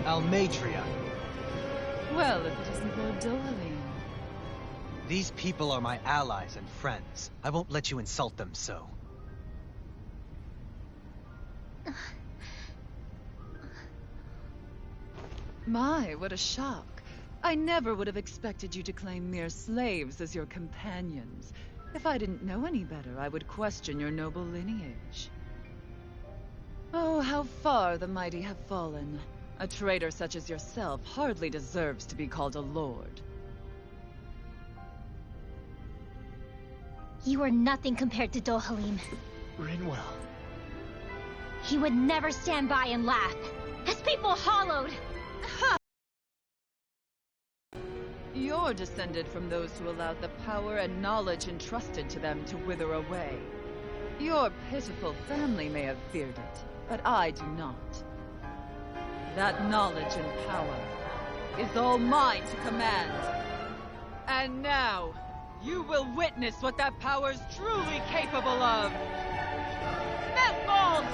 Almeidrea. Well, if it isn't Lord Dohalim. These people are my allies and friends. I won't let you insult them so. My, what a shock. I never would have expected you to claim mere slaves as your companions. If I didn't know any better, I would question your noble lineage. Oh, how far the mighty have fallen. A traitor such as yourself hardly deserves to be called a lord. You are nothing compared to Dohalim. Rinwell. He would never stand by and laugh. His people hollowed. You're descended from those who allowed the power and knowledge entrusted to them to wither away. Your pitiful family may have feared it, but I do not. That knowledge and power is all mine to command. And now, you will witness what that power's truly capable of. Nesmold!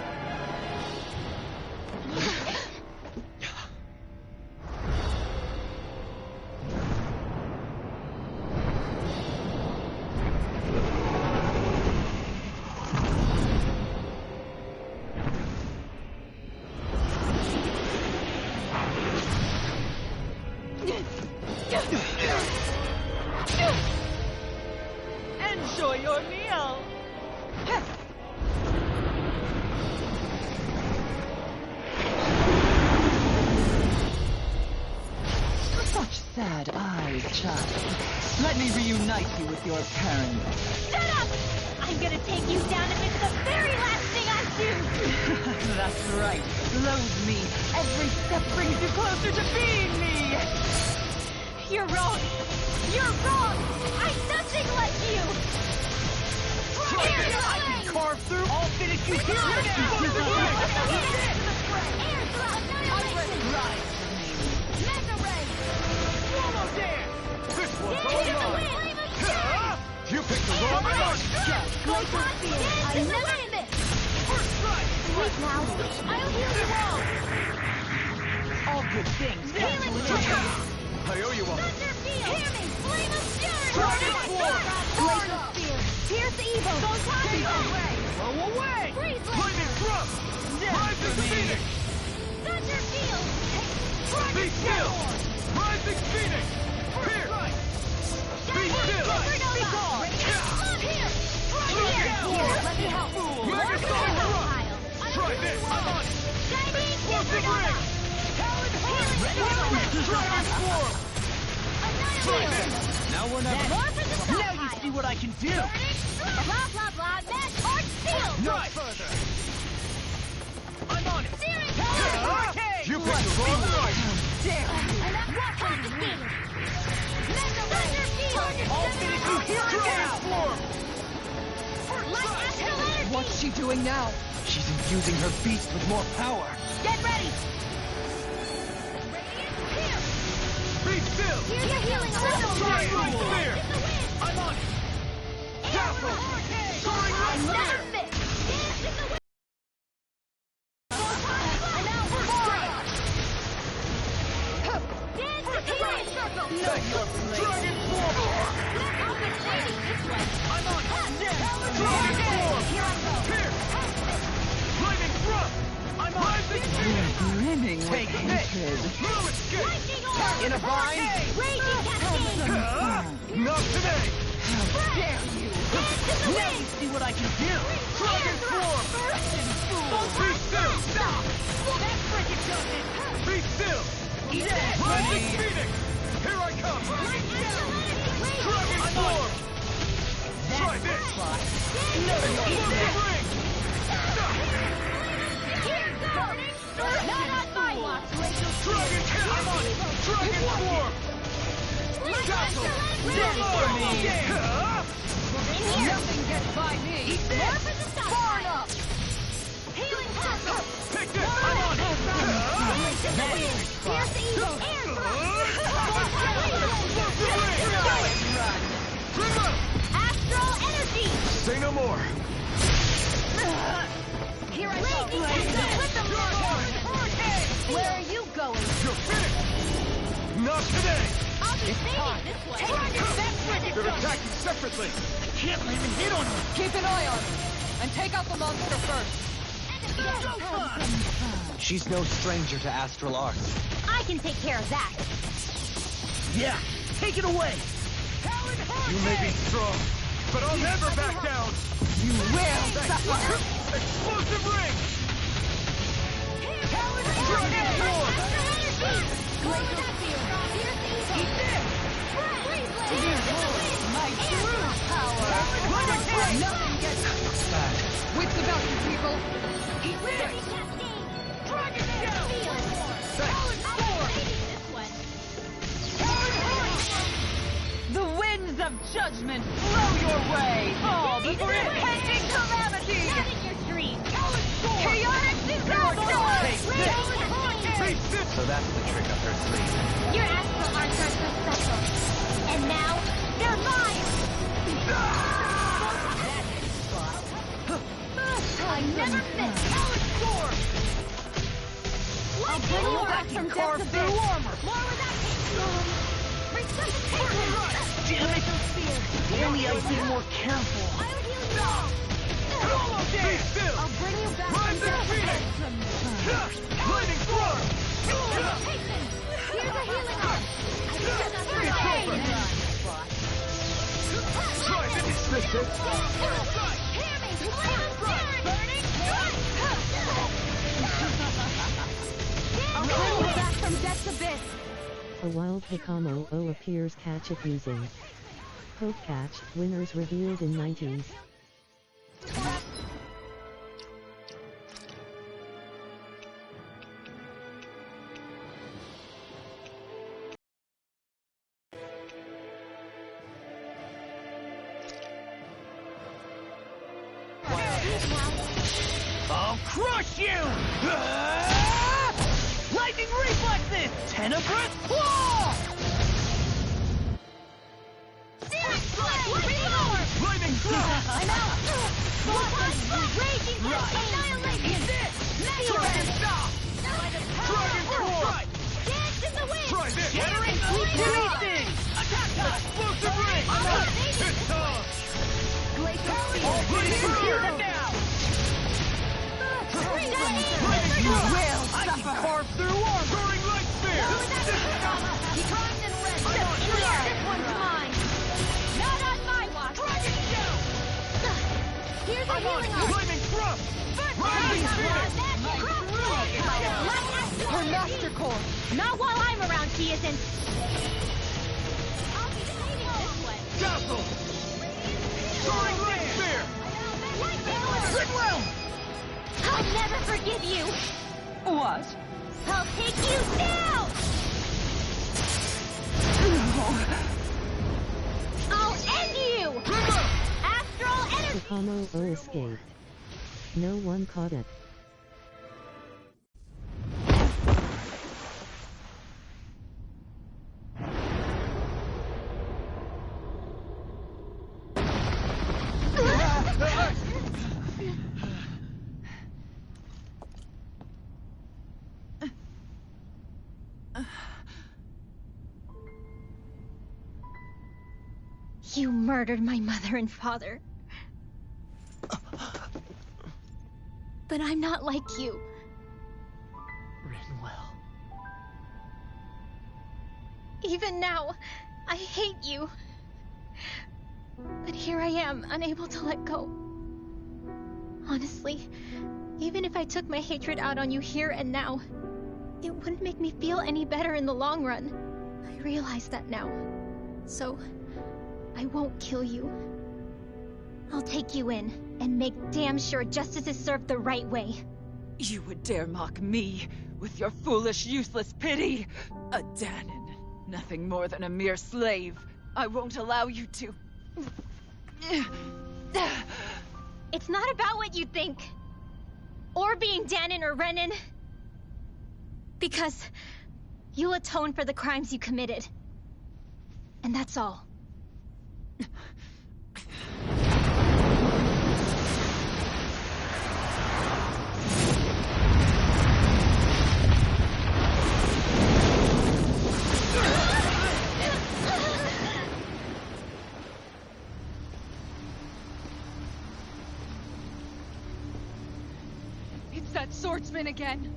Enjoy your meal! Such sad eyes, child. Let me reunite you with your parents. Shut up! I'm gonna take you down if it's the very last thing I do! That's right. Loathe me. Every step brings you closer to being me! You're wrong! You're wrong! I'm nothing like you! I can carve through. I'll finish you here Almost there! This one's all mine! You picked the wrong one! I never miss! First strike! Wait now! I'll heal you all! all good things. Healing fire! I owe you one. Thunder field! Hear me! Flame of fury! Dragon form! Blaze of spear! Pierce evil! Go Take away! Throw away! Freeze Flaming thrust! Rising phoenix! Thunder field! Be still! Rising phoenix! Here! Be still! Supernova! Come here! Dragon form! Let me help! Mega Sonic Thrust! Try this! I'm on it! Shiny Explosive Supernova! ring! Dragon form! Try this! Now we're not. More for the stockpile! Now you see what I can do. Blah, blah, blah, mad arch steel! No further! I'm on it! Searing You picked the wrong one! And that rock confiscated! Mega Thunder field! I'll finish you here and Dragon now. form! Light astral energy! What's she doing now? She's infusing her beast with more power. Get ready! Be still! Here's your healing Soaring spear! It's the wind! I'm on it! Dazzle! Soaring I spear! never miss! Dance in the wind! I'm out for strike! Dance with healing circle! Take your dragon form! I'll be waiting this way! I'm on it! Dragon form! Here I go! Here! Flaming thrust! I'm on it! Brimming with Take this! hatred. No escape! Lightning orb! In a bind! Raging cascade! Not today! How dare you! Dance in the Now you wind! see what I can do. Dragon form! Be still! Stop! That frickin' does it! Be still! Rising phoenix! Here I come! Dragon form! Try this! Explosive ring! Here goes! Not on my watch! Dragon I'm on it! Dragon form! Dazzle! Nothing gets by me. More for the stop! Far enough! Healing tackle! Take this! I'm on it! Healing in the wind! Pierce evil! Air Astral energy! Say no more! Here I go! With the Where are you going? You're finished! Not today! I'll be saving this way! Dragon They're attacking separately. I can't even hit on them. Keep an eye on him, and take out the monster first. She's no stranger to astral arts. I can take care of that. Yeah, take it away. You may be strong, but I'll never back down. You will suffer. Explosive ring. Dragon War! My true power. Nothing gets Bad. wits about you, people. Dragon Shell! The winds of judgment blow your way. Fall before impending calamity. Not in your dreams! Chaotic disaster. So that's the trick up her sleeve. Your astral arts are so special. And now, they're mine! I never miss! I'll bring you back from death to bed! More without me! Resuscitation! Damn it! Only I'd be more careful. I'll heal you all! Stay still. I'll bring you back Rise from and death to Phoenix. bed! Lightning storm. Resuscitation! Here's a healing arm! I cannot Try this. Hear me! Burning! I'll bring you back from death's abyss! A wild Hikamo O appears. Catch it using Poke Catch. Winners revealed in 90s. I'll crush you! Lightning reflexes! Tenebrous claw! Lightning storm. I'm out! Raging annihilation! Dragon stop. Dragon claw. Dance in the wind! Try this. Releasing! Explosive ring. It's time. Glacial Here now. You will I can suffer. carve through armor! Soaring light spear. Times and red! This one's mine! Not on my watch! Dragon shell. Here's a I'm on healing it. arm! Lightning thrust. Rising phoenix. Her master core. Not while I'm around, she isn't! I'll be saving this one! Dazzle. Soaring light spear. Goodwill! I'll never forgive you! What? I'll take you down! I'll end you! Astral energy! Hikamo O escaped. No one caught it. You murdered my mother and father. But I'm not like you. Rinwell. Even now, I hate you. But here I am, unable to let go. Honestly, even if I took my hatred out on you here and now, it wouldn't make me feel any better in the long run. I realize that now. So, I won't kill you. I'll take you in, and make damn sure justice is served the right way. You would dare mock me with your foolish, useless pity? A Danon, nothing more than a mere slave. I won't allow you to... It's not about what you think. Or being Danon or Renan. Because you'll atone for the crimes you committed. And that's all. that swordsman again.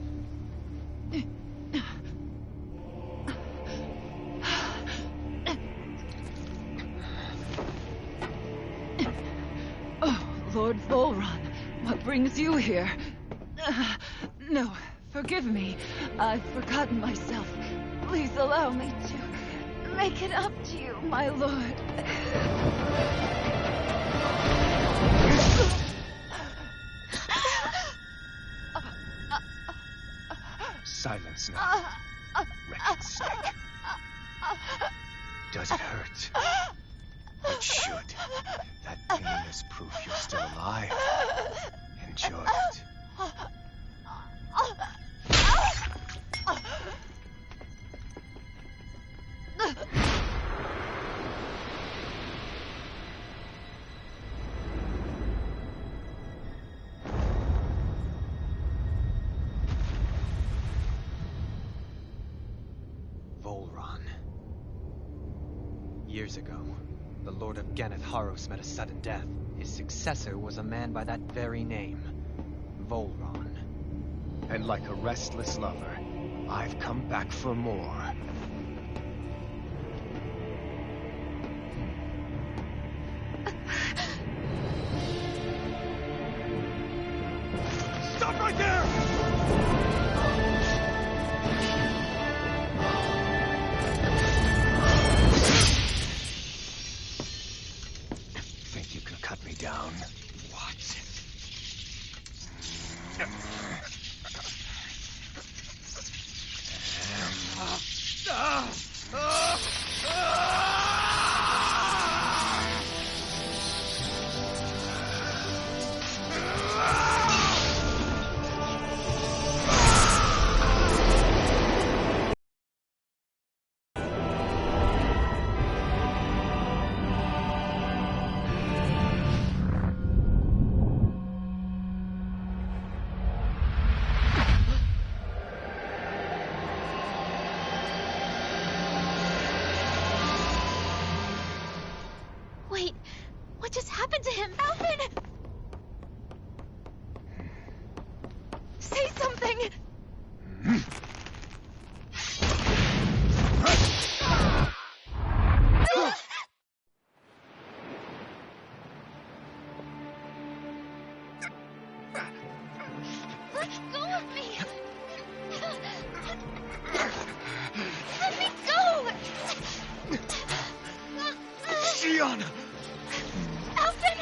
Oh, Lord Volron, what brings you here? No, forgive me. I've forgotten myself. Please allow me to make it up to you, my lord. Silence now, wretched snake. Does it hurt? It should. That pain is proof you're still alive. Enjoy it. Volron. Years ago, the Lord of Ganeth Haros met a sudden death. His successor was a man by that very name, Volron. And like a restless lover, I've come back for more. Stop right there! Think you can cut me down? What? Wait, what just happened to him? Alvin! Say something! Let go of me! Let me go! Shion! Alvin!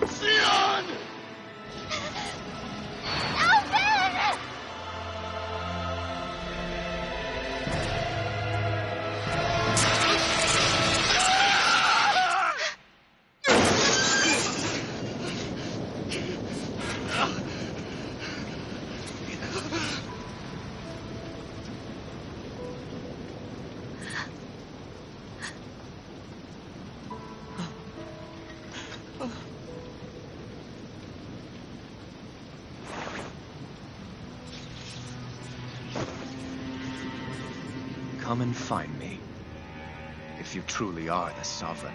Shion! Alvin! Come and find me, if you truly are the Sovereign.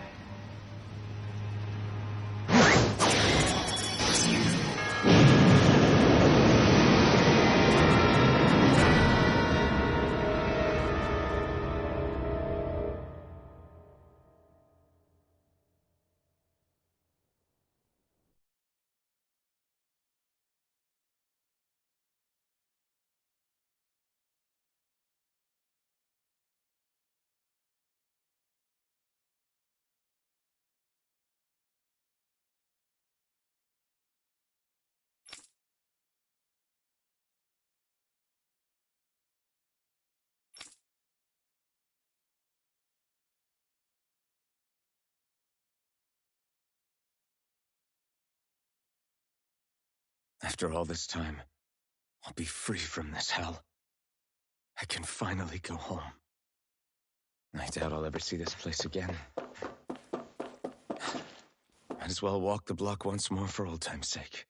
After all this time, I'll be free from this hell. I can finally go home. I doubt I'll ever see this place again. Might as well walk the block once more for old time's sake.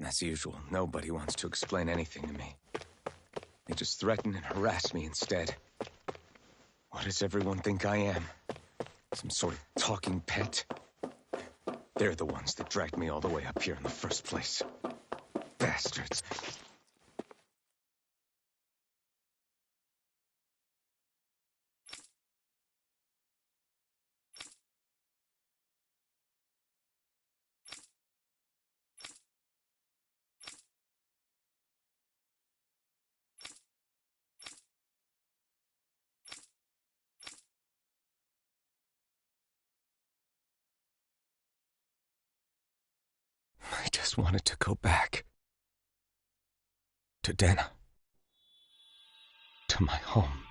As usual, nobody wants to explain anything to me. They just threaten and harass me instead. What does everyone think I am? Some sort of talking pet? They're the ones that dragged me all the way up here in the first place. Bastards. I just wanted to go back. To Dana. To my home.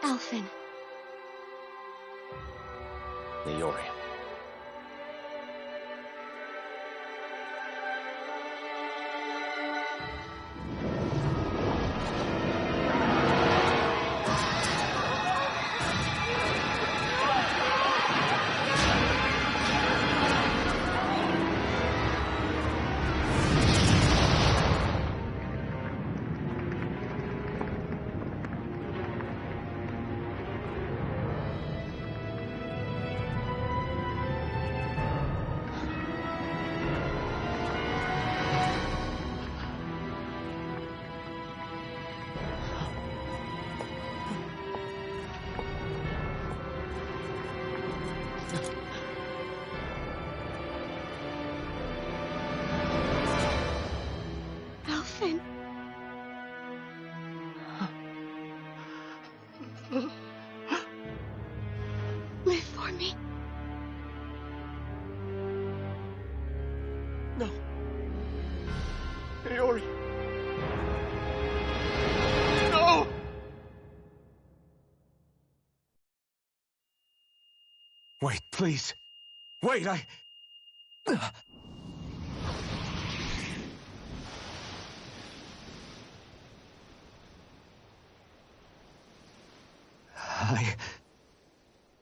Alphen. Leori. Alphen. Live for me. No. Leori. No! Wait, please. Wait, I...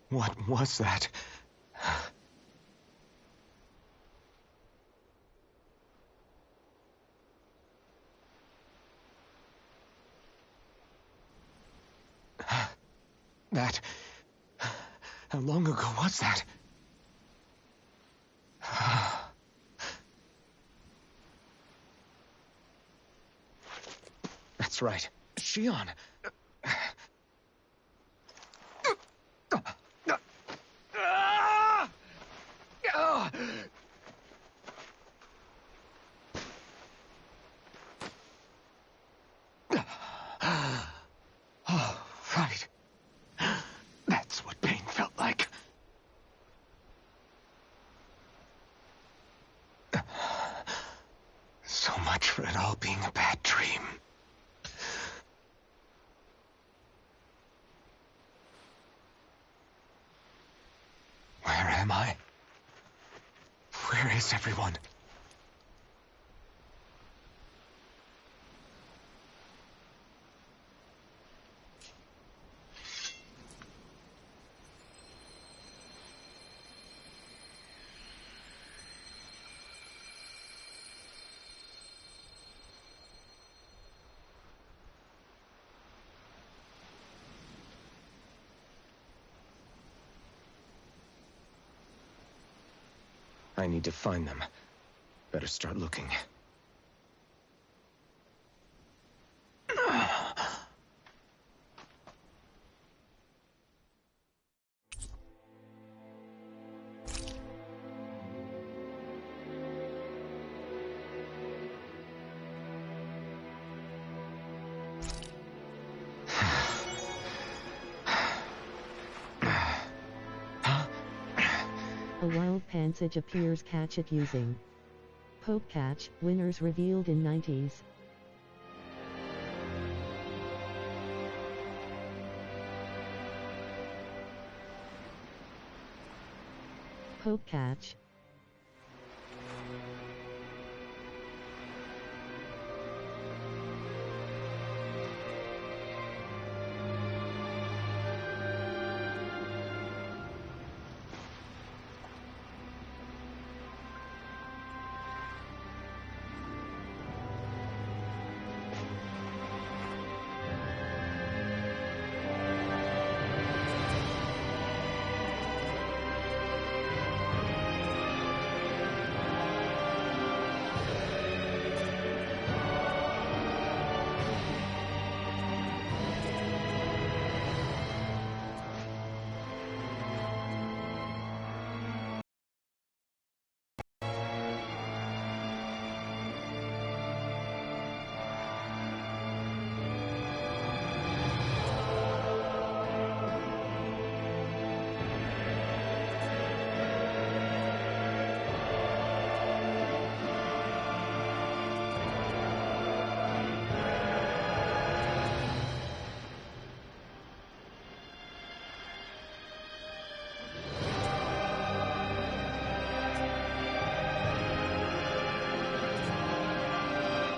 What was that? That... How long ago was that? That's right. Shion. all being a bad dream. Where am I? Where is everyone? I need to find them. Better start looking. A wild pansage appears. Catch it using Poke Catch. Winners revealed in 90s. Poke Catch.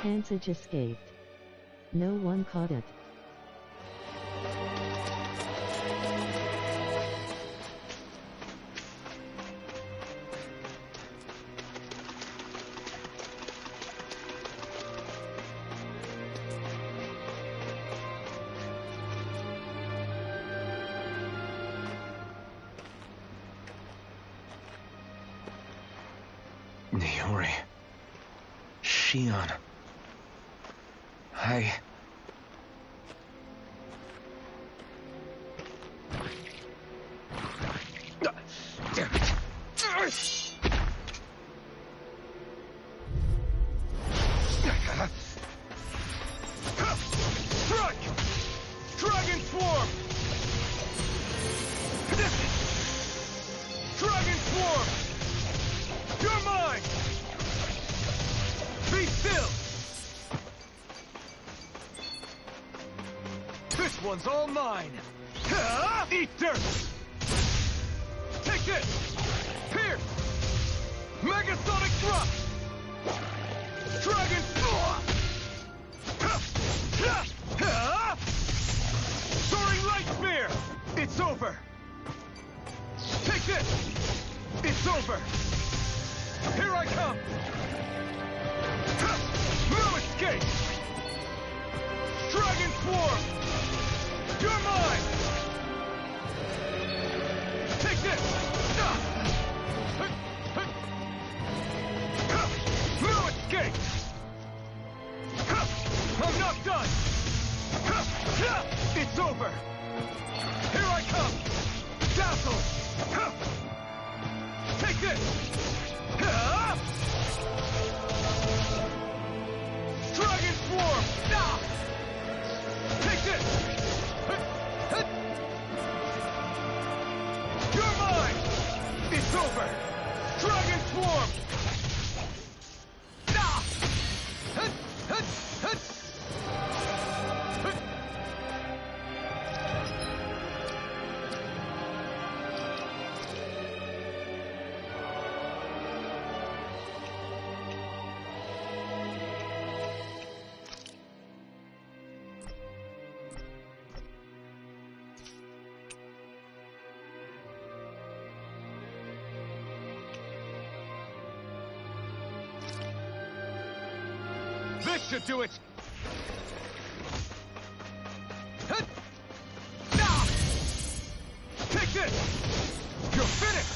Pansage escaped. No one caught it. Niori. Shion. I... Damn it. Strike! Dragon Swarm! Dragon Swarm! You're mine! Be still! This one's all mine! Eat dirt! Take this! Pierce! Megasonic Thrust! Dragon Swarm! Soaring Light Spear! It's over! Take this! It's over! Here I come! No escape! Dragon Swarm! You're mine! Take this! No escape! I'm not done! It's over! Here I come! Dazzle! Take this! Dragon Swarm! Take this! You're mine! It's over! Dragon Swarm! This should do it! Take this! You're finished!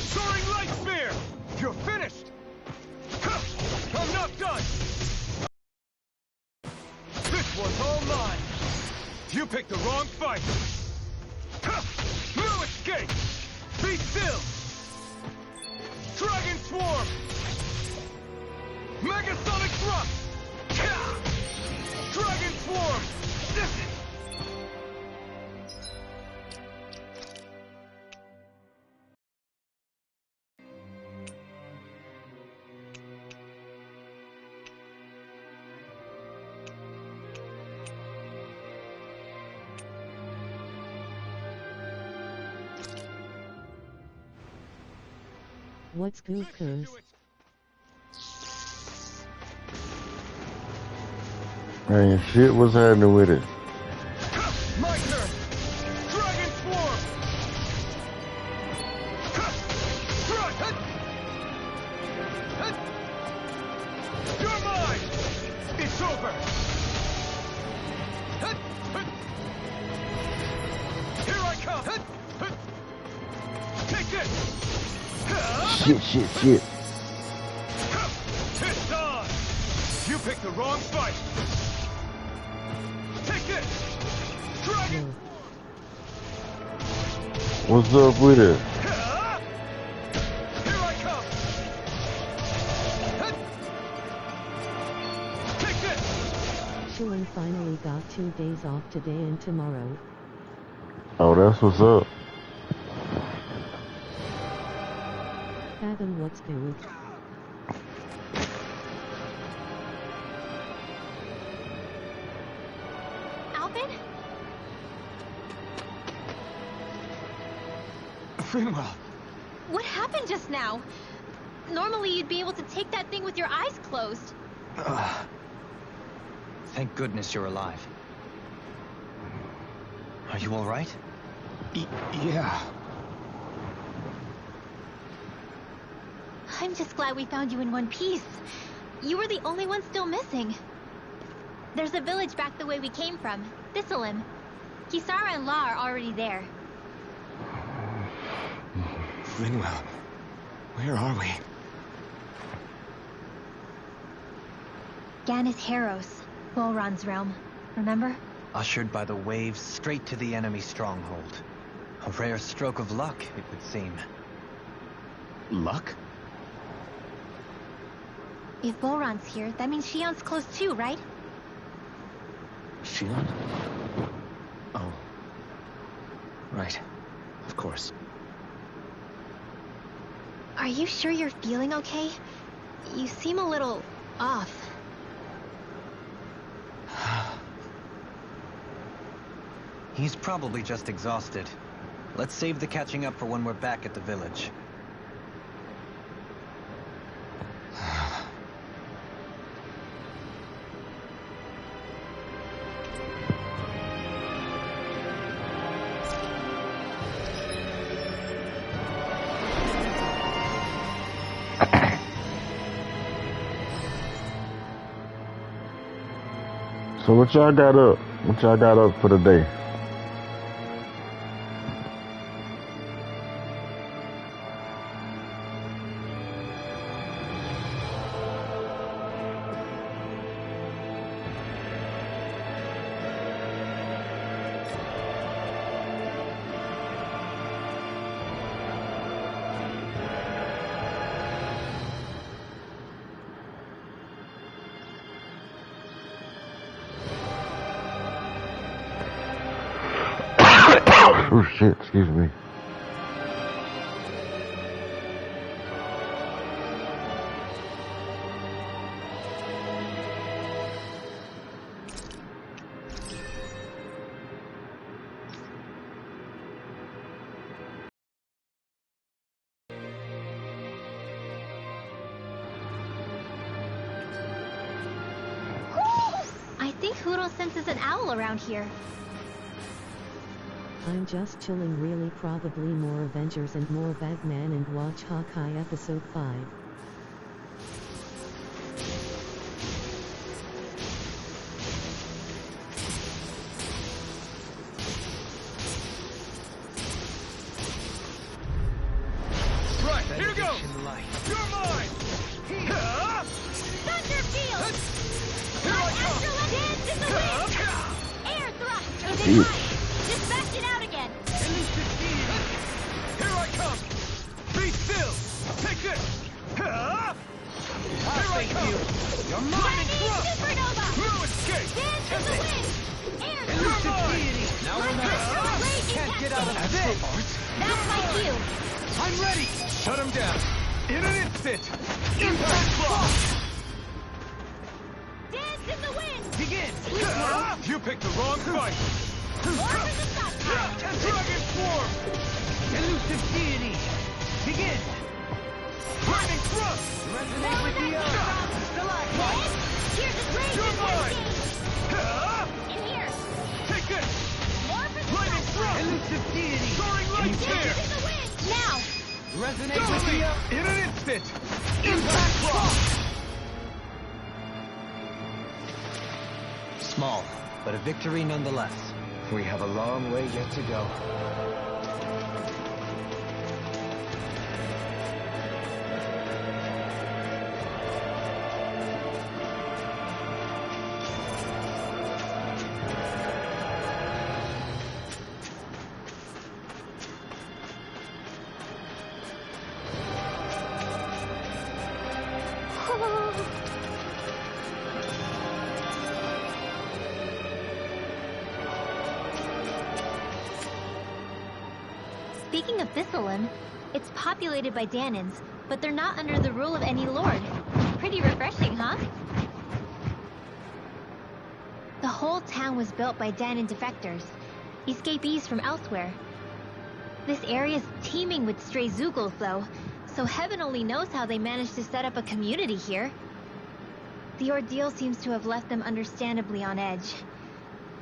Soaring Light Spear! You're finished! I'm not done! This one's all mine! You picked the wrong fight! No escape! Be still! Dragon Swarm! Megasonic Thrust! Dragon Swarm! What's good, cuz? Man, shit, what's happening with it? My turn! Dragon Swarm! You're mine! It's over! Here I come! Take this! Shit. It's on! You picked the wrong fight! Take this! Dragon! What's up with it? Here I come! Take this! Shilin finally got 2 days off today and tomorrow. Oh, that's what's up. Fathom what's good. Alvin? Finwell! What happened just now? Normally you'd be able to take that thing with your eyes closed. Thank goodness you're alive. Are you all right? Yeah. I'm just glad we found you in one piece. You were the only one still missing. There's a village back the way we came from, Thistleim. Kisara and La are already there. Finwell, where are we? Ganis Heros, Bolron's realm. Remember? Ushered by the waves straight to the enemy stronghold. A rare stroke of luck, it would seem. Luck? If Bolron's here, that means Shion's close too, right? Shion? Oh. Right. Of course. Are you sure you're feeling okay? You seem a little off. He's probably just exhausted. Let's save the catching up for when we're back at the village. So what y'all got up? What y'all got up for the day? Oh shit, excuse me. I think Huro senses an owl around here. I'm just chilling, really. Probably more Avengers and more Batman, and watch Hawkeye episode 5. Shit. Dispatch it out again. Elusive deity. Here I come. Be still. Take this. Here I come. You're mine. Supernova. Through escape. Dance in the wind. Air Elusive storm. deity. Now we're not. Raging Can't get out of cascade. this. That's my cue. I'm ready. Shut him down. In an instant. Impact clock. Dance in the wind. Begin. You picked the wrong fight. Morph in the sun. Dragon Swarm. Elusive deity. Begin. Lightning thrust. Resonate with the Stalagmite. Here's a rage You're mine. in here. Take this. Morph in the Lightning sun. thrust. Elusive deity. Soaring light Dance spear. in the wind. Now. Resonate Go with me. the In an instant. Impact clock. Small, but a victory nonetheless. We have a long way yet to go. Speaking of Thistleland, it's populated by Danans, but they're not under the rule of any lord. Pretty refreshing, huh? The whole town was built by Danan defectors, escapees from elsewhere. This area's teeming with stray Zeugles, though, so heaven only knows how they managed to set up a community here. The ordeal seems to have left them understandably on edge.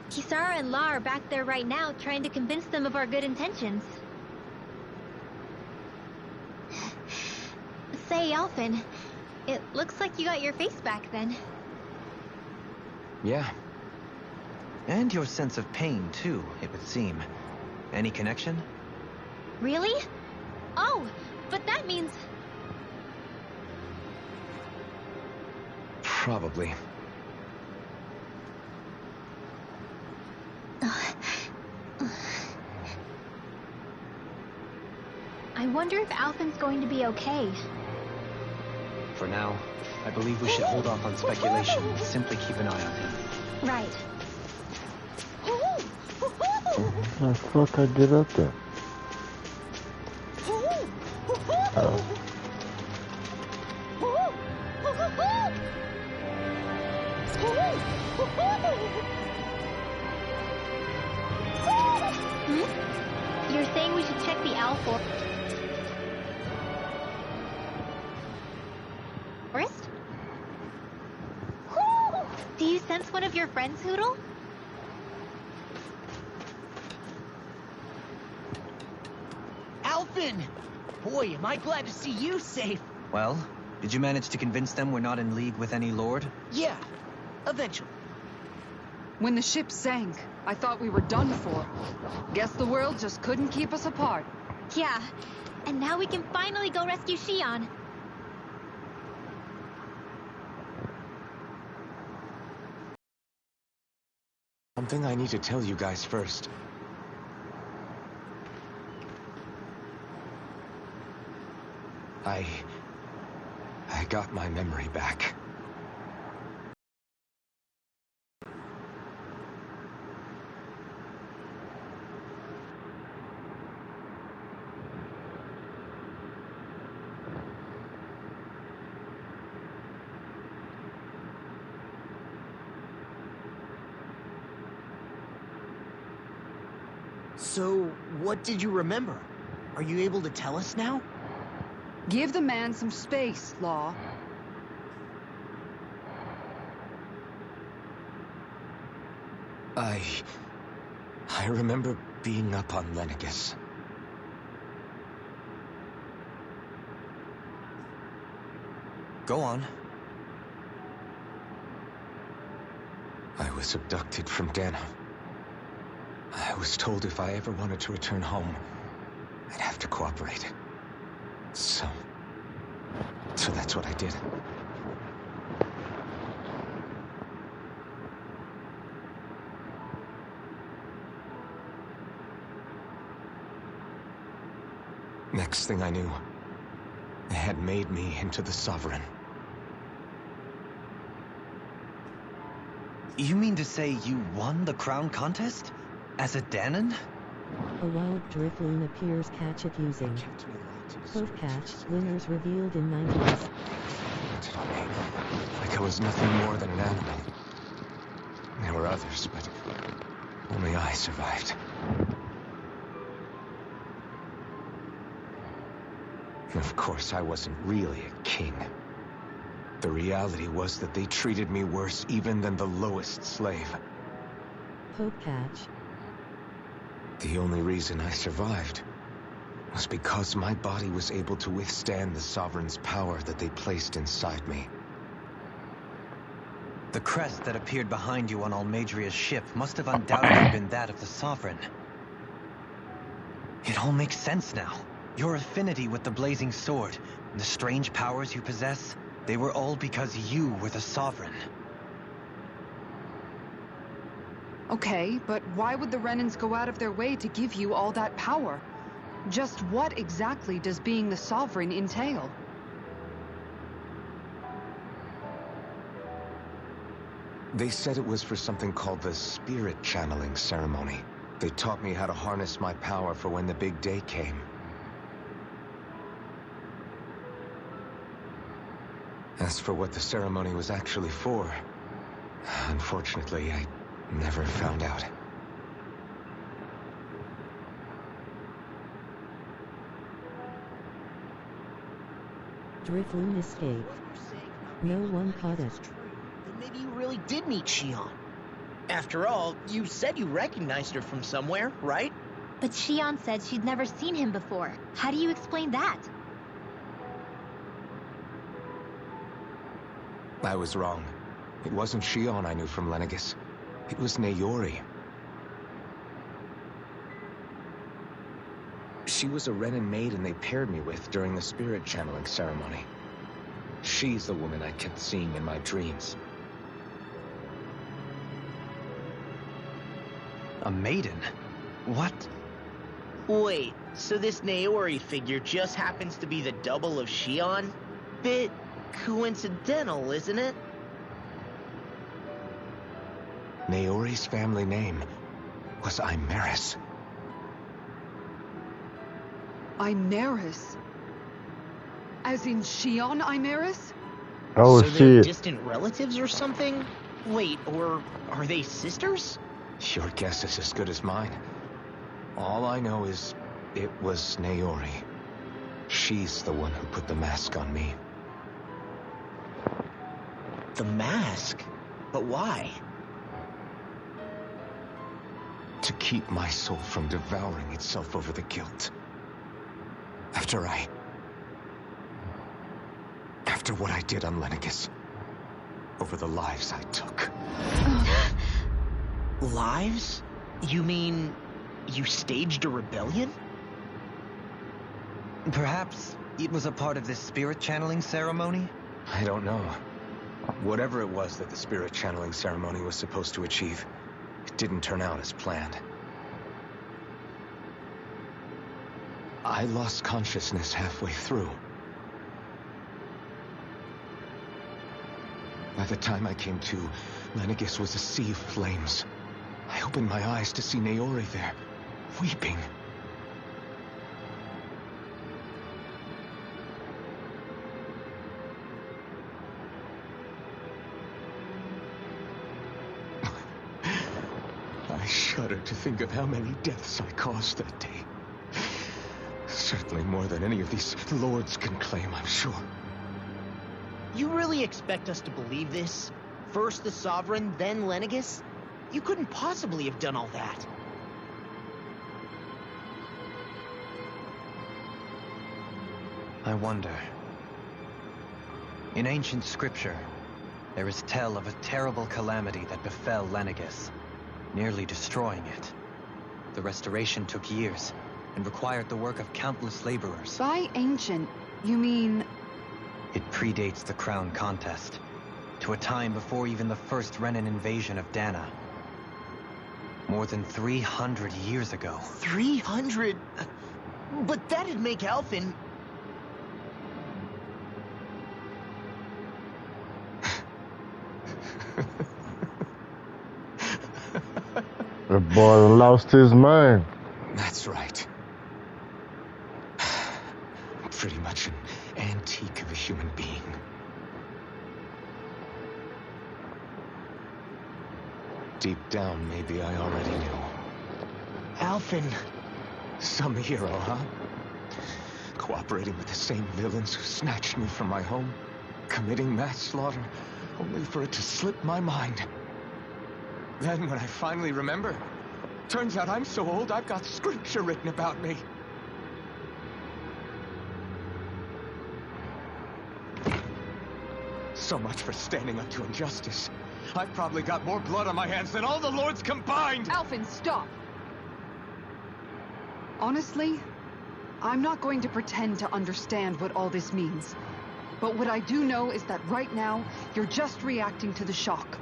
Kisara and La are back there right now trying to convince them of our good intentions. Say, Alphen, it looks like you got your face back then. Yeah. And your sense of pain, too, it would seem. Any connection? Really? Oh, but that means... Probably. I wonder if Alphen's going to be okay. For now, I believe we should hold off on speculation and simply keep an eye on him. Right. How the fuck I get up there? Oh. Hmm? You're saying we should check the owl forest? Do you sense one of your friends, Hootle? Alphen! Boy, am I glad to see you safe. Well, did you manage to convince them we're not in league with any lord? Yeah, eventually. When the ship sank, I thought we were done for. Guess the world just couldn't keep us apart. Yeah, and now we can finally go rescue Shion. Something I need to tell you guys first. I got my memory back. So, what did you remember? Are you able to tell us now? Give the man some space, Law. I remember being up on Lenegus. Go on. I was abducted from Dana. I was told if I ever wanted to return home, I'd have to cooperate. So that's what I did. Next thing I knew, they had made me into the Sovereign. You mean to say you won the crown contest? As a Dahnan? A wild Drifloon appears. Catch it using. Catch winners revealed in 90s. Like I was nothing more than an animal. There were others, but only I survived. Of course, I wasn't really a king. The reality was that they treated me worse even than the lowest slave. Catch. The only reason I survived was because my body was able to withstand the Sovereign's power that they placed inside me. The crest that appeared behind you on Almeidria's ship must have undoubtedly been that of the Sovereign. It all makes sense now. Your affinity with the Blazing Sword, and the strange powers you possess, they were all because you were the Sovereign. Okay, but why would the Renans go out of their way to give you all that power? Just what exactly does being the Sovereign entail? They said it was for something called the Spirit Channeling Ceremony. They taught me how to harness my power for when the big day came. As for what the ceremony was actually for, unfortunately, I never found out. Drifloon escaped. No one caught it. Then maybe you really did meet Shion. After all, you said you recognized her from somewhere, right? But Shion said she'd never seen him before. How do you explain that? I was wrong. It wasn't Shion I knew from Lenegis. It was Naori. She was a Renan maiden they paired me with during the Spirit Channeling Ceremony. She's the woman I kept seeing in my dreams. A maiden? What? Wait, so this Naori figure just happens to be the double of Shion? Bit coincidental, isn't it? Naori's family name was Imeris. Imeris? As in Shion Imeris? Oh, so they're shit. distant relatives or something? Wait, or are they sisters? Your guess is as good as mine. All I know is it was Naori. She's the one who put the mask on me. The mask? But why? To keep my soul from devouring itself over the guilt. After what I did on Lenegis. Over the lives I took. Lives? You mean you staged a rebellion? Perhaps it was a part of this spirit channeling ceremony? I don't know. Whatever it was that the Spirit Channeling Ceremony was supposed to achieve, it didn't turn out as planned. I lost consciousness halfway through. By the time I came to, Lenegis was a sea of flames. I opened my eyes to see Naori there, weeping. I shudder to think of how many deaths I caused that day. Certainly more than any of these lords can claim, I'm sure. You really expect us to believe this? First the Sovereign, then Lenegis? You couldn't possibly have done all that. I wonder. In ancient scripture, there is tell of a terrible calamity that befell Lenegis, nearly destroying it. The restoration took years, and required the work of countless laborers. By ancient, you mean... It predates the crown contest, to a time before even the first Renan invasion of Dahna. More than 300 years ago. 300? But that'd make Alphen... The boy lost his mind. That's right. Pretty much an antique of a human being. Deep down, maybe I already knew. Alphen... Some hero, huh? Cooperating with the same villains who snatched me from my home, committing mass slaughter, only for it to slip my mind. Then, when I finally remember, turns out I'm so old I've got scripture written about me. So much for standing up to injustice. I've probably got more blood on my hands than all the lords combined! Alphen, stop! Honestly, I'm not going to pretend to understand what all this means. But what I do know is that right now, you're just reacting to the shock.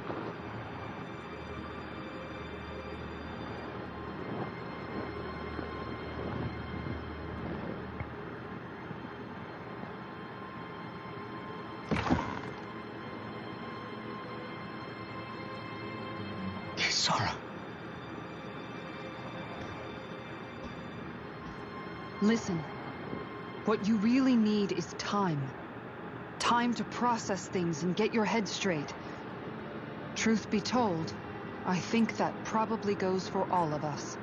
Kisara. Listen, what you really need is time. Time to process things and get your head straight. Truth be told, I think that probably goes for all of us.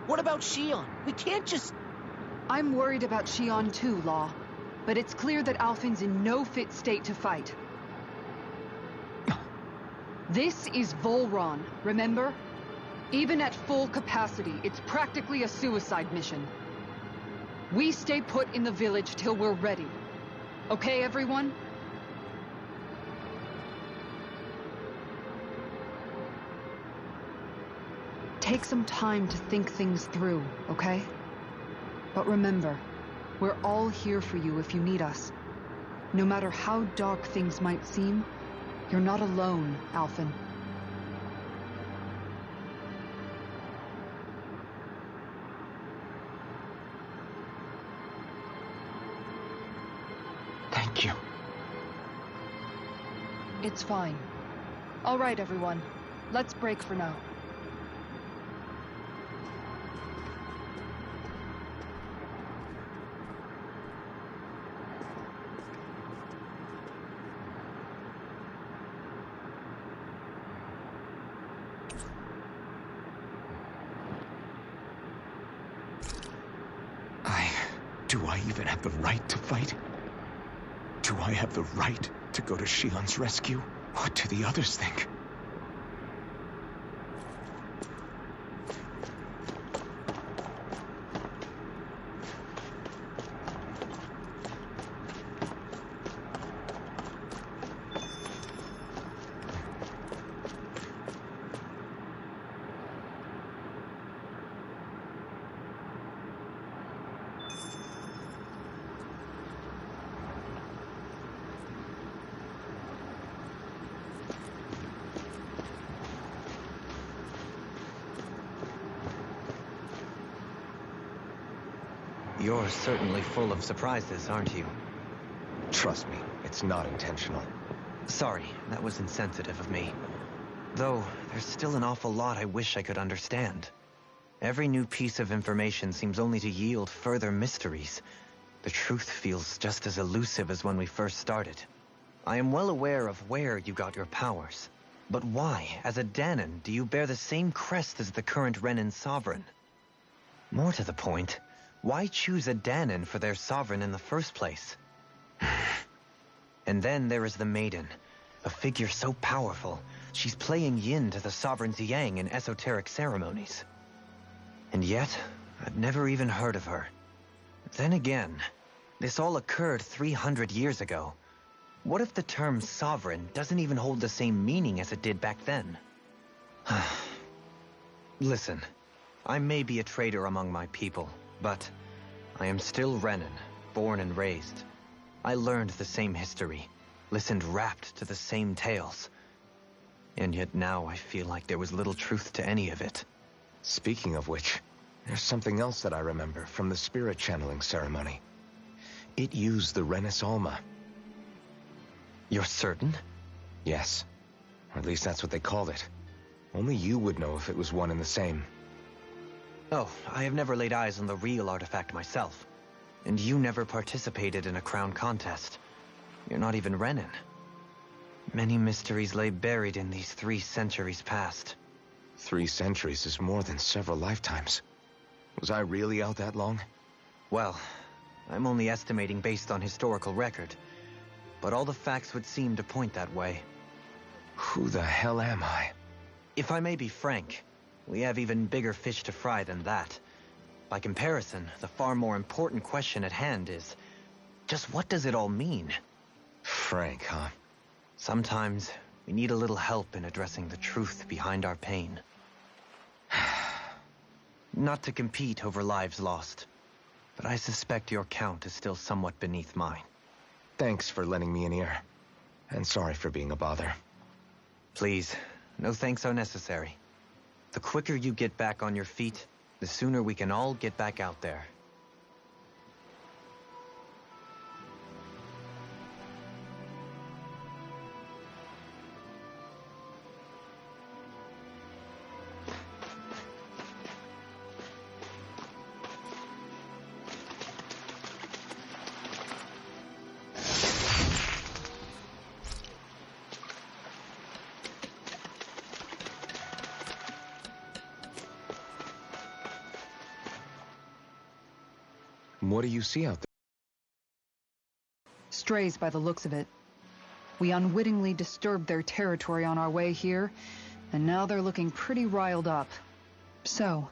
What about Shion? We can't just... I'm worried about Shion too, Law. But it's clear that Alphen's in no fit state to fight. This is Volron, remember? Even at full capacity, it's practically a suicide mission. We stay put in the village till we're ready. Okay, everyone? Take some time to think things through, okay? But remember, we're all here for you if you need us. No matter how dark things might seem, you're not alone, Alphen. Thank you. It's fine. All right, everyone. Let's break for now. Do I even have the right to fight? Do I have the right to go to Shion's rescue? What do the others think? You're certainly full of surprises, aren't you? Trust me, it's not intentional. Sorry, that was insensitive of me. Though, there's still an awful lot I wish I could understand. Every new piece of information seems only to yield further mysteries. The truth feels just as elusive as when we first started. I am well aware of where you got your powers. But why, as a Dahnan, do you bear the same crest as the current Renan sovereign? More to the point, why choose a Dahnan for their sovereign in the first place? And then there is the Maiden, a figure so powerful, she's playing yin to the sovereign's yang in esoteric ceremonies. And yet, I've never even heard of her. Then again, this all occurred 300 years ago. What if the term sovereign doesn't even hold the same meaning as it did back then? Listen, I may be a traitor among my people, but I am still Renan, born and raised. I learned the same history, listened rapt to the same tales. And yet now I feel like there was little truth to any of it. Speaking of which, there's something else that I remember from the spirit channeling ceremony. It used the Renis Alma. You're certain? Yes. Or at least that's what they called it. Only you would know if it was one and the same. Oh, I have never laid eyes on the real artifact myself. And you never participated in a crown contest. You're not even Renin. Many mysteries lay buried in these 3 centuries past. 3 centuries is more than several lifetimes. Was I really out that long? Well, I'm only estimating based on historical record. But all the facts would seem to point that way. Who the hell am I? If I may be frank, we have even bigger fish to fry than that. By comparison, the far more important question at hand is, just what does it all mean? Frank, huh? Sometimes we need a little help in addressing the truth behind our pain. Not to compete over lives lost, but I suspect your count is still somewhat beneath mine. Thanks for lending me an ear. And sorry for being a bother. Please, no thanks are necessary. The quicker you get back on your feet, the sooner we can all get back out there. What do you see out there? Strays by the looks of it. We unwittingly disturbed their territory on our way here, and now they're looking pretty riled up. So,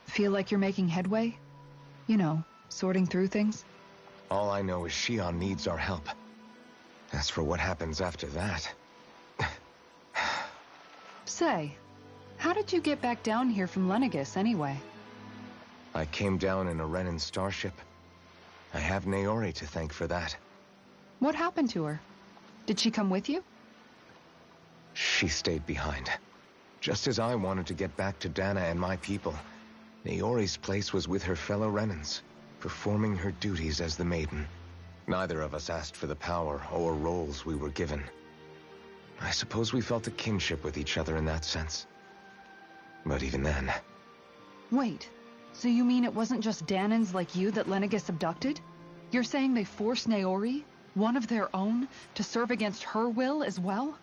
feel like you're making headway? You know, sorting through things? All I know is Shion needs our help. As for what happens after that... Say, how did you get back down here from Lenegis anyway? I came down in a Renin starship. I have Naori to thank for that. What happened to her? Did she come with you? She stayed behind. Just as I wanted to get back to Dana and my people, Naori's place was with her fellow Renins, performing her duties as the Maiden. Neither of us asked for the power or roles we were given. I suppose we felt a kinship with each other in that sense. But even then... Wait, so you mean it wasn't just Danans like you that Lenegis abducted? You're saying they forced Naori, one of their own, to serve against her will as well?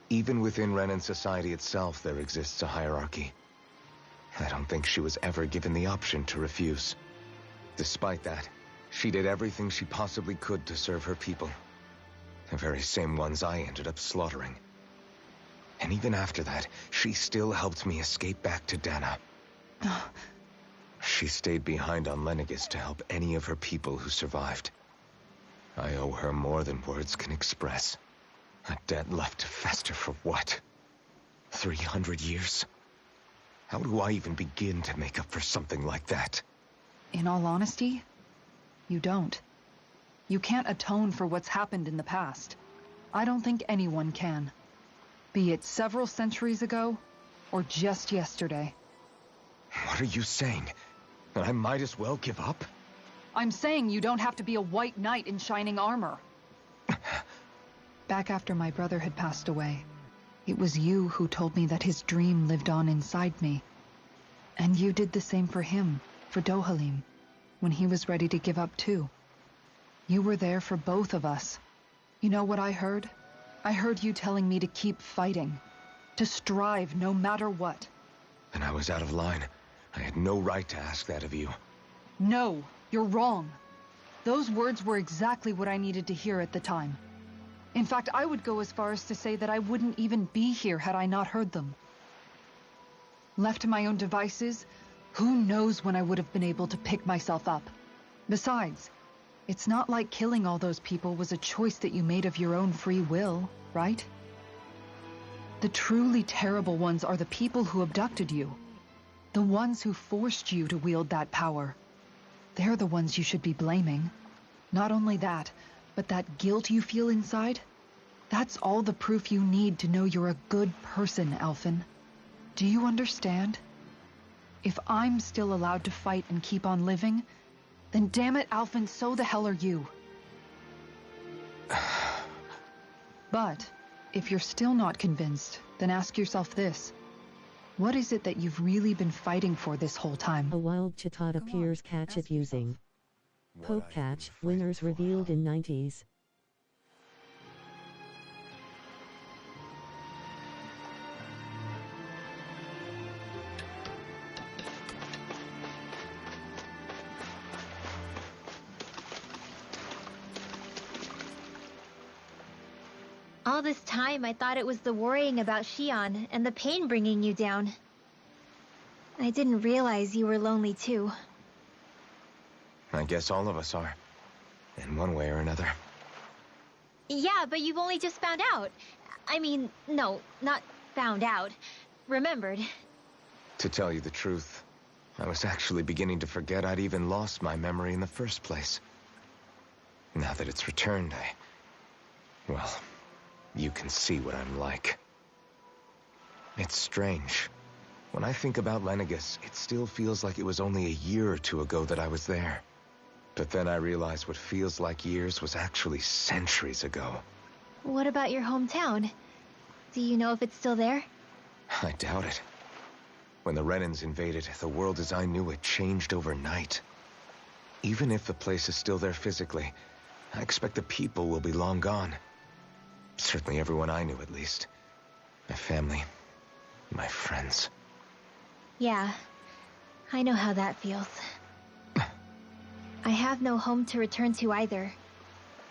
Even within Renin society itself, there exists a hierarchy. I don't think she was ever given the option to refuse. Despite that, she did everything she possibly could to serve her people. The very same ones I ended up slaughtering. And even after that, she still helped me escape back to Dana. She stayed behind on Lenegis to help any of her people who survived. I owe her more than words can express. A debt left to fester for what? 300 years? How do I even begin to make up for something like that? In all honesty, you don't. You can't atone for what's happened in the past. I don't think anyone can. Be it several centuries ago, or just yesterday. What are you saying? That I might as well give up? I'm saying you don't have to be a white knight in shining armor. Back after my brother had passed away, it was you who told me that his dream lived on inside me. And you did the same for him, for Dohalim, when he was ready to give up too. You were there for both of us. You know what I heard? I heard you telling me to keep fighting, to strive no matter what. And I was out of line. I had no right to ask that of you. No, you're wrong. Those words were exactly what I needed to hear at the time. In fact, I would go as far as to say that I wouldn't even be here had I not heard them. Left to my own devices, who knows when I would have been able to pick myself up. Besides, it's not like killing all those people was a choice that you made of your own free will, right? The truly terrible ones are the people who abducted you. The ones who forced you to wield that power. They're the ones you should be blaming. Not only that, but that guilt you feel inside, That's all the proof you need to know you're a good person, Alphen. Do you understand? If I'm still allowed to fight and keep on living, then damn it, Alphen, so the hell are you. But if you're still not convinced, then ask yourself this. What is it that you've really been fighting for this whole time? A wild Chitaud appears catch it using. Poke catch, winners revealed in 90s. All this time, I thought it was the worrying about Shion and the pain bringing you down. I didn't realize you were lonely too. I guess all of us are. In one way or another. Yeah, but you've only just found out. I mean, no, not found out. Remembered. To tell you the truth, I was actually beginning to forget I'd even lost my memory in the first place. Now that it's returned, well, you can see what I'm like. It's strange. When I think about Lenegis, it still feels like it was only a year or two ago that I was there. But then I realized what feels like years was actually centuries ago. What about your hometown? Do you know if it's still there? I doubt it. When the Renans invaded, the world as I knew it changed overnight. Even if the place is still there physically, I expect the people will be long gone. Certainly everyone I knew, at least. My family, my friends. Yeah, I know how that feels. I have no home to return to either.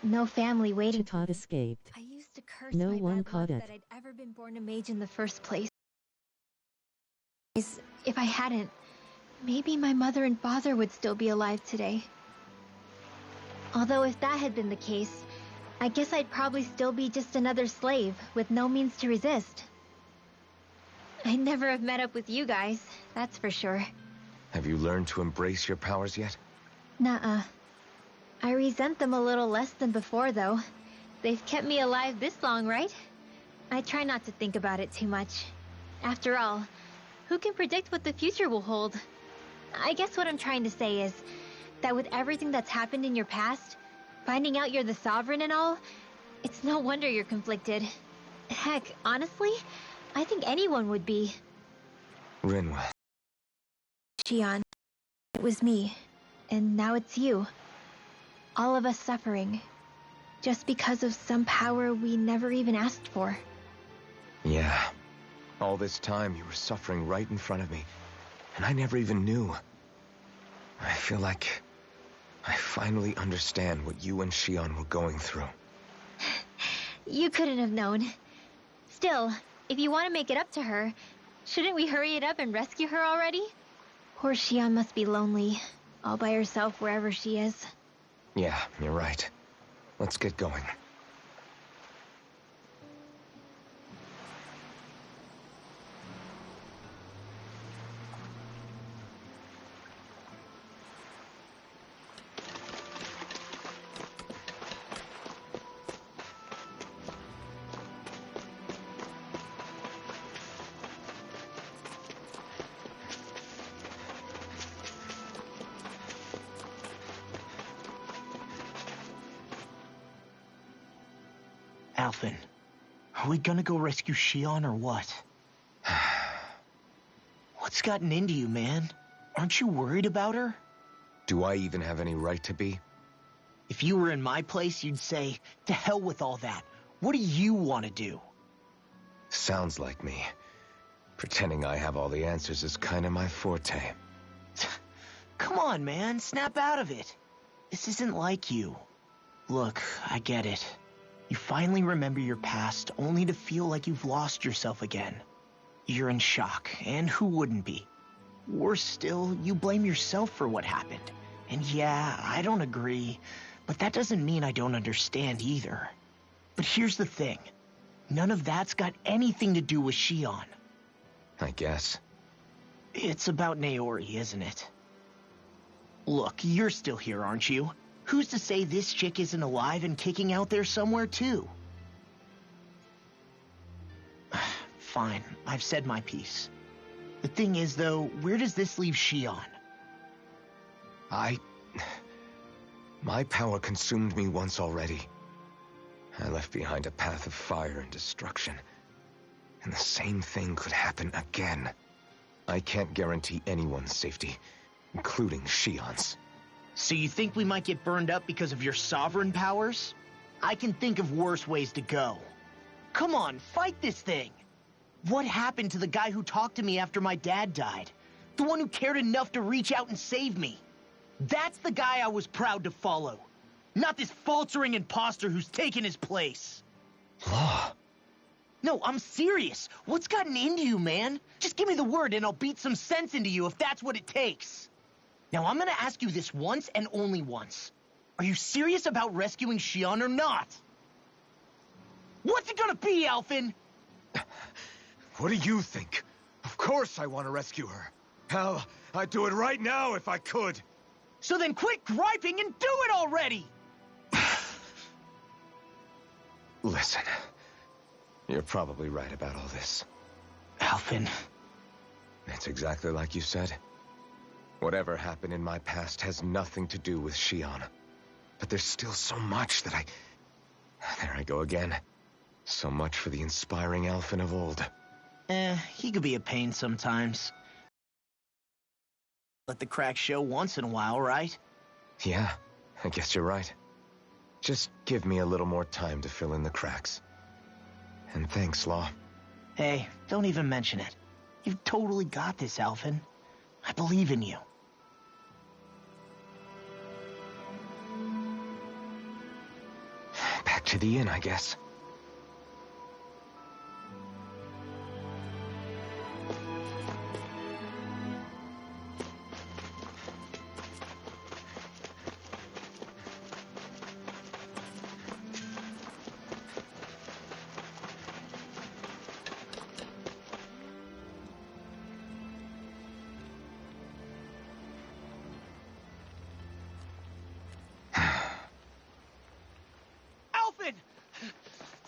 No family waiting. Chitaud escaped. I used to curse No my one bad caught luck it. that I'd ever been born a mage in the first place. If I hadn't, maybe my mother and father would still be alive today. Although if that had been the case, I guess I'd probably still be just another slave with no means to resist. I'd never have met up with you guys, that's for sure. Have you learned to embrace your powers yet? Nuh-uh. I resent them a little less than before, though. They've kept me alive this long, right? I try not to think about it too much. After all, who can predict what the future will hold? I guess what I'm trying to say is that with everything that's happened in your past, finding out you're the Sovereign and all, it's no wonder you're conflicted. Heck, honestly, I think anyone would be. Rinwell. Shion, it was me, and now it's you. All of us suffering, just because of some power we never even asked for. Yeah. All this time you were suffering right in front of me, and I never even knew. I feel like I finally understand what you and Shion were going through. You couldn't have known. Still, if you want to make it up to her, shouldn't we hurry it up and rescue her already? Poor Shion must be lonely, all by herself wherever she is. Yeah, you're right. Let's get going. Alphen, are we gonna go rescue Shion or what? What's gotten into you, man? Aren't you worried about her? Do I even have any right to be? If you were in my place, you'd say, to hell with all that. What do you want to do? Sounds like me. Pretending I have all the answers is kind of my forte. Come on, man, snap out of it. This isn't like you. Look, I get it. You finally remember your past, only to feel like you've lost yourself again. You're in shock, and who wouldn't be? Worse still, you blame yourself for what happened. And yeah, I don't agree, but that doesn't mean I don't understand either. But here's the thing. None of that's got anything to do with Shion. I guess. It's about Naori, isn't it? Look, you're still here, aren't you? Who's to say this chick isn't alive and kicking out there somewhere, too? Fine, I've said my piece. The thing is, though, where does this leave Shion? My power consumed me once already. I left behind a path of fire and destruction. And the same thing could happen again. I can't guarantee anyone's safety, including Shion's. So you think we might get burned up because of your sovereign powers? I can think of worse ways to go. Come on, fight this thing! What happened to the guy who talked to me after my dad died? The one who cared enough to reach out and save me? That's the guy I was proud to follow. Not this faltering imposter who's taken his place. Law. No, I'm serious. What's gotten into you, man? Just give me the word and I'll beat some sense into you if that's what it takes. Now, I'm gonna ask you this once and only once. Are you serious about rescuing Shion or not? What's it gonna be, Alphen? What do you think? Of course I want to rescue her. Hell, I'd do it right now if I could. So then quit griping and do it already! Listen, you're probably right about all this. Alphen. It's exactly like you said. Whatever happened in my past has nothing to do with Shion. But there's still so much that There I go again. So much for the inspiring Alphen of old. He could be a pain sometimes. Let the cracks show once in a while, right? Yeah, I guess you're right. Just give me a little more time to fill in the cracks. And thanks, Law. Hey, don't even mention it. You've totally got this, Alphen. I believe in you. Back to the inn, I guess.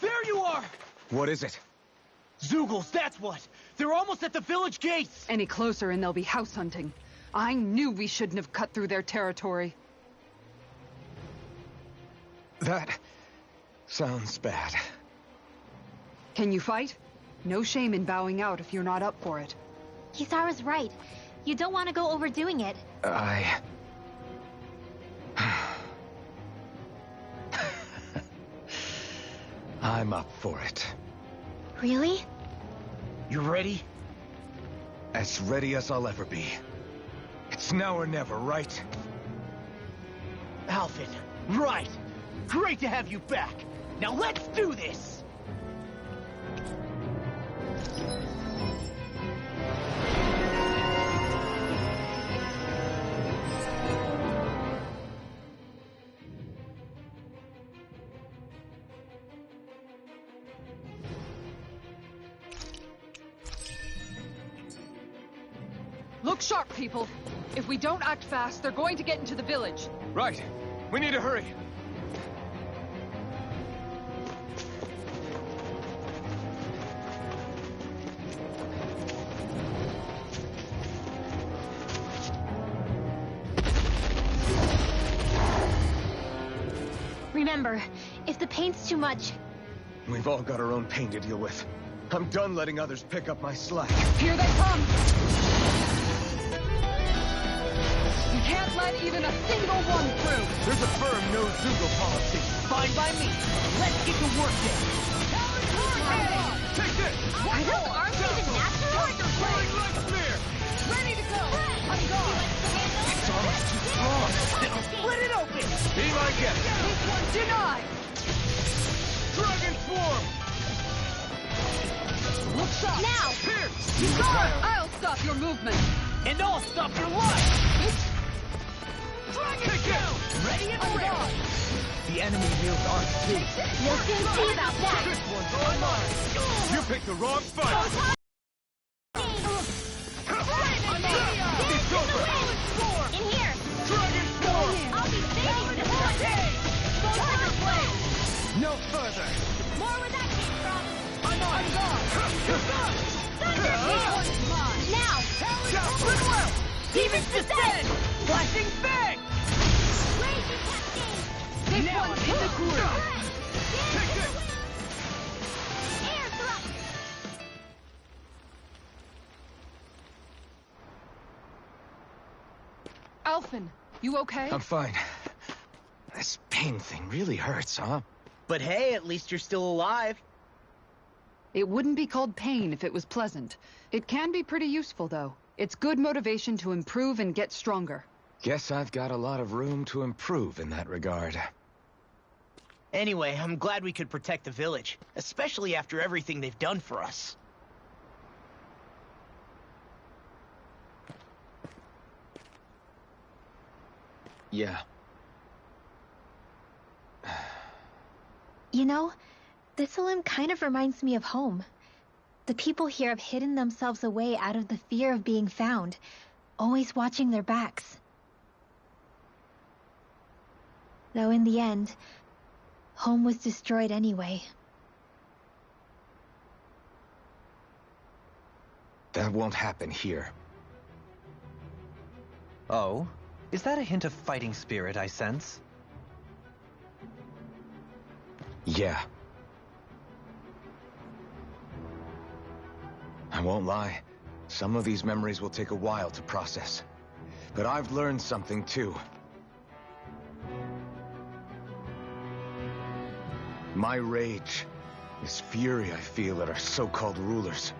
There you are! What is it? Zeugles, that's what! They're almost at the village gates! Any closer and they'll be house hunting. I knew we shouldn't have cut through their territory. That sounds bad. Can you fight? No shame in bowing out if you're not up for it. Kisara's right. You don't want to go overdoing it. I'm up for it. Really? You ready? As ready as I'll ever be. It's now or never, right? Alphen, right! Great to have you back! Now let's do this! Look sharp, people. If we don't act fast, they're going to get into the village. Right. We need to hurry. Remember, if the pain's too much... We've all got our own pain to deal with. I'm done letting others pick up my slack. Here they come! You can't let even a single one through! There's a firm no-Zeugle policy. Fine by me. Let's get to work then. Take this! Are those arms even natural? Ready to go! On guard! It's almost too strong. Then split it open! Be my guest! This one's denied! Dragon form! Look sharp! Now! Here! I'll stop your movement! And I'll stop your life! Dragon down! Ready and ready! The enemy wields our too. We'll soon see about that! This one's all mine! You picked the wrong fight! It's over! In here! Dragon form! I'll be saving the point! No further! More where that came from! Now! Demons descend! Flashing bang! Raging cascade! Now I'm in the groove! Air thrust! Alphen, you okay? I'm fine. This pain thing really hurts, huh? But hey, at least you're still alive. It wouldn't be called pain if it was pleasant. It can be pretty useful, though. It's good motivation to improve and get stronger. Guess I've got a lot of room to improve in that regard. Anyway, I'm glad we could protect the village, especially after everything they've done for us. Yeah. You know, Thistleum kind of reminds me of home. The people here have hidden themselves away out of the fear of being found, always watching their backs. Though in the end, home was destroyed anyway. That won't happen here. Oh? Is that a hint of fighting spirit I sense? Yeah. I won't lie. Some of these memories will take a while to process. But I've learned something too. My rage, this fury I feel at our so-called rulers,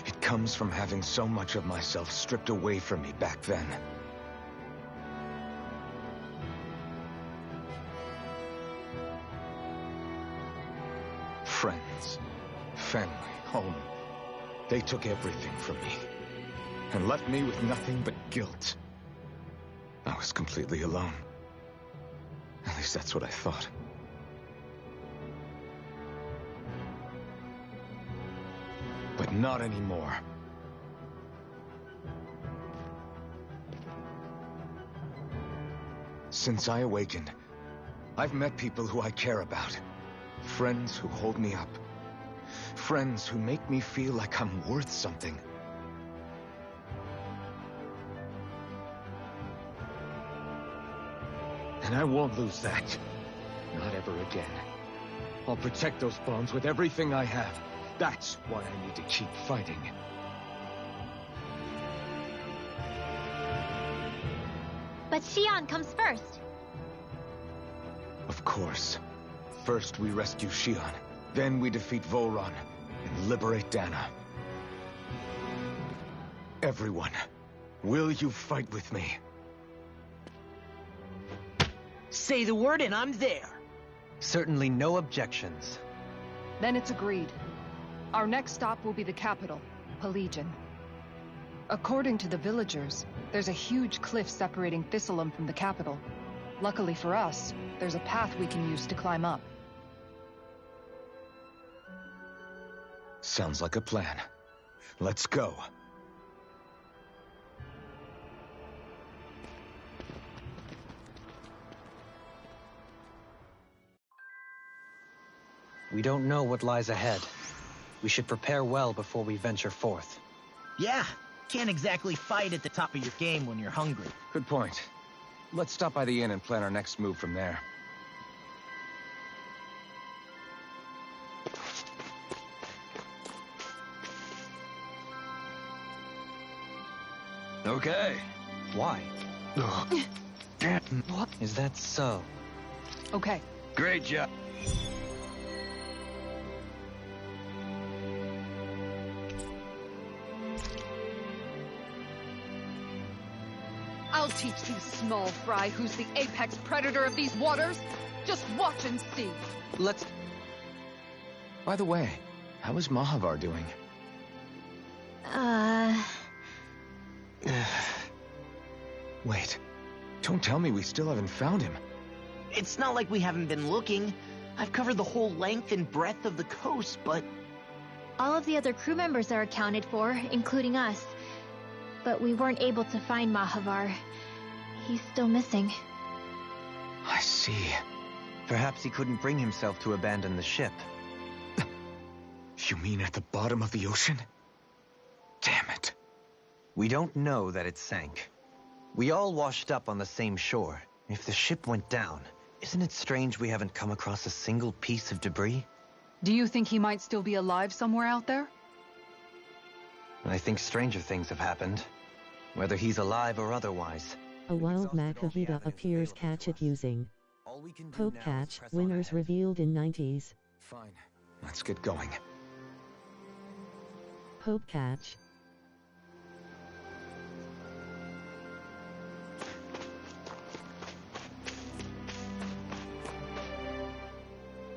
it comes from having so much of myself stripped away from me back then. Friends, family, home. They took everything from me, and left me with nothing but guilt. I was completely alone. At least that's what I thought. But not anymore. Since I awakened, I've met people who I care about. Friends who hold me up. Friends who make me feel like I'm worth something. And I won't lose that. Not ever again. I'll protect those bonds with everything I have. That's why I need to keep fighting. But Xion comes first. Of course. First we rescue Xion, then we defeat Volron, and liberate Dana. Everyone, will you fight with me? Say the word and I'm there. Certainly no objections. Then it's agreed. Our next stop will be the capital, Pelegion. According to the villagers, there's a huge cliff separating Thistleum from the capital. Luckily for us, there's a path we can use to climb up. Sounds like a plan. Let's go. We don't know what lies ahead. We should prepare well before we venture forth. Yeah, can't exactly fight at the top of your game when you're hungry. Good point. Let's stop by the inn and plan our next move from there. Okay. Why? What? Is that so? Okay. Great job. I'll teach these small fry who's the apex predator of these waters. Just watch and see. Let's... By the way, how is Mahavar doing? Wait. Don't tell me we still haven't found him. It's not like we haven't been looking. I've covered the whole length and breadth of the coast, but... All of the other crew members are accounted for, including us. But we weren't able to find Mahavar. He's still missing. I see. Perhaps he couldn't bring himself to abandon the ship. You mean at the bottom of the ocean? Damn it. We don't know that it sank. We all washed up on the same shore. If the ship went down, isn't it strange we haven't come across a single piece of debris? Do you think he might still be alive somewhere out there? I think stranger things have happened. Whether he's alive or otherwise. A wild Makavita appears. Catch it using. Pope Catch, winners revealed in 90s. Fine. Let's get going. Pope Catch.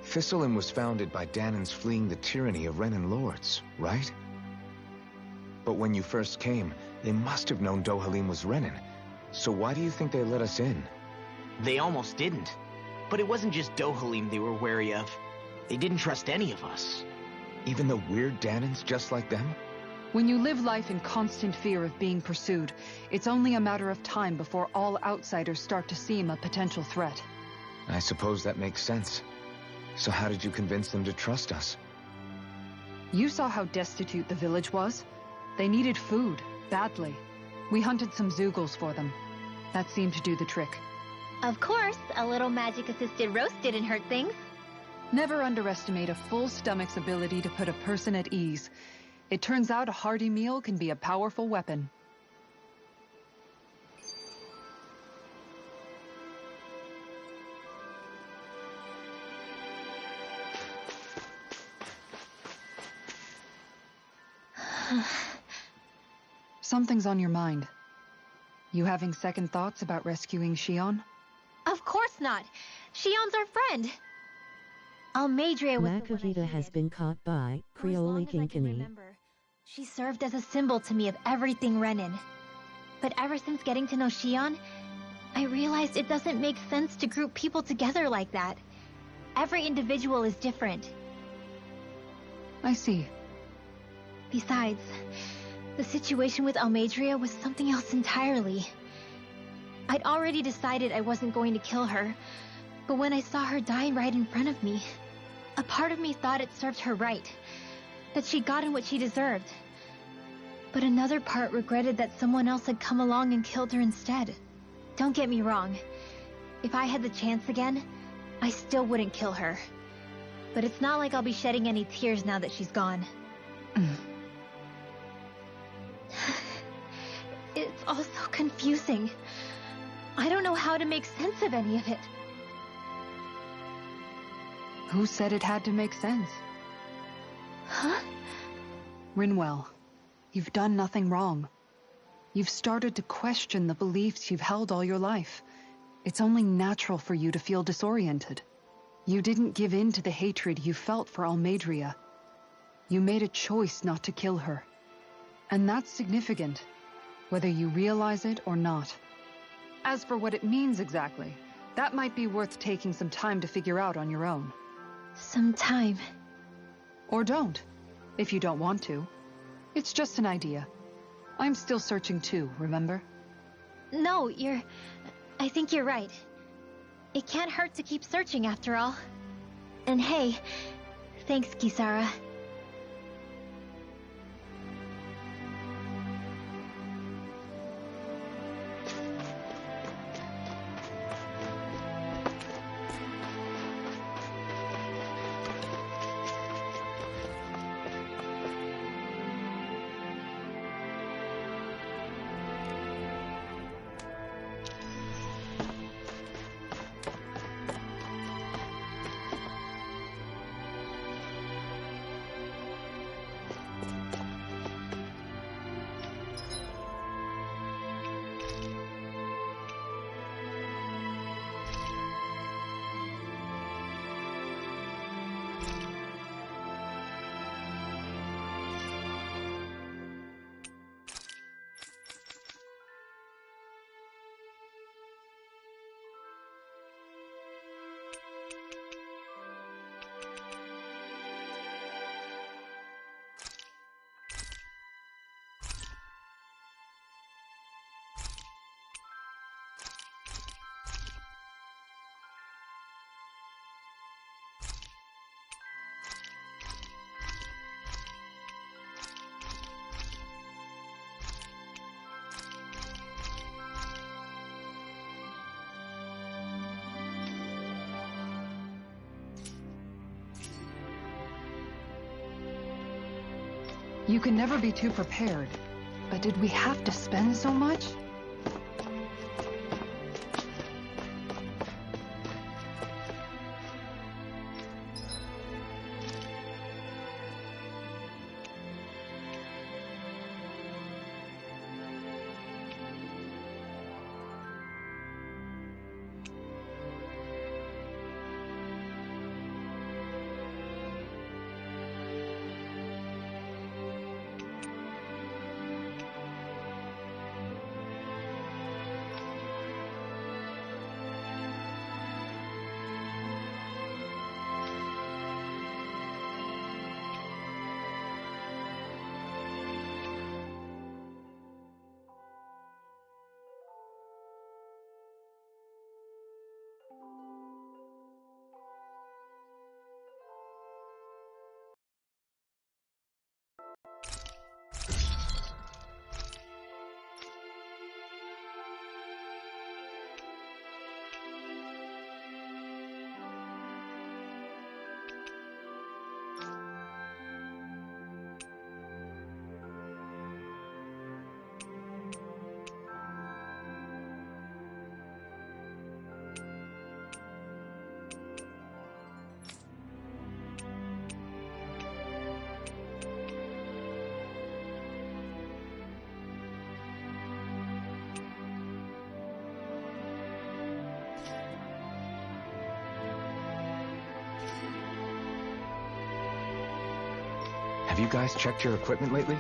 Thistlein was founded by Danans fleeing the tyranny of Renan lords, right? But when you first came, they must have known Dohalim was Renan. So why do you think they let us in? They almost didn't. But it wasn't just Dohalim they were wary of. They didn't trust any of us. Even the weird Danans just like them? When you live life in constant fear of being pursued, it's only a matter of time before all outsiders start to seem a potential threat. I suppose that makes sense. So how did you convince them to trust us? You saw how destitute the village was. They needed food, badly. We hunted some Zeugles for them. That seemed to do the trick. Of course, a little magic-assisted roast didn't hurt things. Never underestimate a full stomach's ability to put a person at ease. It turns out a hearty meal can be a powerful weapon. Something's on your mind. You having second thoughts about rescuing Shion? Of course not. Shion's our friend. Almeidrea was Makavita has been caught by Creole Kinkini. She served as a symbol to me of everything Renan. But ever since getting to know Shion, I realized it doesn't make sense to group people together like that. Every individual is different. I see. Besides, the situation with Almeidrea was something else entirely. I'd already decided I wasn't going to kill her, but when I saw her die right in front of me, a part of me thought it served her right, that she'd gotten what she deserved. But another part regretted that someone else had come along and killed her instead. Don't get me wrong. If I had the chance again, I still wouldn't kill her. But it's not like I'll be shedding any tears now that she's gone. It's all so confusing. I don't know how to make sense of any of it. Who said it had to make sense? Huh? Rinwell, you've done nothing wrong. You've started to question the beliefs you've held all your life. It's only natural for you to feel disoriented. You didn't give in to the hatred you felt for Almeidrea. You made a choice not to kill her. And that's significant, whether you realize it or not. As for what it means exactly, that might be worth taking some time to figure out on your own. Some time. Or don't, if you don't want to. It's just an idea. I'm still searching too, remember? No, I think you're right. It can't hurt to keep searching after all. And hey, thanks, Kisara. You can never be too prepared. But did we have to spend so much? Have you guys checked your equipment lately?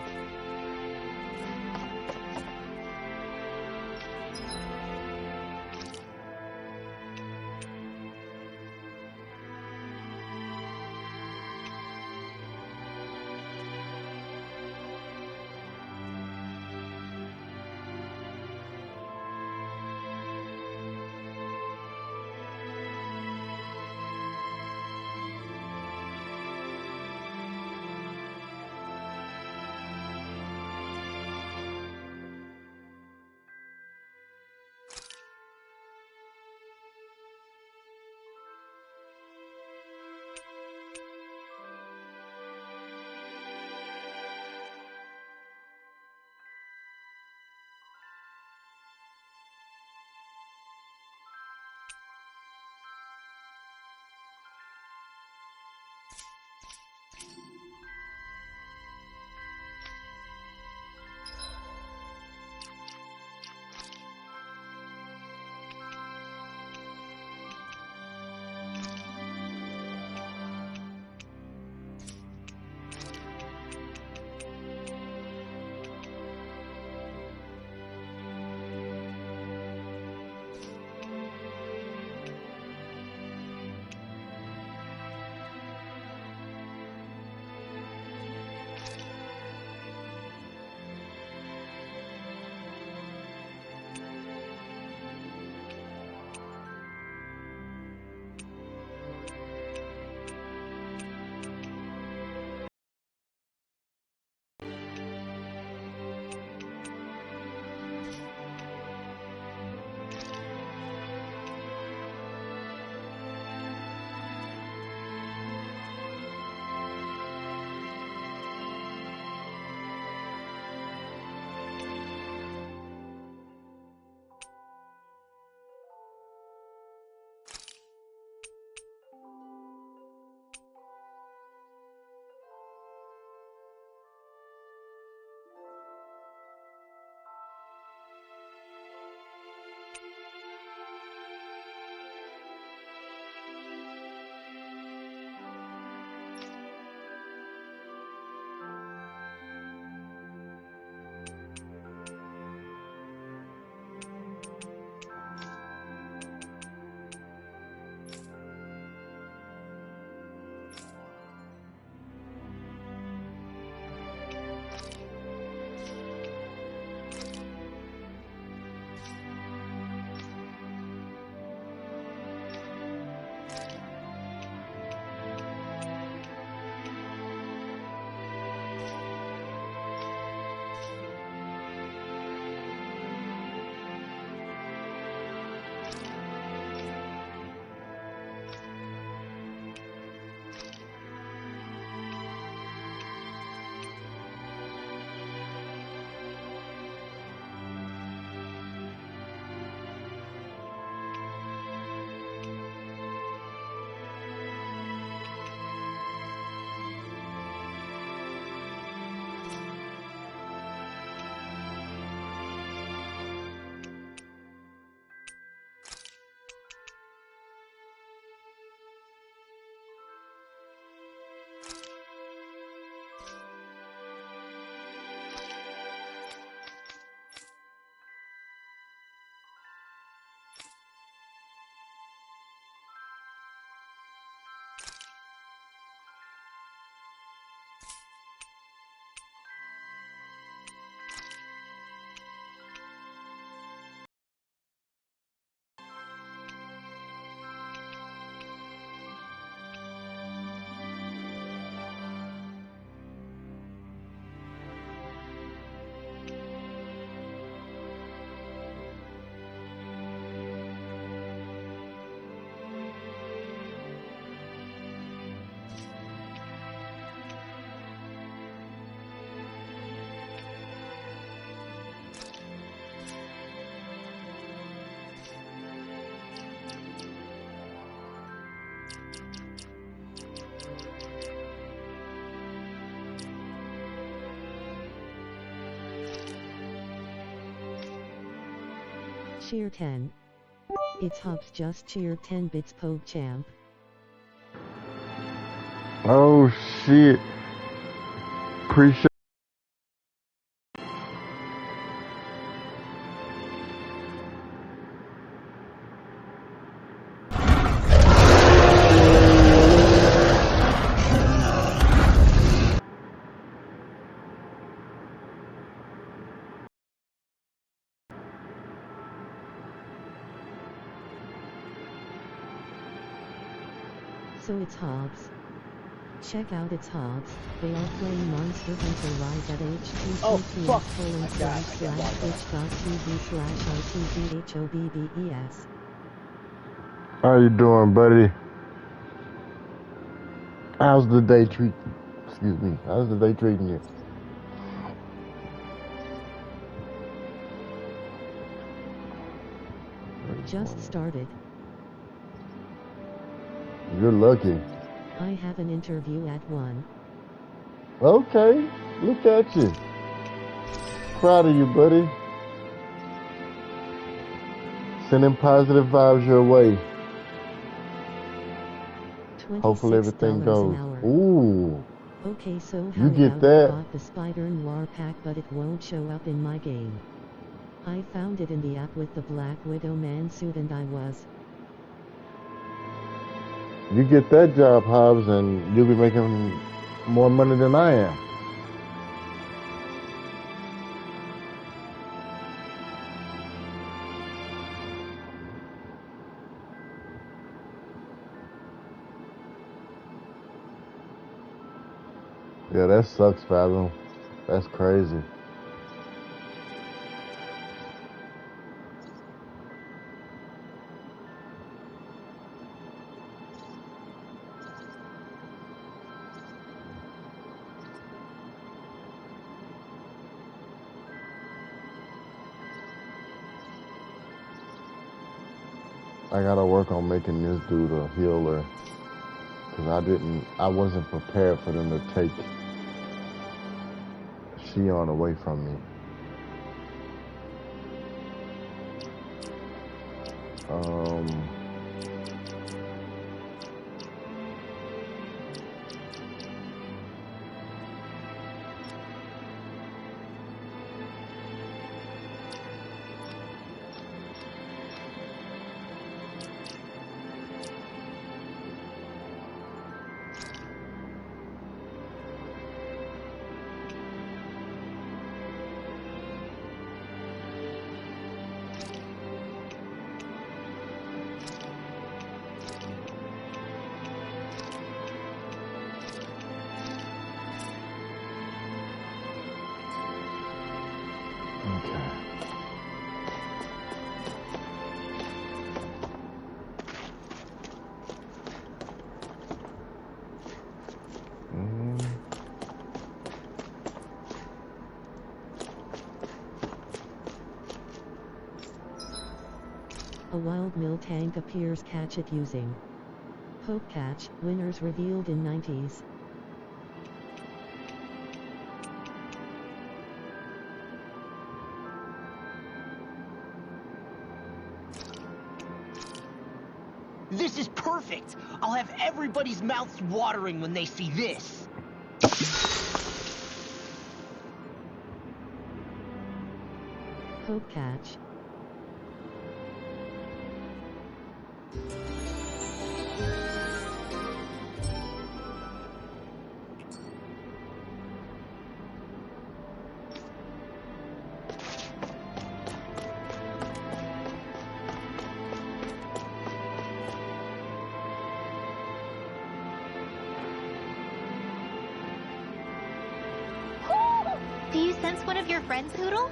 Cheer 10. It's Hobbs just cheered 10 bits PogChamp. Oh shit. Appreciate. So it's Hobbs. Check out It's Hobbs. They are playing Monster Hunter Rise at https://twitch.tv/rtghobbes. How you doing, buddy? How's the day treating? Excuse me. How's the day treating you? Just started. You're lucky. I have an interview at 1. Okay, look at you. Proud of you, buddy. Sending positive vibes your way. Hopefully everything goes. Ooh. Okay, so how You get about that. I bought the Spider Noir pack, but it won't show up in my game. I found it in the app with the Black Widow man suit, and I was. You get that job, Hobbs, and you'll be making more money than I am. Yeah, that sucks, Fathom. That's crazy. I gotta work on making this dude a healer, cause I wasn't prepared for them to take Shion away from me. A wild mill tank appears. Catch it using Poke Catch. Winners revealed in 90s. This is perfect! I'll have everybody's mouths watering when they see this. Poke Catch. Do you sense one of your friends, Poodle?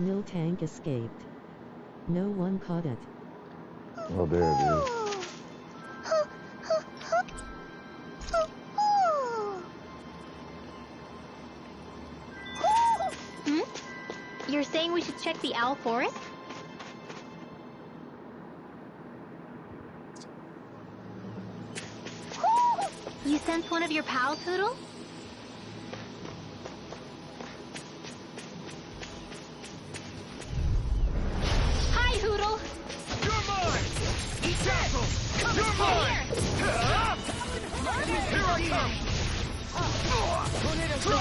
Miltank escaped. No one caught it. Oh, there it is. You're saying we should check the owl forest? You sense one of your pals, Hootle? Hi, Hootle! You're mine! Eat You're mine! Here I come!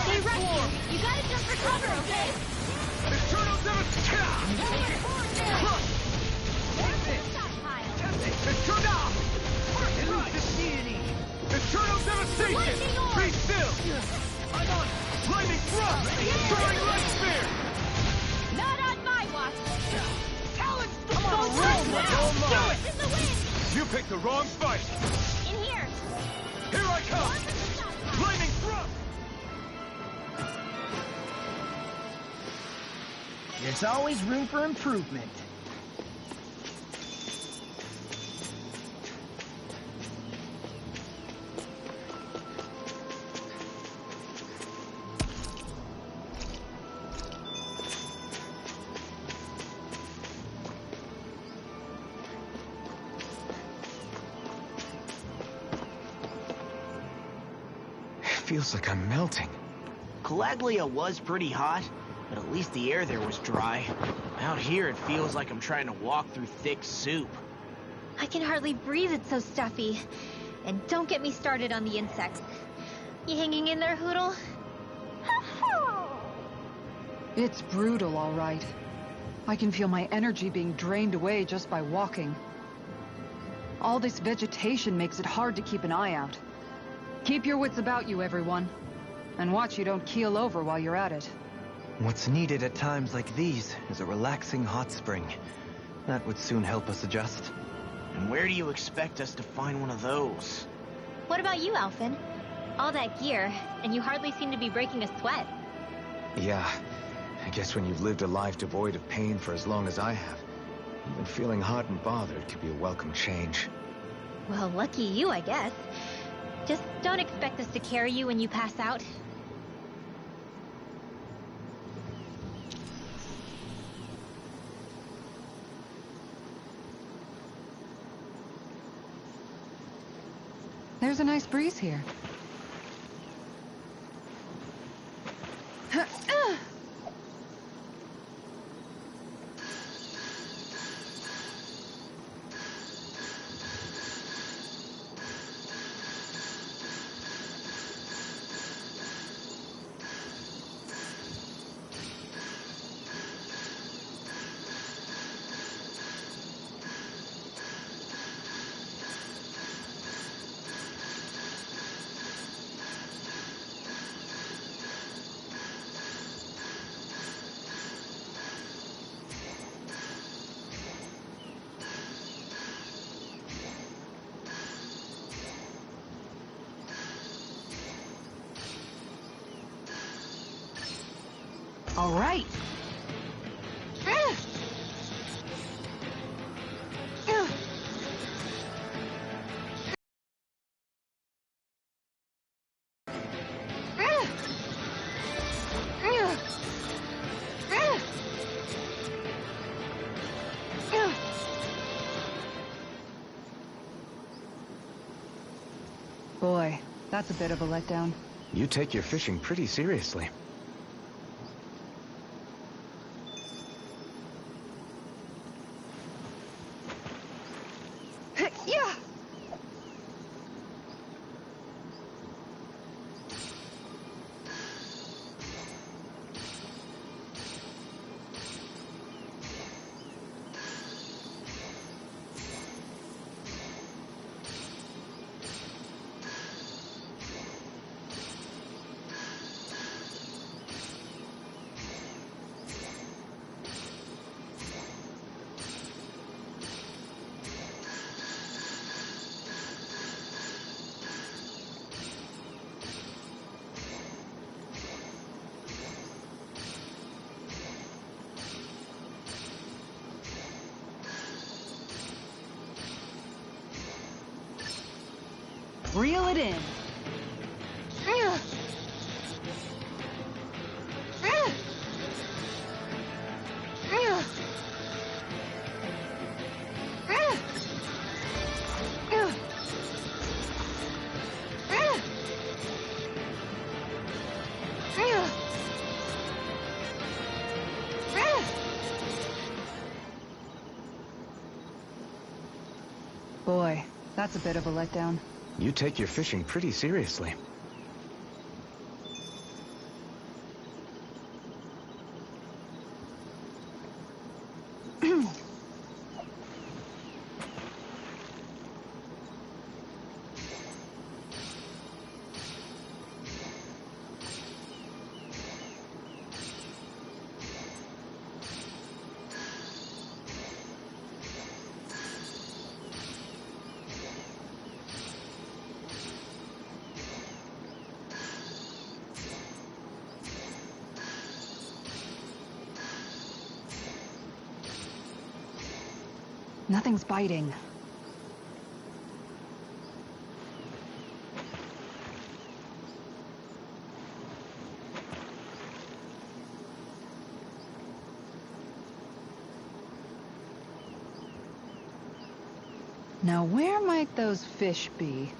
They rush you! You gotta jump for cover, okay? Eternal Devastation! Eternal Devastation! Be still! I'm on Lightning Thrust! Throwing Light Spear! Not on my watch! Talent! Come on, roll now! Do it! In the wind! You picked the wrong fight! In here! Here I come! Lightning Thrust! There's always room for improvement. Feels like I'm melting. Calaglia was pretty hot, but at least the air there was dry. Out here, it feels like I'm trying to walk through thick soup. I can hardly breathe, it's so stuffy. And don't get me started on the insects. You hanging in there, Hootle? It's brutal, all right. I can feel my energy being drained away just by walking. All this vegetation makes it hard to keep an eye out. Keep your wits about you, everyone. And watch you don't keel over while you're at it. What's needed at times like these is a relaxing hot spring. That would soon help us adjust. And where do you expect us to find one of those? What about you, Alphen? All that gear, and you hardly seem to be breaking a sweat. Yeah, I guess when you've lived a life devoid of pain for as long as I have, even feeling hot and bothered could be a welcome change. Well, lucky you, I guess. Just don't expect us to carry you when you pass out. There's a nice breeze here. All right. Boy, that's a bit of a letdown. You take your fishing pretty seriously. Yeah. Reel it in. Boy, that's a bit of a letdown. You take your fishing pretty seriously. Nothing's biting. Now where might those fish be?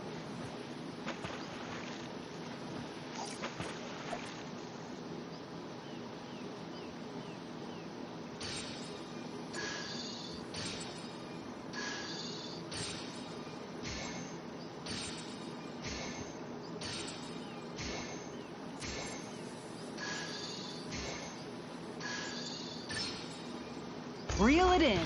Reel it in.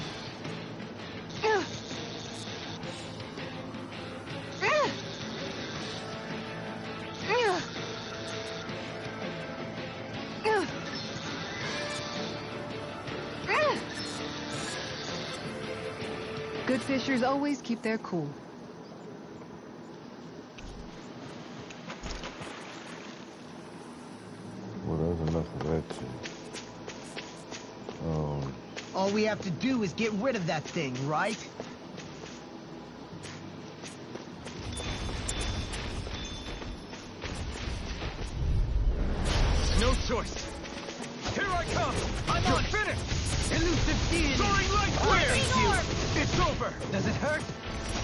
Good fishers always keep their cool. Well, there's enough of that too. All we have to do is get rid of that thing, right? No choice. Here I come. I'm on finished. Elusive deity. Soaring light flare. It's over. Does it hurt?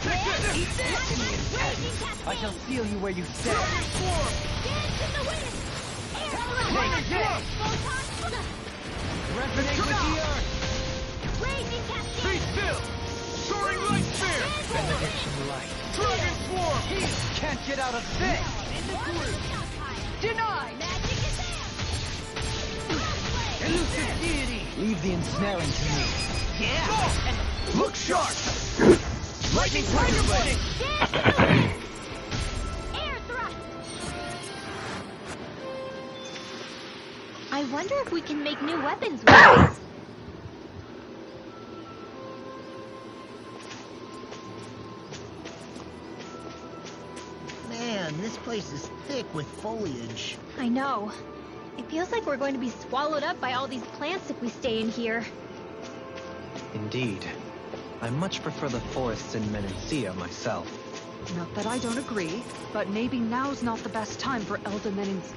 Take this. Eat this. I shall feel you where you stand. Dance in the wind. Resonate with the earth. Raging cascade. Be still. Soaring light sphere. Benediction light. Dragon swarm. Can't get out of this. Denied. Magic is there. Elusive deity. Leave the ensnaring to me. Yeah. Look sharp. Lightning tiger blade. Air thrust. I wonder if we can make new weapons with this. Man, this place is thick with foliage. I know. It feels like we're going to be swallowed up by all these plants if we stay in here. Indeed. I much prefer the forests in Menancia myself. Not that I don't agree, but maybe now's not the best time for Elder Menins.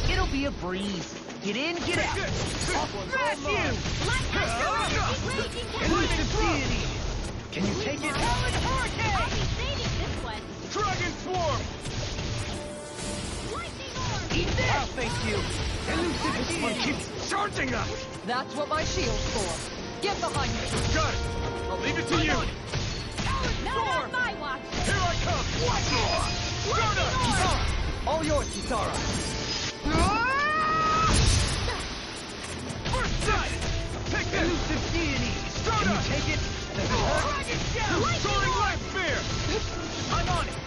It'll be a breeze. Get in, get out. Smash you! Elusive deity. Can you take it? Howling hurricane! I'll be saving this one. Dragon swarm. Lightning orb. Eat this! I'll thank you. Elusive This one deity. keeps charging us. That's what my shield's for. Get behind me. Got it. I'll leave it to you. Not on my watch. Here I come. Lightning orb. All yours, Kisara. First sight. Take this. Elusive deity. Can you take it? Does it hurt? Dragon shell. Soaring light sphere. I'm on it.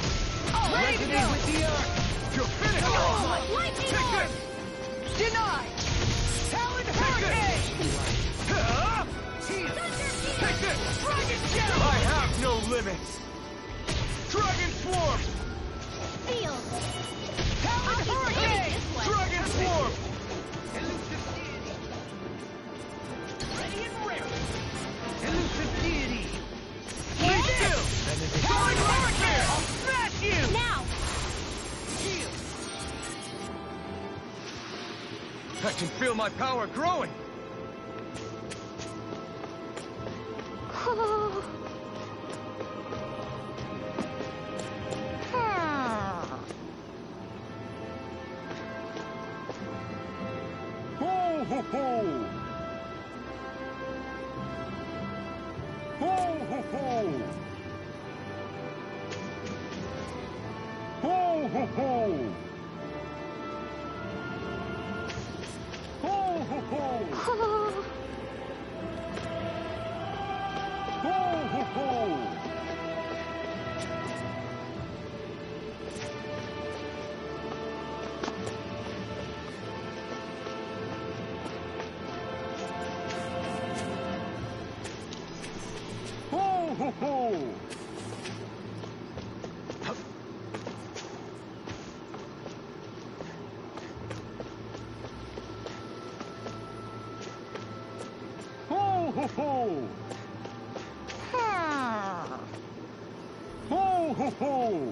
Resonate with the earth. You're finished. Lightning Take orb. this. Denied. Talon hurricane. Take this. Dragon shell. I have no limits. Dragon swarm. Feel. Talon I'll be hurricane. saving this one. Dragon swarm. Elusive deity. Ready and ready. Elusive deity. Be still. Soaring light sphere. Smash can feel my power growing. Ho, ho, ho! Ho, ho, ho! Ho, ho, ho! Ho, ho, ho! Ho, ho, ho! Ho, ho, ho! Ho, ho, ho! Ho, ho, ho!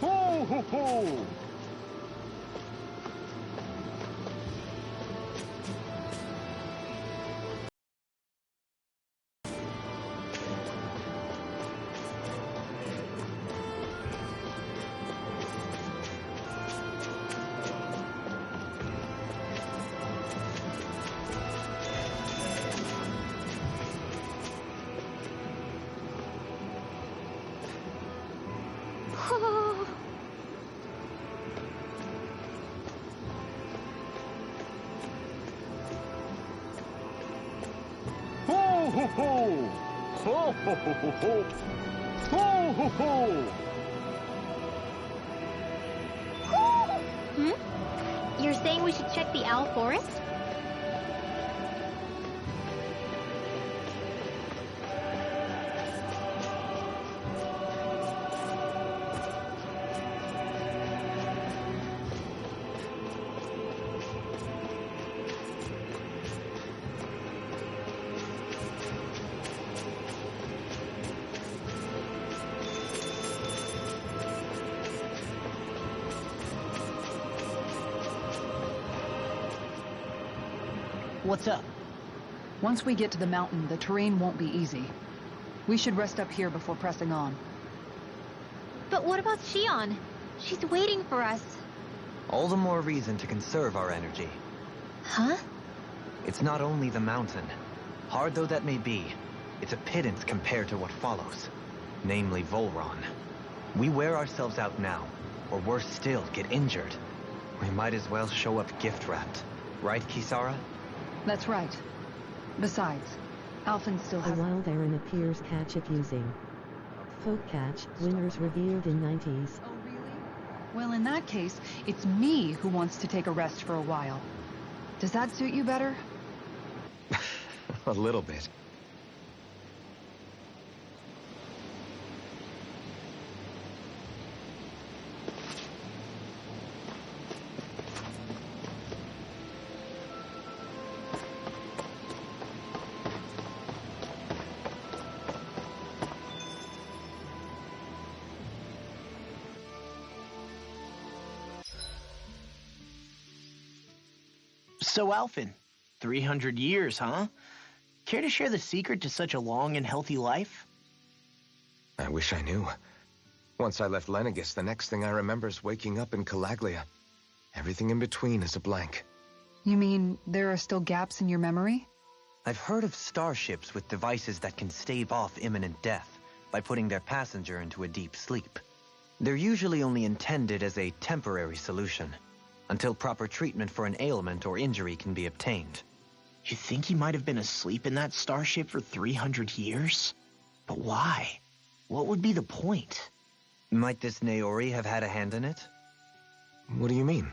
Ho, ho, ho! Ho, ho, ho! Ho, ho, ho, ho, ho! Ho, ho, ho! Hmm? You're saying we should check the owl forest? What's up? Once we get to the mountain, the terrain won't be easy. We should rest up here before pressing on. But what about Shion? She's waiting for us. All the more reason to conserve our energy. Huh? It's not only the mountain. Hard though that may be, it's a pittance compared to what follows. Namely Volron. We wear ourselves out now, or worse still, get injured. We might as well show up gift-wrapped. Right, Kisara? That's right. Besides, Alphen still has... A wild Aaron appears catch it using. Folk catch, winners revealed in 90s. Oh, really? Well, in that case, it's me who wants to take a rest for a while. Does that suit you better? A little bit. So, Alphen, 300 years, huh? Care to share the secret to such a long and healthy life? I wish I knew. Once I left Lenegis, the next thing I remember is waking up in Calaglia. Everything in between is a blank. You mean there are still gaps in your memory? I've heard of starships with devices that can stave off imminent death by putting their passenger into a deep sleep. They're usually only intended as a temporary solution, until proper treatment for an ailment or injury can be obtained. You think he might have been asleep in that starship for 300 years? But why? What would be the point? Might this Naori have had a hand in it? What do you mean?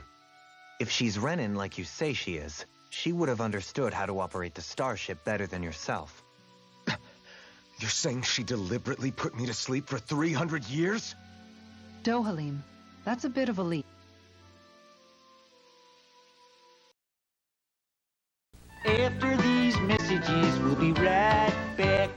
If she's Renin like you say she is, she would have understood how to operate the starship better than yourself. You're saying she deliberately put me to sleep for 300 years? Dohalim, that's a bit of a leap. After these messages, we'll be right back.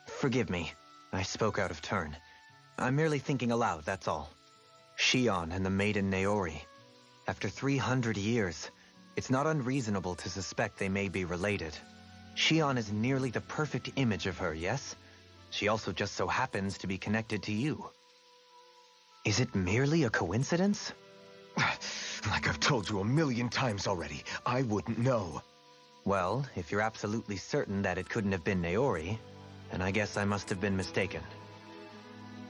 Forgive me. I spoke out of turn. I'm merely thinking aloud, that's all. Shion and the maiden Naori. After 300 years, it's not unreasonable to suspect they may be related. Shion is nearly the perfect image of her, yes? She also just so happens to be connected to you. Is it merely a coincidence? Like I've told you 1,000,000 times already, I wouldn't know. Well, if you're absolutely certain that it couldn't have been Naori, then I guess I must have been mistaken.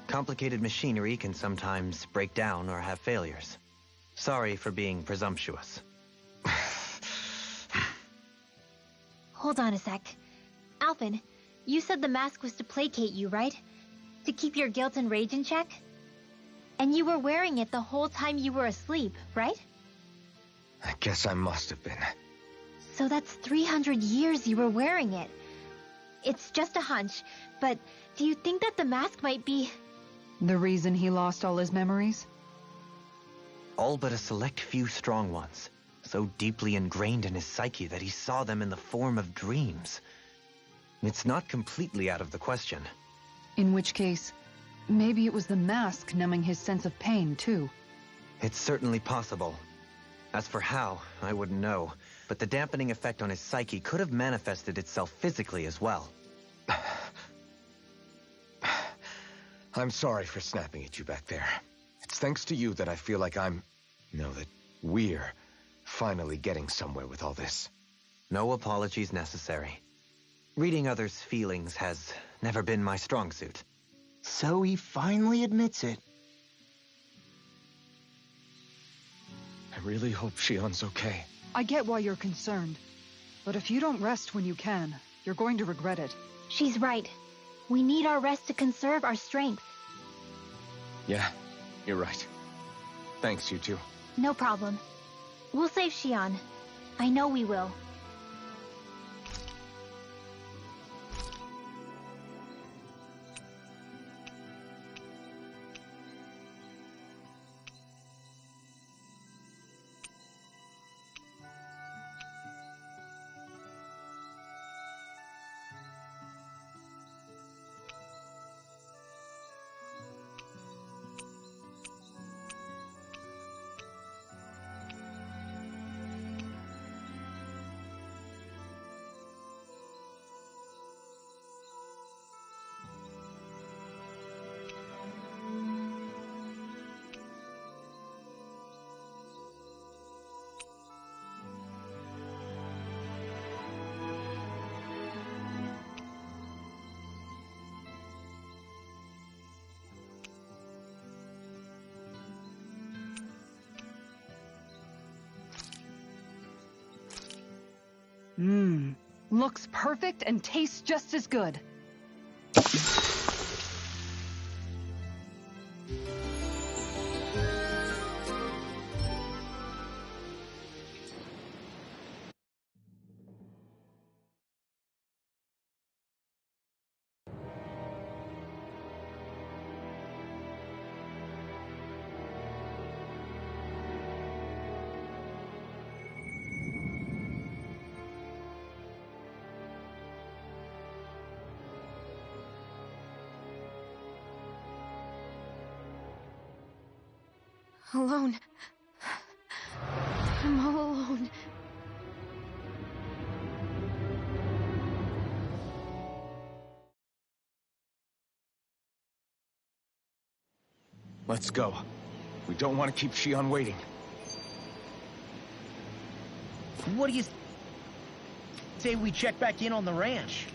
Complicated machinery can sometimes break down or have failures. Sorry for being presumptuous. Hold on a sec. Alphen, you said the mask was to placate you, right? To keep your guilt and rage in check? And you were wearing it the whole time you were asleep, right? I guess I must have been. So that's 300 years you were wearing it. It's just a hunch, but do you think that the mask might be... The reason he lost all his memories? All but a select few strong ones, so deeply ingrained in his psyche that he saw them in the form of dreams. It's not completely out of the question. In which case, maybe it was the mask numbing his sense of pain, too. It's certainly possible. As for how, I wouldn't know, but the dampening effect on his psyche could have manifested itself physically as well. I'm sorry for snapping at you back there. It's thanks to you that I feel like that we're finally getting somewhere with all this. No apologies necessary. Reading others' feelings has never been my strong suit. So he finally admits it. I really hope Shion's okay. I get why you're concerned. But if you don't rest when you can, you're going to regret it. She's right. We need our rest to conserve our strength. Yeah, you're right. Thanks, you two. No problem. We'll save Shion. I know we will. Looks perfect and tastes just as good. Alone. I'm all alone. Let's go. We don't want to keep Shion waiting. What do you say we check back in on the ranch?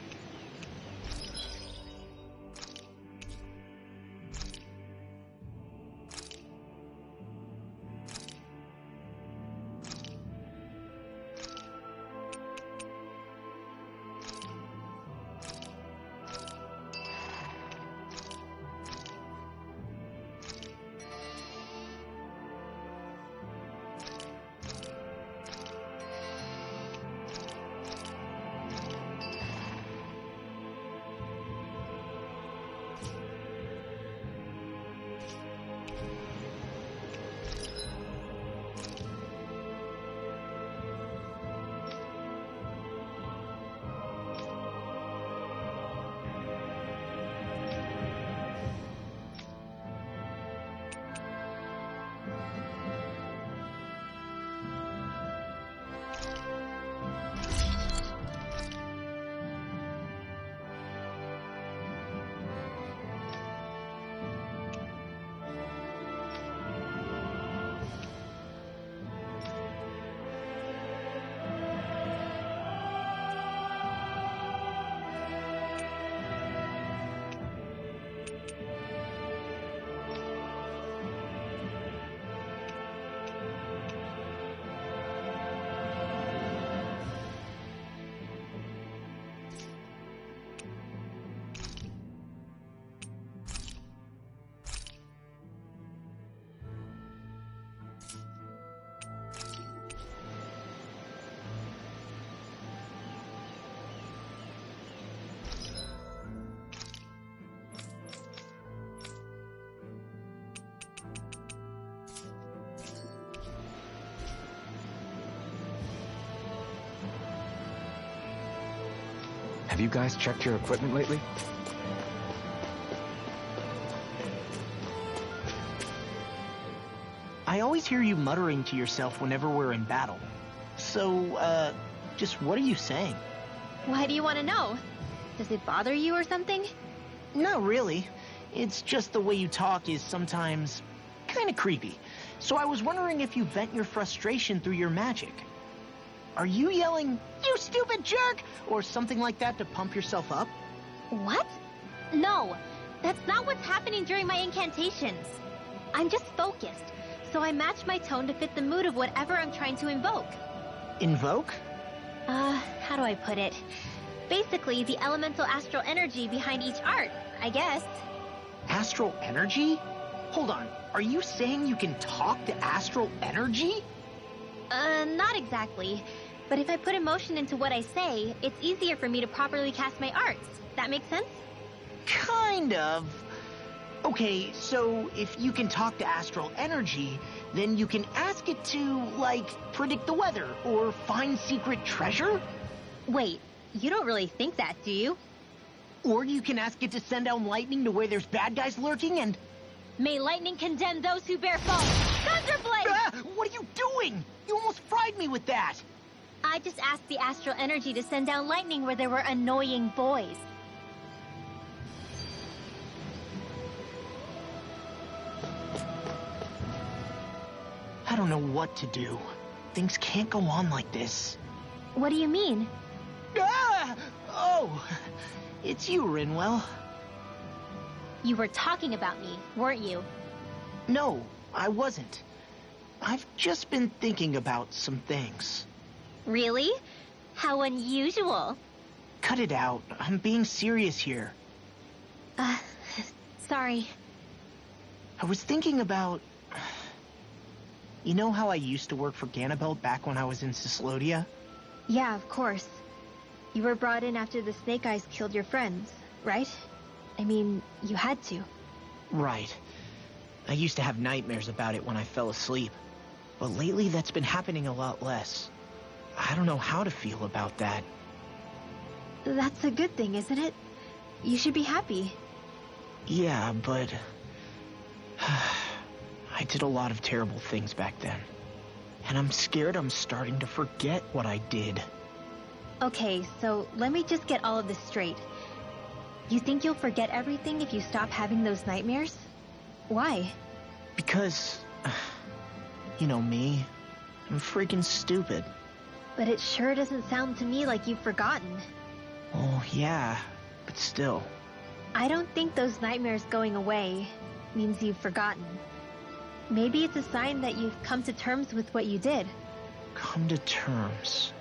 Have you guys checked your equipment lately? I always hear you muttering to yourself whenever we're in battle. So, just what are you saying? Why do you want to know? Does it bother you or something? Not really. It's just the way you talk is sometimes kind of creepy. So I was wondering if you vent your frustration through your magic. Are you yelling, "You stupid jerk," or something like that to pump yourself up? What? No, that's not what's happening during my incantations. I'm just focused, so I match my tone to fit the mood of whatever I'm trying to invoke. Invoke? How do I put it? Basically, the elemental astral energy behind each art, I guess. Astral energy? Hold on, are you saying you can talk to astral energy? Not exactly. But if I put emotion into what I say, it's easier for me to properly cast my arts. That make sense? Kind of. Okay, so if you can talk to astral energy, then you can ask it to, like, predict the weather or find secret treasure? Wait, you don't really think that, do you? Or you can ask it to send down lightning to where there's bad guys lurking and... May lightning condemn those who bear false! Thunderblade! Ah, what are you doing? You almost fried me with that! I just asked the astral energy to send down lightning where there were annoying boys. I don't know what to do. Things can't go on like this. What do you mean? Ah! Oh, it's you, Rinwell. You were talking about me, weren't you? No, I wasn't. I've just been thinking about some things. Really? How unusual. Cut it out. I'm being serious here. Sorry. I was thinking about... You know how I used to work for Ganabelt back when I was in Cyslodia? Yeah, of course. You were brought in after the Snake Eyes killed your friends, right? I mean, you had to. Right. I used to have nightmares about it when I fell asleep. But lately that's been happening a lot less. I don't know how to feel about that. That's a good thing, isn't it? You should be happy. Yeah, but... I did a lot of terrible things back then. And I'm scared I'm starting to forget what I did. Okay, so let me just get all of this straight. You think you'll forget everything if you stop having those nightmares? Why? Because... You know me. I'm freaking stupid. But it sure doesn't sound to me like you've forgotten. Oh, yeah. But still. I don't think those nightmares going away means you've forgotten. Maybe it's a sign that you've come to terms with what you did. Come to terms?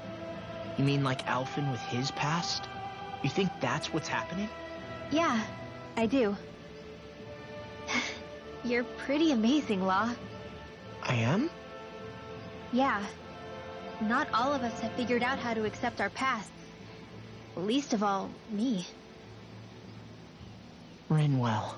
You mean like Alphen with his past? You think that's what's happening? Yeah, I do. You're pretty amazing, Law. I am? Yeah. Not all of us have figured out how to accept our pasts. Least of all, me. Rinwell.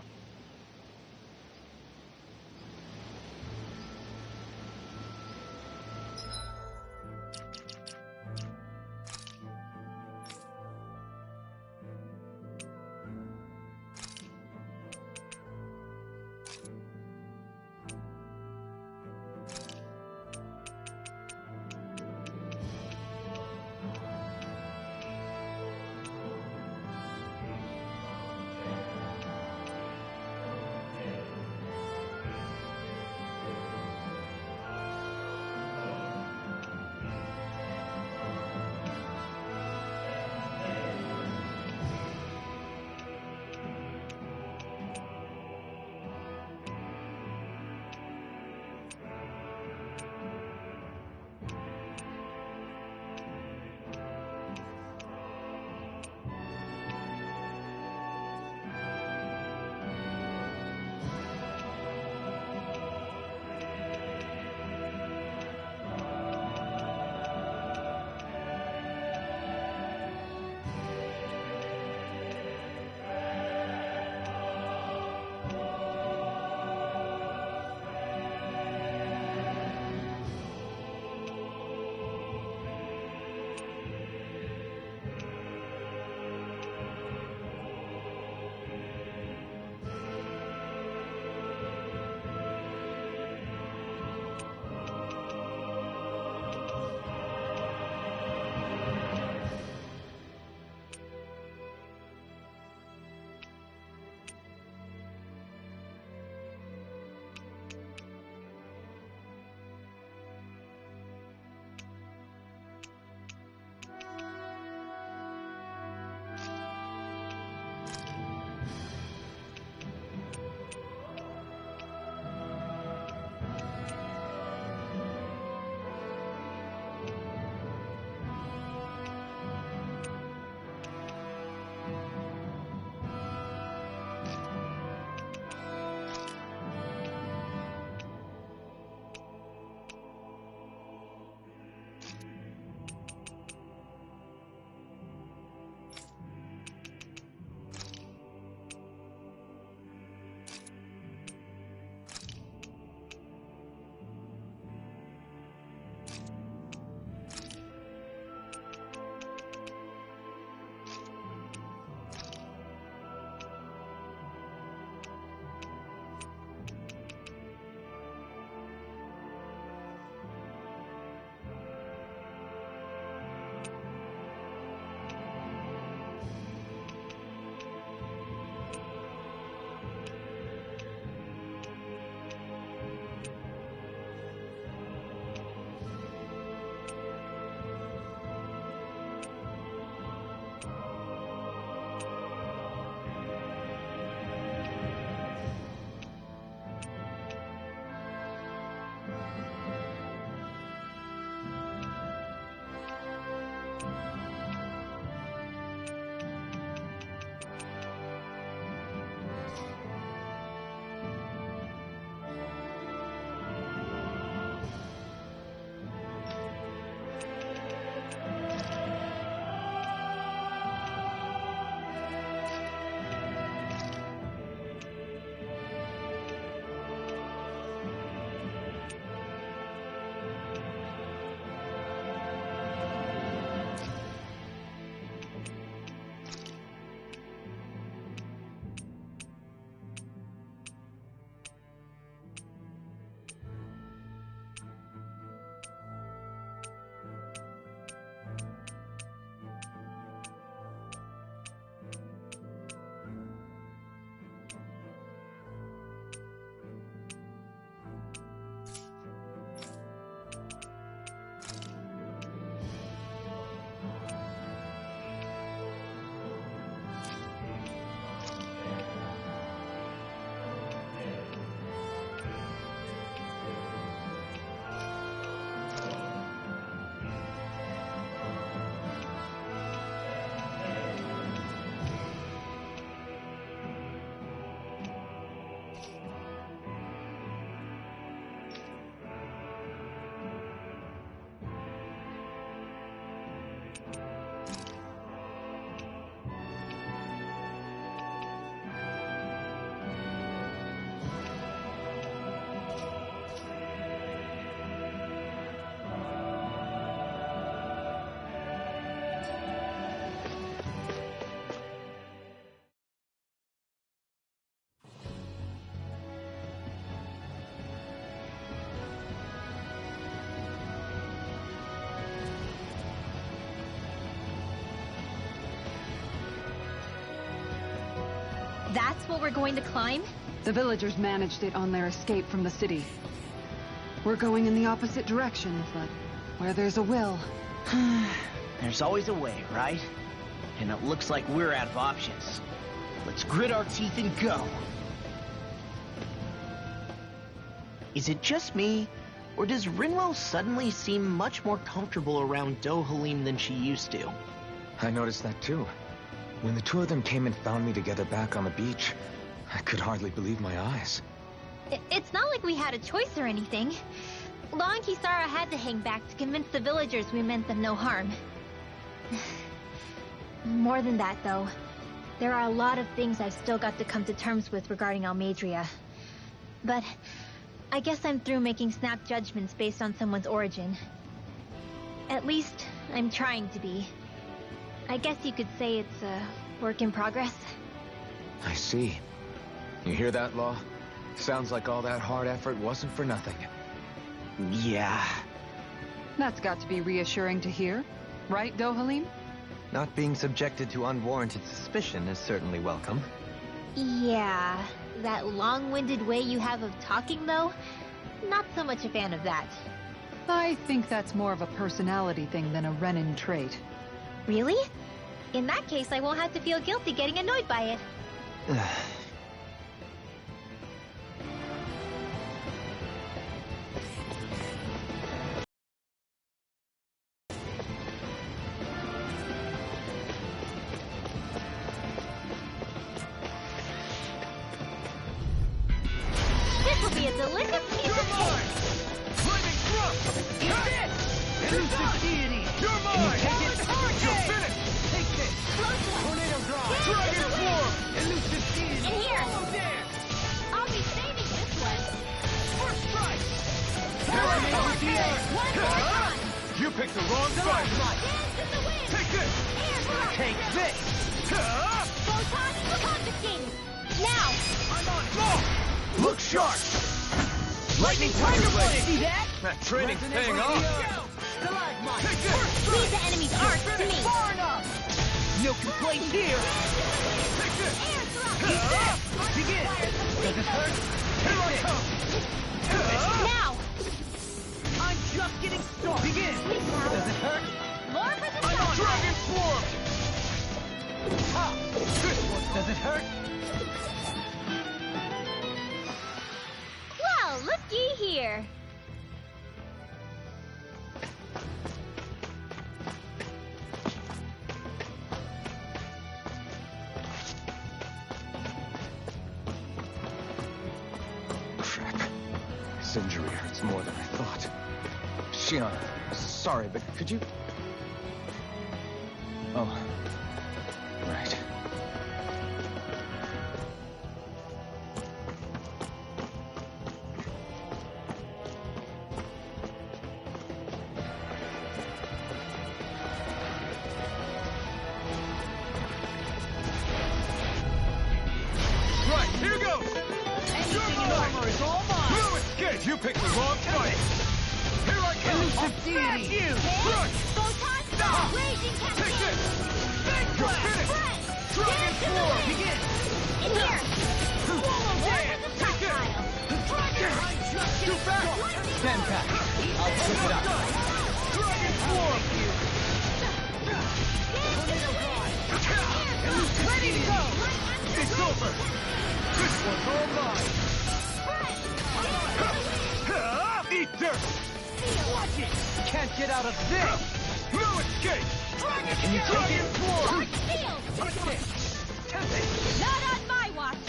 That's what we're going to climb? The villagers managed it on their escape from the city. We're going in the opposite direction, but where there's a will... There's always a way, right? And it looks like we're out of options. Let's grit our teeth and go. Is it just me, or does Rinwell suddenly seem much more comfortable around Dohalim than she used to? I noticed that too. When the two of them came and found me together back on the beach, I could hardly believe my eyes. It's not like we had a choice or anything. Law and Kisara had to hang back to convince the villagers we meant them no harm. More than that, though. There are a lot of things I've still got to come to terms with regarding Almeidrea. But I guess I'm through making snap judgments based on someone's origin. At least, I'm trying to be. I guess you could say it's a work in progress. I see. You hear that, Law? Sounds like all that hard effort wasn't for nothing. Yeah. That's got to be reassuring to hear. Right, Dohalim? Not being subjected to unwarranted suspicion is certainly welcome. Yeah, that long-winded way you have of talking, though? Not so much a fan of that. I think that's more of a personality thing than a Renin trait. Really? In that case, I won't have to feel guilty getting annoyed by it. This will be a delicious piece of cake! Flaming thrust! Eat this! Elusive deity! You're mine! Take it! You're finished! Take this! Tornado drive! Dragon form! Elusive deity! In here! Follow there! I'll be saving this one! First strike! One more time! You picked the wrong fight! Dance in the wind! Take this! Air drop! Take this! Photon confiscated! Now! I'm on it! Look sharp! Lightning Tiger Blade! See that? That training's paying off! Take this! Leave the enemy's arc to me! Far enough! No complaint here! Take this! Air drop! Begin! Does it hurt? Here I come! Now! I'm just getting started. Begin! Does it hurt? More for the I'm on top! Dragon Swarm! Ha! This one! Does it hurt? Well, looky here! Crap. This injury hurts more than I thought. Shion, sorry, but could you... Oh. Right. Right, here goes! Anything in armor is all mine! No escape! You picked the wrong fight! Here I come! Elusive deity! You! Rush! Photon Stop! raging Take cascade! this! You're finished! Dragon Swarm! Begin! In here! Swallow More Dance! for the Take this! tactile! Too fast! Stand back. I'll pick it up. Dragon Swarm! Ready to go! It's over! This one's all mine! Eat dirt! Watch it! Can't get out of this! No escape! Can you take it? Swarm! Not on my watch!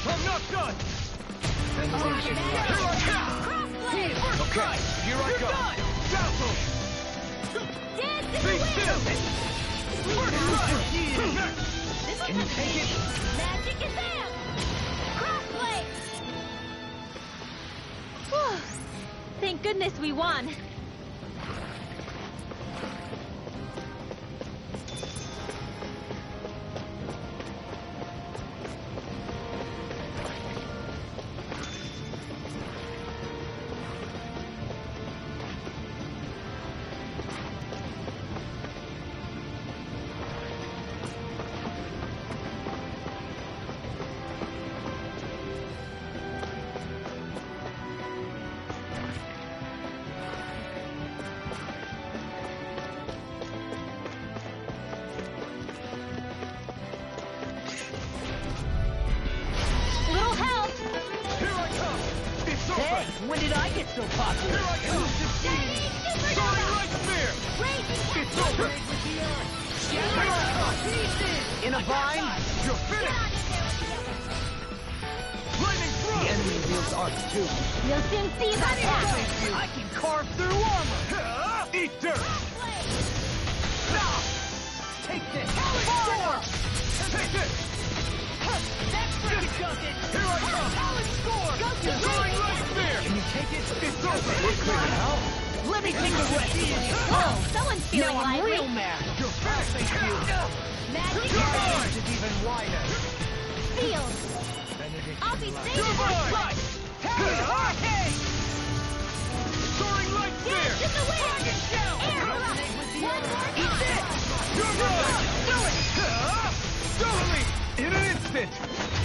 I'm not done! Here Okay, here I go! Dazzle! Dance in the Be wind! still! This Can you take it? Magic is them! Crossblade! Whew. Thank goodness we won. When did I get so popular? Here I come! Soaring Light Spear! It's over! In a bind? You're finished! Lightning Thrust! The enemy wields arc too. You'll soon see about that. I can carve through armor. Eat dirt! Take this. Fire! Take this! That's freaking does it. Here I come! Score. Soaring Light Spear! Can you take it? It's over! Let me take the rest. Whoa, someone's feeling Now I'm lively. real mad. You're finished! Thank you. Magic You're Arrow. mine! Is even wider. Field. I'll be You're saving mine! Right. Hurricane. Soaring Light Spear! Dance in the wind. Air rush. One more Eat this. You're mine! Do it. Totally! In an instant!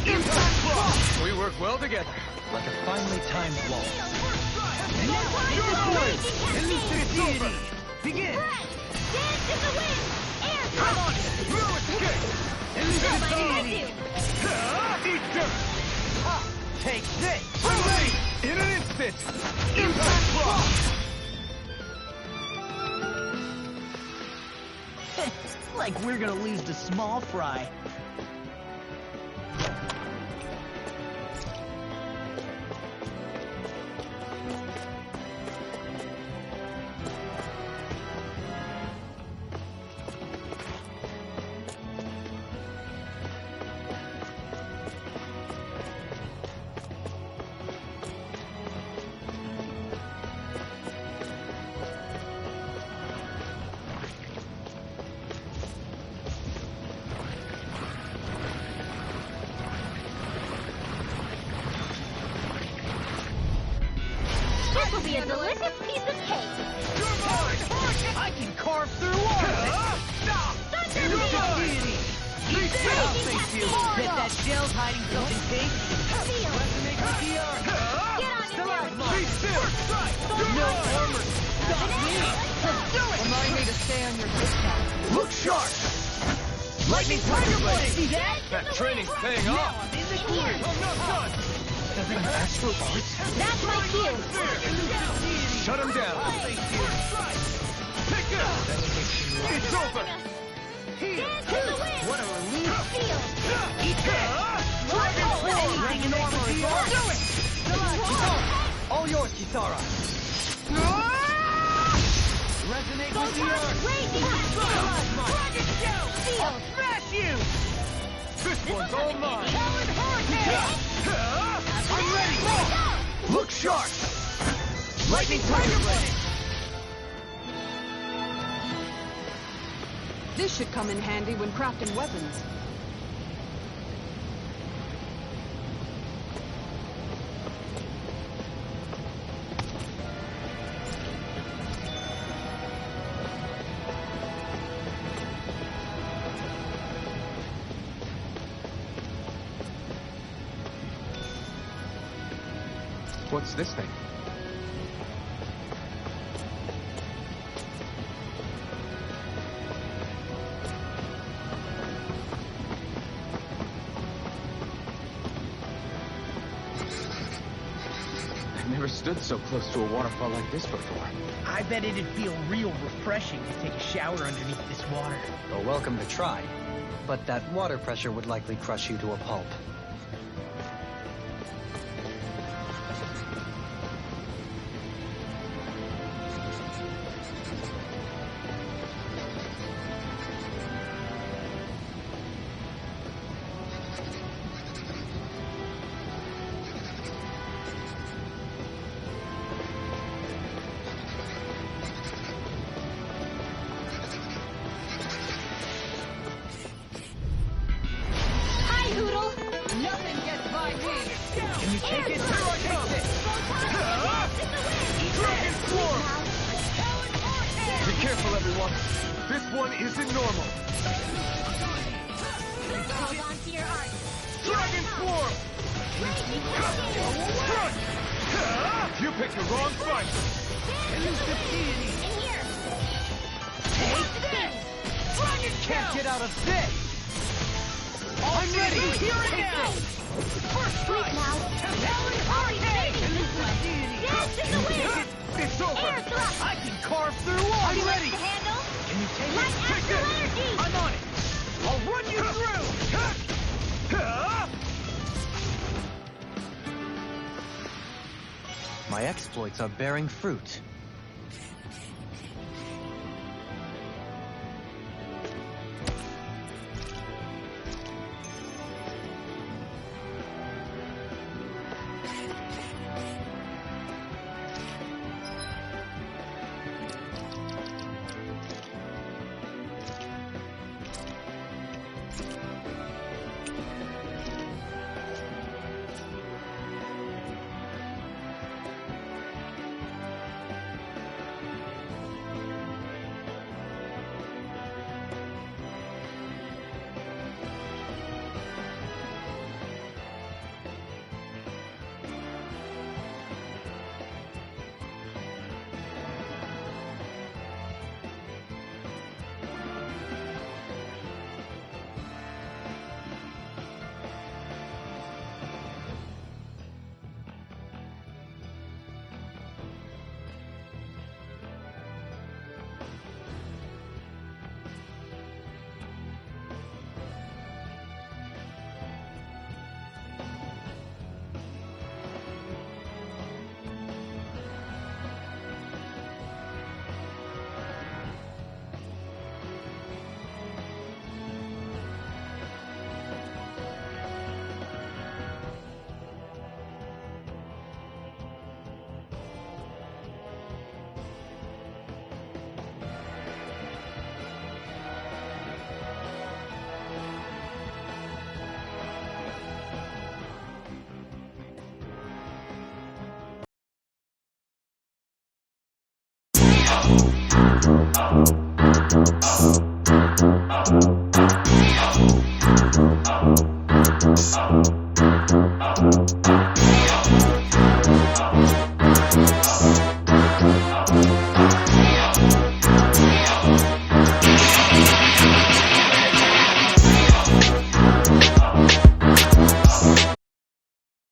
Impact Frost. We work well together. Like a finely timed wall. And now You're mine! Elucidity. Begin. Dance in the wind. Air Come on! rush. No escape! Elucidity. Eat dirt! Take this. Totally! In an instant! Impact Frost. Like we're gonna lose to Small Fry. This will be a delicious piece of cake. I can carve through armor. Thunderfield. Eat this. Raging Cascade. Bet that shell's hiding something tasty. Field. Resonate with the earth. Get on it, Billy. Be still! No armor. Stop me. Do it. Remind me to stay on your good side. Look sharp! Lightning Tiger Blade. See that? That training's paying Now off! I'm in the In clear. here. I'm not done! Doesn't Astral Arts? That's my cue. Shut him down! Pick it! It's over! Dance in the wind. What a relief. Field. Eat this. Dragon Form! Anything in armor is yours. Do it. All yours, Kitara. Resonate with the earth. Raging Cascade. Dragon Shell. Field. Smash you. This one's all mine! Talon Hurricane. I'm ready. Look sharp! Lightning Tiger Blade. This should come in handy when crafting weapons. What's this thing? I've never stood so close to a waterfall like this before. I bet it'd feel real refreshing to take a shower underneath this water. You're welcome to try, but that water pressure would likely crush you to a pulp. Hi, Hoodle. Nothing gets by me. Can you take it? Take this. Dragon Form! Be careful, everyone. This one isn't normal. Hold on to your art. Dragon Form! You picked the wrong fight! In here. Take this. Can't get out of this. I'm ready! Here and now! First strike! Helen Hurricane! Yes, in the wind! It's over! Air thrust! I can carve through walls! Are you ready! ready to handle? Can you take Like it? Take astral this! energy! I'm on it! I'll run you through! My exploits are bearing fruit. Oh,